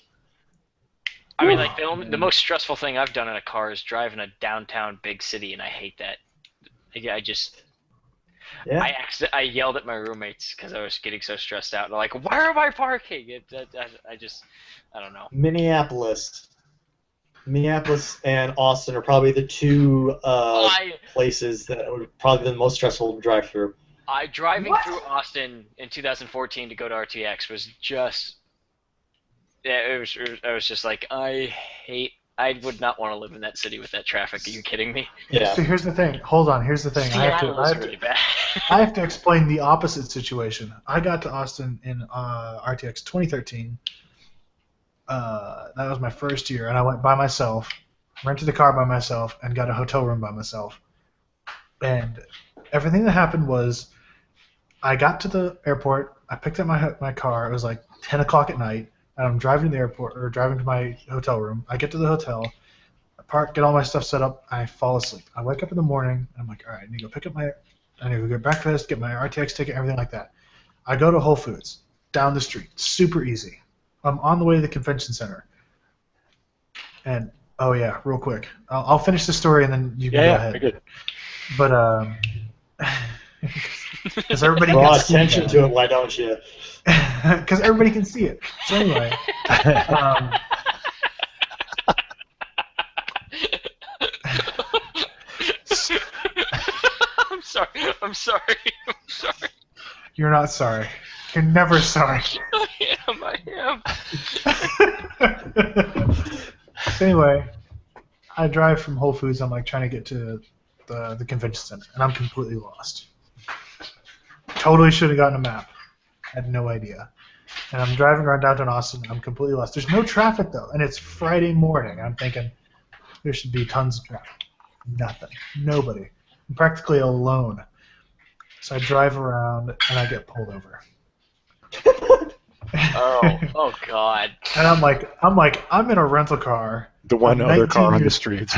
I mean, like the most stressful thing I've done in a car is driving a downtown big city, and I hate that. I yelled at my roommates because I was getting so stressed out. They're like, "Where am I parking?" I don't know. Minneapolis and Austin are probably the two places that are probably the most stressful to drive through. Driving through Austin in 2014 to go to RTX was just... Yeah, I was just like, I would not want to live in that city with that traffic. Are you kidding me? Yeah. So here's the thing. Hold on. Here's the thing. I have to explain the opposite situation. I got to Austin in RTX 2013. That was my first year, and I went by myself, rented a car by myself, and got a hotel room by myself. And everything that happened was, I got to the airport, I picked up my car, it was like 10 o'clock at night, and I'm driving to the airport, or driving to my hotel room. I get to the hotel, I park, get all my stuff set up, I fall asleep. I wake up in the morning, and I'm like, all right, I need to go get breakfast, get my RTX ticket, everything like that. I go to Whole Foods, down the street, super easy. I'm on the way to the convention center. And, oh yeah, real quick. I'll finish the story and then you can go ahead. Good. But, because everybody Draw can see attention it. to it, why don't you? Because everybody can see it. So anyway. sorry. I'm sorry. I'm sorry. You're not sorry. You're never sorry. I am. So anyway, I drive from Whole Foods. I'm like trying to get to the convention center, and I'm completely lost. Totally should have gotten a map. Had no idea. And I'm driving around downtown Austin. I'm completely lost. There's no traffic though, and it's Friday morning. I'm thinking there should be tons of traffic. Nothing. Nobody. I'm practically alone. So I drive around and I get pulled over. Oh God. And I'm in a rental car. The one I'm other car on the 19 streets.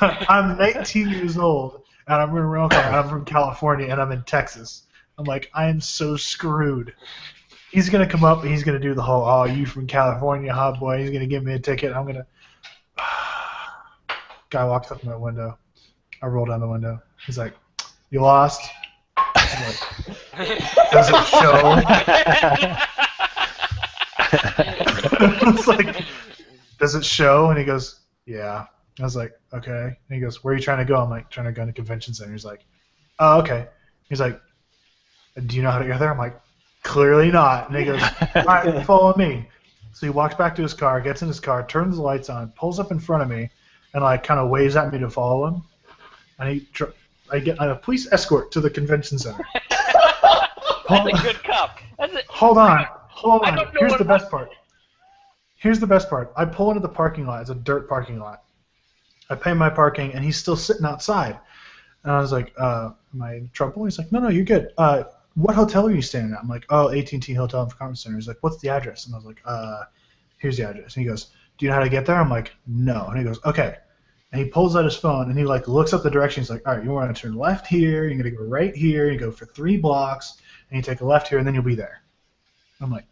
I'm 19 years old, and I'm in a rental car, and I'm from California, and I'm in Texas. I'm like, I am so screwed. He's going to come up, and he's going to do the whole, oh, you from California, hot boy. He's going to give me a ticket. I'm going to... Guy walks up to my window. I roll down the window. He's like, you lost? I'm like, does it show? It's like, does it show? And he goes, yeah. I was like, okay. And he goes, where are you trying to go? I'm like, trying to go to the convention center. He's like, oh, okay. He's like, do you know how to get there? I'm like, clearly not. And he goes, all right, follow me. So he walks back to his car, gets in his car, turns the lights on, pulls up in front of me, and like kind of waves at me to follow him. And I get a police escort to the convention center. That's a good cop. Hold on. Here's the best part. I pull into the parking lot. It's a dirt parking lot. I pay my parking, and he's still sitting outside. And I was like, am I in trouble? He's like, no, you're good. What hotel are you staying at? I'm like, oh, AT&T Hotel and Conference Center. He's like, what's the address? And I was like, here's the address. And he goes, do you know how to get there? I'm like, no. And he goes, okay. And he pulls out his phone, and he like looks up the direction. He's like, all right, you want to turn left here. You're going to go right here. You go for 3 blocks, and you take a left here, and then you'll be there. I'm like,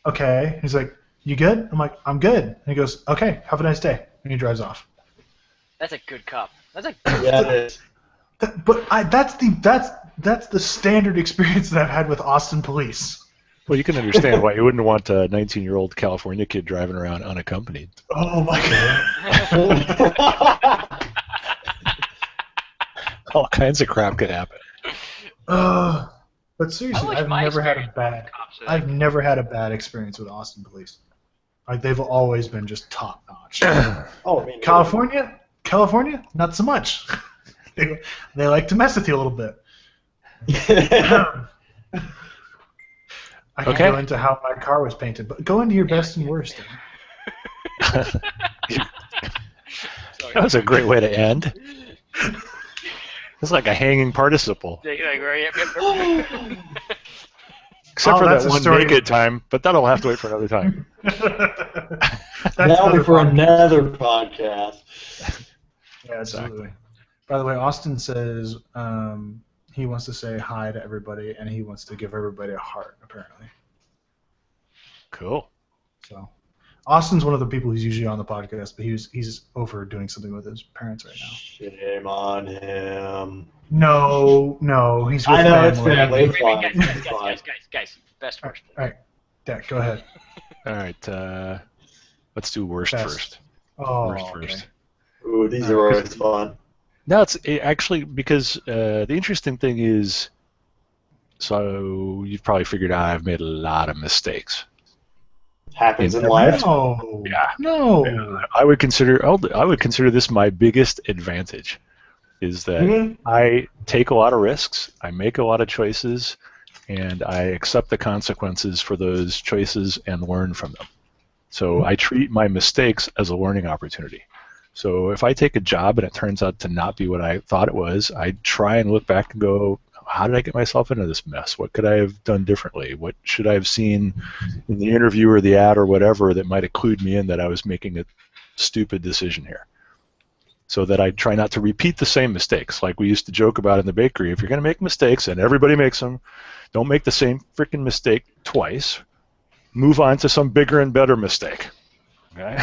okay. He's like, you good? I'm like, I'm good. And he goes, okay, have a nice day. And he drives off. That's a good cop. That's a Yeah, it is. But that's the standard experience that I've had with Austin police. Well, you can understand why you wouldn't want a 19-year-old California kid driving around unaccompanied. Oh my god. All kinds of crap could happen. But seriously, I've never had a bad experience with Austin police. Like they've always been just top notch. Oh, I mean, California, not so much. They like to mess with you a little bit. I can go into how my car was painted, but go into your best and worst. That was a great way to end. It's like a hanging participle. Except for that one naked time, but that'll have to wait for another time. That'll be for another podcast. Yeah, absolutely. By the way, Austin says he wants to say hi to everybody, and he wants to give everybody a heart, apparently. Cool. So, Austin's one of the people who's usually on the podcast, but he's over doing something with his parents right now. Shame on him. No, he's with I know, family. it's family. Guys, best first. All right, Dak, go ahead. All right, let's do worst Best. first. Oh, Worst okay. first. Ooh, these are always fun. No, it's actually because the interesting thing is, so you've probably figured out I've made a lot of mistakes. Happens in life. No. Yeah. No. I would consider this my biggest advantage, is that I take a lot of risks, I make a lot of choices, and I accept the consequences for those choices and learn from them. So I treat my mistakes as a learning opportunity. So if I take a job and it turns out to not be what I thought it was, I try and look back and go, how did I get myself into this mess? What could I have done differently? What should I have seen in the interview or the ad or whatever that might have clued me in that I was making a stupid decision here? So that I try not to repeat the same mistakes. Like we used to joke about in the bakery, if you're going to make mistakes, and everybody makes them, don't make the same freaking mistake twice. Move on to some bigger and better mistake. Okay?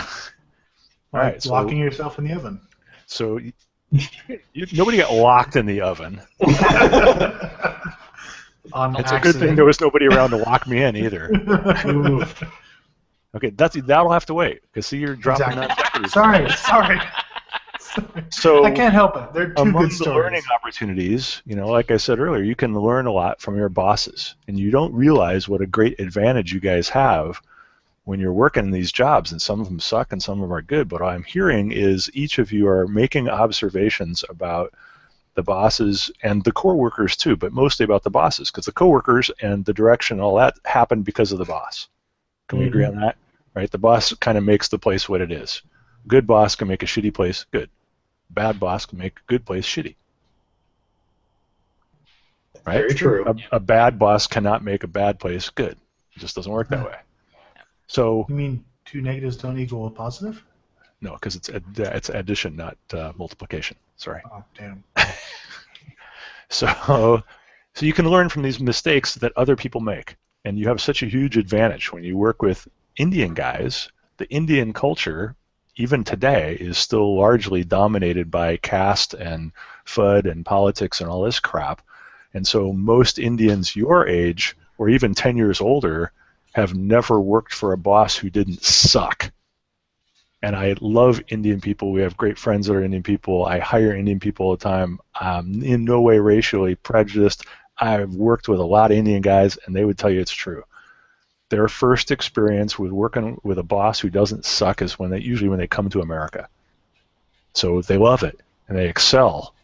All right, so, locking yourself in the oven. So nobody got locked in the oven. It's a good thing there was nobody around to lock me in either. Okay, that'll have to wait. Because see, you're dropping that. Sorry. So I can't help it. They're two among good the stories. learning opportunities, like I said earlier, you can learn a lot from your bosses, and you don't realize what a great advantage you guys have when you're working in these jobs, and some of them suck and some of them are good. But what I'm hearing is each of you are making observations about the bosses and the co-workers too, but mostly about the bosses, because the co-workers and the direction and all that happened because of the boss. Can we agree on that? Right? The boss kind of makes the place what it is. Good boss can make a shitty place good. Bad boss can make a good place shitty. Right? Very true. A bad boss cannot make a bad place good. It just doesn't work that way. So You mean two negatives don't equal a positive? no, because it's addition, not multiplication. Sorry. Oh, damn. So you can learn from these mistakes that other people make, and you have such a huge advantage when you work with Indian guys. The Indian culture, even today, is still largely dominated by caste and FUD and politics and all this crap. And so most Indians your age, or even 10 years older, have never worked for a boss who didn't suck. And I love Indian people. We have great friends that are Indian people. I hire Indian people all the time. I'm in no way racially prejudiced. I've worked with a lot of Indian guys, and they would tell you it's true. Their first experience with working with a boss who doesn't suck is usually when they come to America. So they love it, and they excel,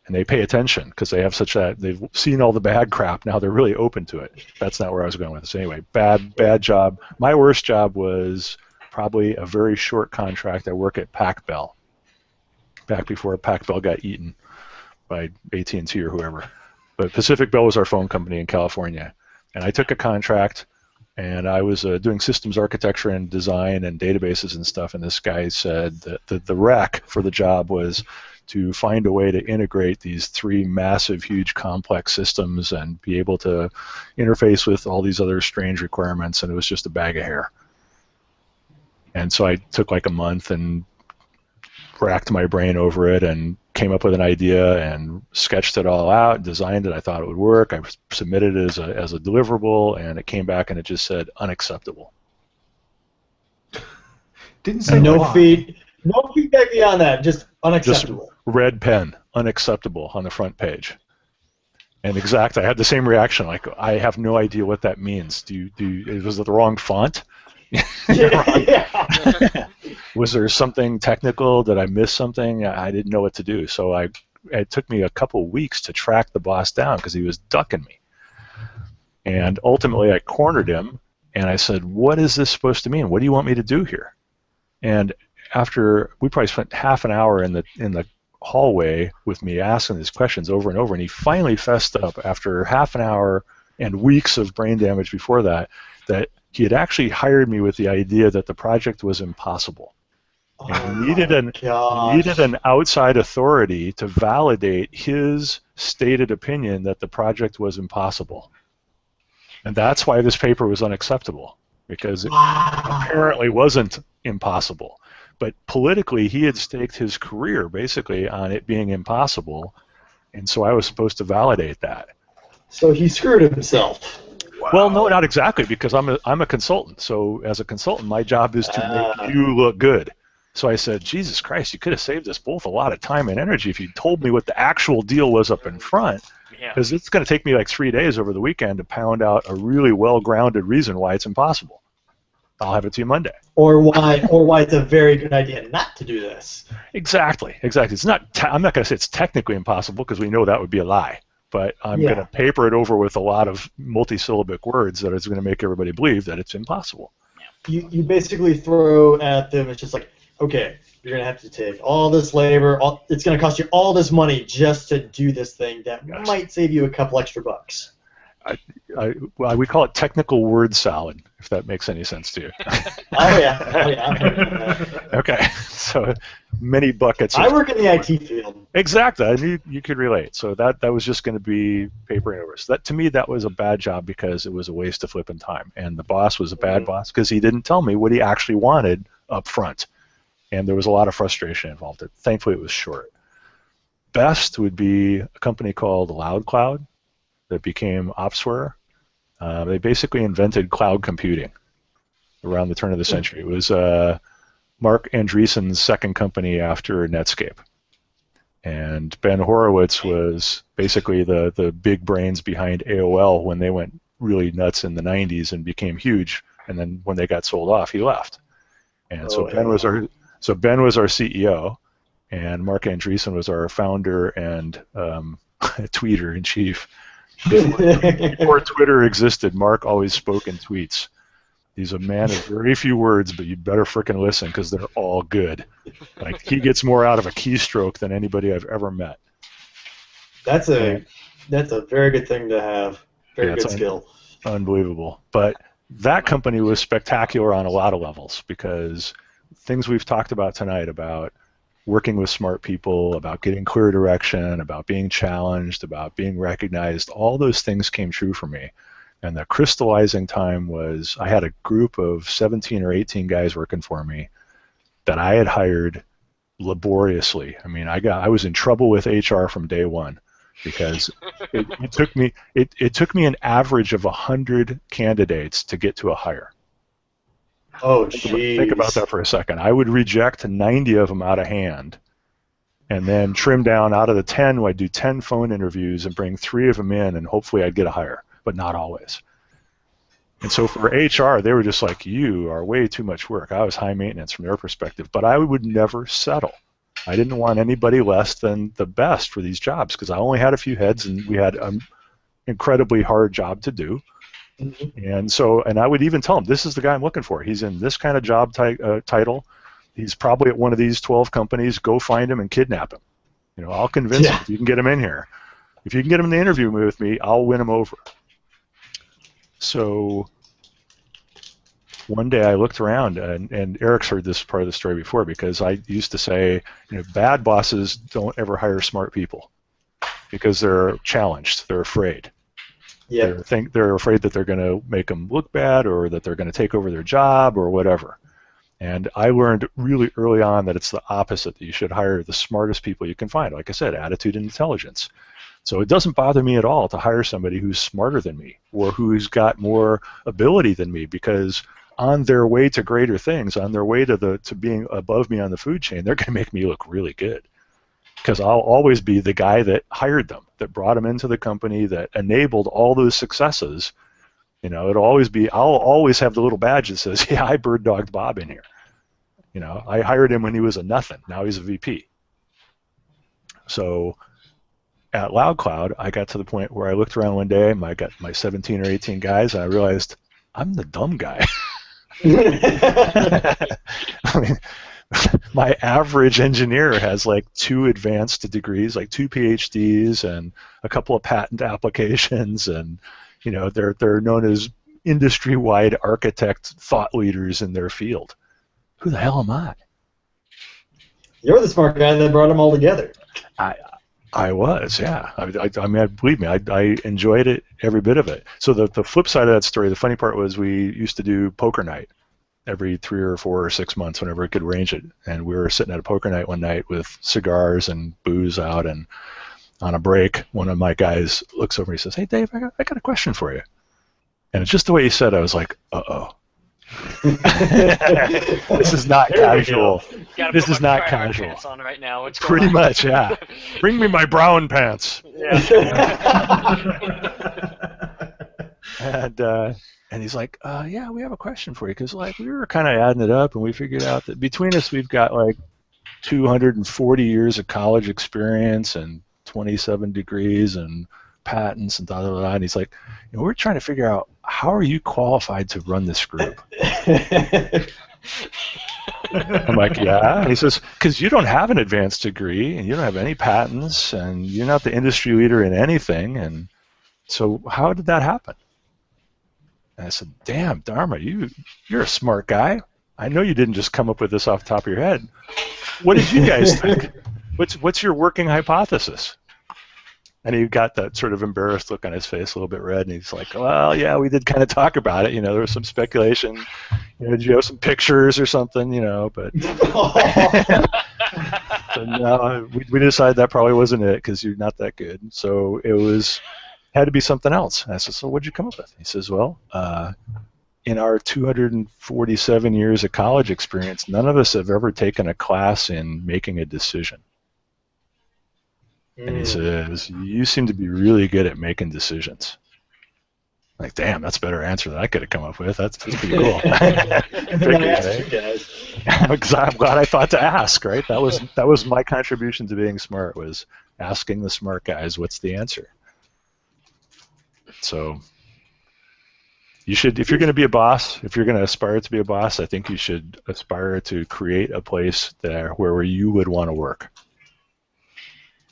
and they pay attention because they have they've seen all the bad crap. Now they're really open to it. That's not where I was going with this. Anyway, bad job. My worst job was probably a very short contract. I work at Pac Bell, back before Pac Bell got eaten by AT&T or whoever. But Pacific Bell was our phone company in California, and I took a contract, and I was doing systems architecture and design and databases and stuff, and this guy said that the rec for the job was to find a way to integrate these three massive, huge, complex systems and be able to interface with all these other strange requirements, and it was just a bag of hair. And so I took like a month and racked my brain over it and came up with an idea and sketched it all out, designed it. I thought it would work. I submitted it as a deliverable, and it came back and it just said unacceptable. Didn't say No why. no feedback beyond that. Just unacceptable. Just red pen, unacceptable on the front page. And I had the same reaction. Like, I have no idea what that means. Was it the wrong font? Yeah. Was there something technical? Did I miss something? I didn't know what to do. So it took me a couple weeks to track the boss down because he was ducking me. And ultimately, I cornered him, and I said, "What is this supposed to mean? What do you want me to do here?" And after we probably spent half an hour in the hallway with me asking these questions over and over, and he finally fessed up after half an hour and weeks of brain damage before that he had actually hired me with the idea that the project was impossible. And he needed an outside authority to validate his stated opinion that the project was impossible. And that's why this paper was unacceptable, because it apparently wasn't impossible. But politically, he had staked his career basically on it being impossible, and so I was supposed to validate that. So he screwed himself. Wow. Well, no, not exactly, because I'm a consultant. So as a consultant, my job is to make you look good. So I said, Jesus Christ, you could have saved us both a lot of time and energy if you told me what the actual deal was up in front. Because it's going to take me like 3 days over the weekend to pound out a really well-grounded reason why it's impossible. I'll have it to you Monday. Or why it's a very good idea not to do this. Exactly. It's not. I'm not going to say it's technically impossible because we know that would be a lie. But I'm going to paper it over with a lot of multisyllabic words that is going to make everybody believe that it's impossible. You basically throw at them. It's just like, okay, you're going to have to take all this labor. It's going to cost you all this money just to do this thing that might save you a couple extra bucks. We call it technical word salad, if that makes any sense to you. Oh yeah. Okay, so many buckets. I work in the IT field. Exactly, you could relate. So that was just going to be papering over. So to me, that was a bad job because it was a waste of flipping time. And the boss was a bad boss because he didn't tell me what he actually wanted up front. And there was a lot of frustration involved. Thankfully, it was short. Best would be a company called LoudCloud that became Opsware. They basically invented cloud computing around the turn of the century. It was Mark Andreessen's second company after Netscape. And Ben Horowitz was basically the big brains behind AOL when they went really nuts in the 90s and became huge. And then when they got sold off, he left. And so Ben was our CEO, and Mark Andreessen was our founder and tweeter in chief. Before Twitter existed, Mark always spoke in tweets. He's a man of very few words, but you'd better frickin' listen because they're all good. Like, he gets more out of a keystroke than anybody I've ever met. That's a very good thing to have. Very good skill. Unbelievable. But that company was spectacular on a lot of levels because things we've talked about tonight about working with smart people, about getting clear direction, about being challenged, about being recognized, all those things came true for me. And the crystallizing time was I had a group of 17 or 18 guys working for me that I had hired laboriously. I mean, I was in trouble with HR from day one because it took me an average of 100 candidates to get to a hire. Oh, jeez. Think about that for a second. I would reject 90 of them out of hand and then trim down out of the 10, I'd do 10 phone interviews and bring 3 of them in, and hopefully I'd get a hire. But not always. And so for HR, they were just like, you are way too much work. I was high maintenance from their perspective, but I would never settle. I didn't want anybody less than the best for these jobs because I only had a few heads and we had an incredibly hard job to do. Mm-hmm. And I would even tell them, this is the guy I'm looking for. He's in this kind of job title. He's probably at one of these 12 companies. Go find him and kidnap him. You know, I'll convince him if you can get him in here. If you can get him in the interview with me, I'll win him over. So one day I looked around, and Eric's heard this part of the story before because I used to say, you know, bad bosses don't ever hire smart people because they're challenged, they're afraid. Yeah. They're afraid that they're going to make them look bad or that they're going to take over their job or whatever. And I learned really early on that it's the opposite, that you should hire the smartest people you can find. Like I said, attitude and intelligence. So it doesn't bother me at all to hire somebody who's smarter than me or who's got more ability than me because on their way to greater things, on their way to being above me on the food chain, they're going to make me look really good because I'll always be the guy that hired them, that brought them into the company, that enabled all those successes. You know, I'll always have the little badge that says, yeah, I bird dogged Bob in here. You know, I hired him when he was a nothing. Now he's a VP. So at LoudCloud, I got to the point where I looked around one day, I got my 17 or 18 guys, and I realized I'm the dumb guy. I mean, my average engineer has like 2 advanced degrees, like 2 PhDs and a couple of patent applications, and you know they're known as industry-wide architect thought leaders in their field. Who the hell am I? You're the smart guy that brought them all together. I was, yeah. I mean, believe me, I enjoyed it, every bit of it. So the flip side of that story, the funny part was we used to do poker night every 3 or 4 or 6 months whenever we could arrange it. And we were sitting at a poker night one night with cigars and booze out, and on a break, one of my guys looks over and he says, "Hey, Dave, I got a question for you." And it's just the way he said it, I was like, uh-oh. This is not casual. This is not casual. Pants on right now. What's Pretty much, yeah. Bring me my brown pants. Yeah. And he's like, yeah, we have a question for you because like we were kind of adding it up and we figured out that between us we've got like 240 years of college experience and 27 degrees and patents and da-da-da. And he's like, you know, we're trying to figure out how are you qualified to run this group? I'm like, yeah. And he says, because you don't have an advanced degree and you don't have any patents and you're not the industry leader in anything. And so how did that happen? And I said, damn, Dharma, you're a smart guy. I know you didn't just come up with this off the top of your head. What did you guys think? What's your working hypothesis? And he got that sort of embarrassed look on his face, a little bit red, and he's like, well, yeah, we did kind of talk about it. You know, there was some speculation. You know, did you have some pictures or something, you know, but so no, we decided that probably wasn't it because you're not that good. So it had to be something else. And I said, so what'd you come up with? He says, well, in our 247 years of college experience, none of us have ever taken a class in making a decision. And he says, you seem to be really good at making decisions. Like, damn, that's a better answer than I could have come up with. That's pretty cool. I'm glad I thought to ask, right? That was my contribution to being smart, was asking the smart guys, what's the answer? So you should, if you're going to be a boss, if you're going to aspire to be a boss, I think you should aspire to create a place there where you would want to work.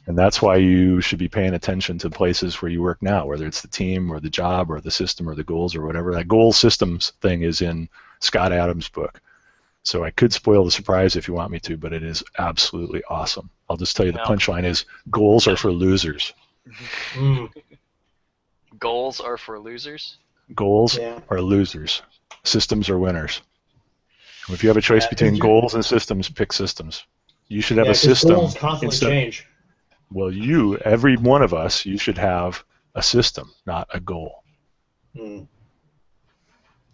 And that's why you should be paying attention to places where you work now, whether it's the team or the job or the system or the goals or whatever. That goal systems thing is in Scott Adams' book. So I could spoil the surprise if you want me to, but it is absolutely awesome. I'll just tell you the punchline is goals are for losers. Goals are for losers? Goals are losers. Systems are winners. If you have a choice between goals and systems, pick systems. You should have a system. Goals constantly change. Well, every one of us, you should have a system, not a goal. You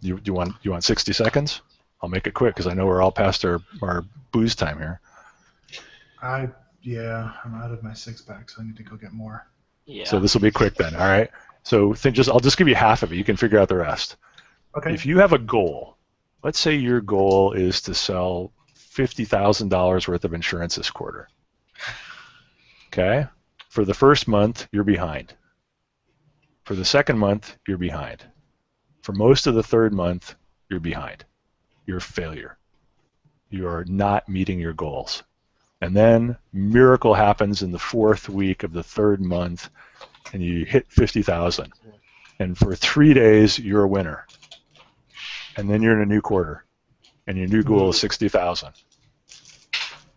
want 60 seconds? I'll make it quick because I know we're all past our booze time here. I'm out of my 6-pack, so I need to go get more. Yeah. So this will be quick then. All right. So I'll just give you half of it. You can figure out the rest. Okay. If you have a goal, let's say your goal is to sell $50,000 worth of insurance this quarter. Okay? For the first month, you're behind. For the second month, you're behind. For most of the third month, you're behind. You're a failure. You are not meeting your goals. And then miracle happens in the fourth week of the third month, and you hit 50,000. And for 3 days, you're a winner. And then you're in a new quarter, and your new goal is 60,000.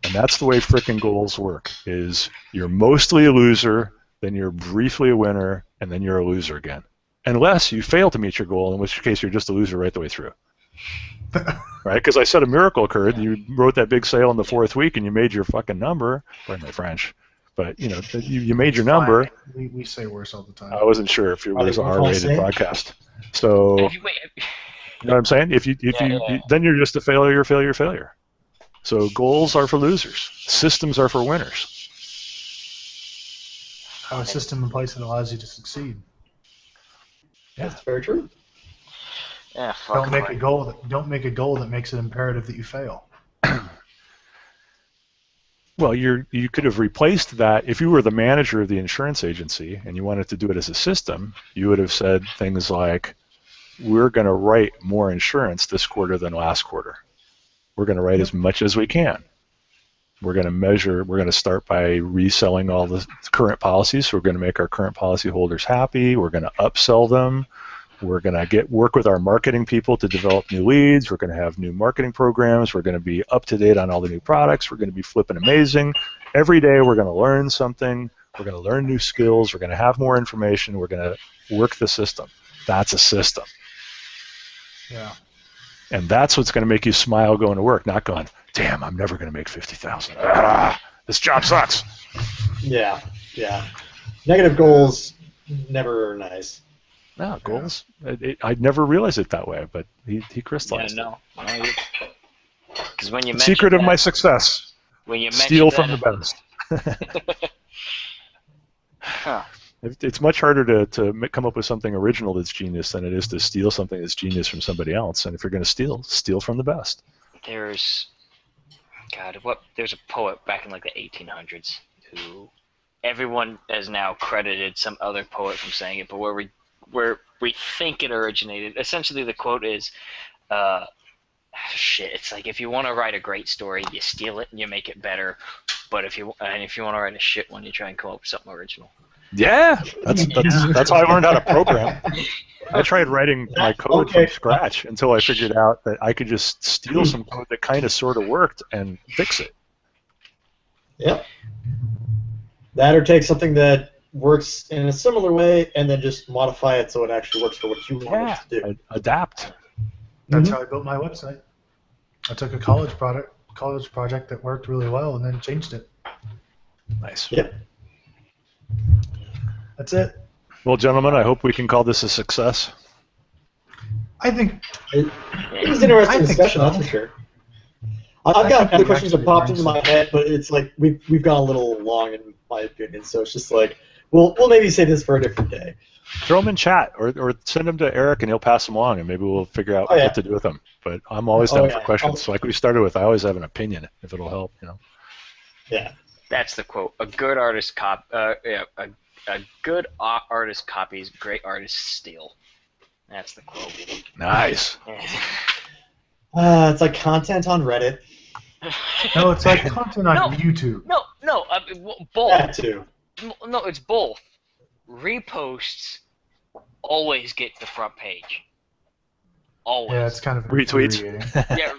And that's the way frickin' goals work, is you're mostly a loser, then you're briefly a winner, and then you're a loser again. Unless you fail to meet your goal, in which case you're just a loser right the way through. Right? Because I said a miracle occurred, you wrote that big sale in the fourth week, and you made your fucking number. Pardon my French. But, you made your number. We say worse all the time. I wasn't sure if it was an R-rated podcast. So, you know what I'm saying? Then you're just a failure. So goals are for losers. Systems are for winners. Have a system in place that allows you to succeed. Yeah. That's very true. Yeah, Don't make a goal that makes it imperative that you fail. Well, you could have replaced that. If you were the manager of the insurance agency and you wanted to do it as a system, you would have said things like, we're going to write more insurance this quarter than last quarter. We're going to write as much as we can. We're going to start by reselling all the current policies. So we're going to make our current policyholders happy. We're going to upsell them. We're going to work with our marketing people to develop new leads. We're going to have new marketing programs. We're going to be up to date on all the new products. We're going to be flipping amazing. Every day we're going to learn something. We're going to learn new skills. We're going to have more information. We're going to work the system. That's a system. Yeah. And that's what's going to make you smile going to work, not going, damn, I'm never going to make 50,000. Ah, this job sucks. Yeah. Negative goals never are nice. No, goals. I'd never realized it that way, but he crystallized it. Because when you the secret of my success, steal from the best. Huh. It's much harder to come up with something original that's genius than it is to steal something that's genius from somebody else. And if you're going to steal from the best. There's a poet back in like the 1800s who everyone has now credited some other poet from saying it, but where we think it originated. Essentially, the quote is, it's like if you want to write a great story, you steal it and you make it better. But if you want to write a shit one, you try and come up with something original. Yeah, that's how I learned how to program. I tried writing my code from scratch until I figured out that I could just steal some code that kind of sort of worked and fix it. Yep. That or take something that works in a similar way and then just modify it so it actually works for what you want it to do. Adapt. That's how I built my website. I took a college project that worked really well and then changed it. Nice. Yep. That's it. Well, gentlemen, I hope we can call this a success. I think it was an interesting discussion, that's for sure. I've got other questions that popped into my head, but it's like we've gone a little long, and my opinion. So it's just like we'll maybe save this for a different day. Throw them in chat, or send them to Eric, and he'll pass them along, and maybe we'll figure out what to do with them. But I'm always down for questions. Like we started with, I always have an opinion if it'll help. Yeah. That's the quote. A good artist a good artist copies, great artists steal. That's the quote. Nice. It's like content on Reddit. No, it's like content on YouTube. No, both. That too. No, it's both. Reposts always get the front page. Always. Yeah, it's kind of retweets. Yeah,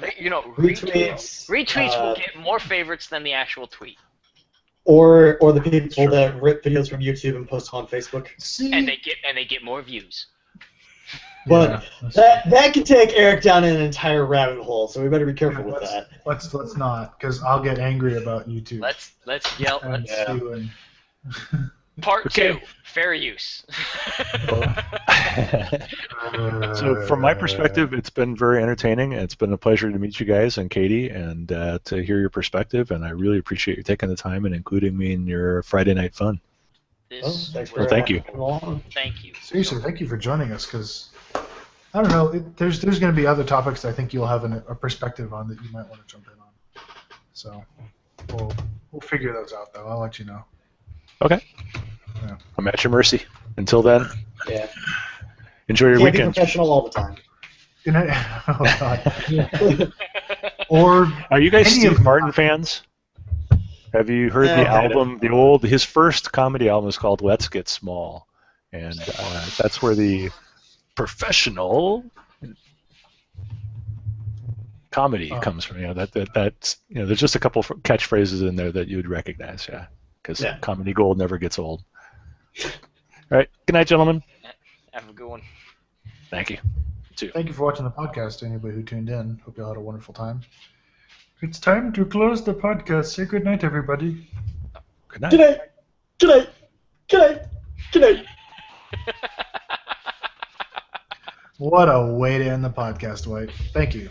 retweets will get more favorites than the actual tweet. Or the people that rip videos from YouTube and post them on Facebook. And they get more views. But that can take Eric down in an entire rabbit hole, so we better be careful with that. Let's not, because I'll get angry about YouTube. Let's yell. And Part 2, fair use. So from my perspective, it's been very entertaining. It's been a pleasure to meet you guys and Katie and to hear your perspective, and I really appreciate you taking the time and including me in your Friday night fun. Thank you. Thank you. Seriously, thank you for joining us, because I don't know, there's going to be other topics I think you'll have a perspective on that you might want to jump in on. So we'll figure those out, though. I'll let you know. Okay. Yeah. I'm at your mercy. Until then, enjoy your Can't weekend. be professional all the time. Oh, God. Or are you guys Steve Martin fans? Have you heard the album? His first comedy album is called Let's Get Small, and that's where the professional comedy comes from. That's there's just a couple of catchphrases in there that you would recognize, because comedy gold never gets old. All right, good night, gentlemen. Have a good one. Thank you. You too. Thank you for watching the podcast, anybody who tuned in. Hope you all had a wonderful time. It's time to close the podcast. Say good night, everybody. Good night. Good night. Good night. Good night. Good night. What a way to end the podcast, Dwight. Thank you.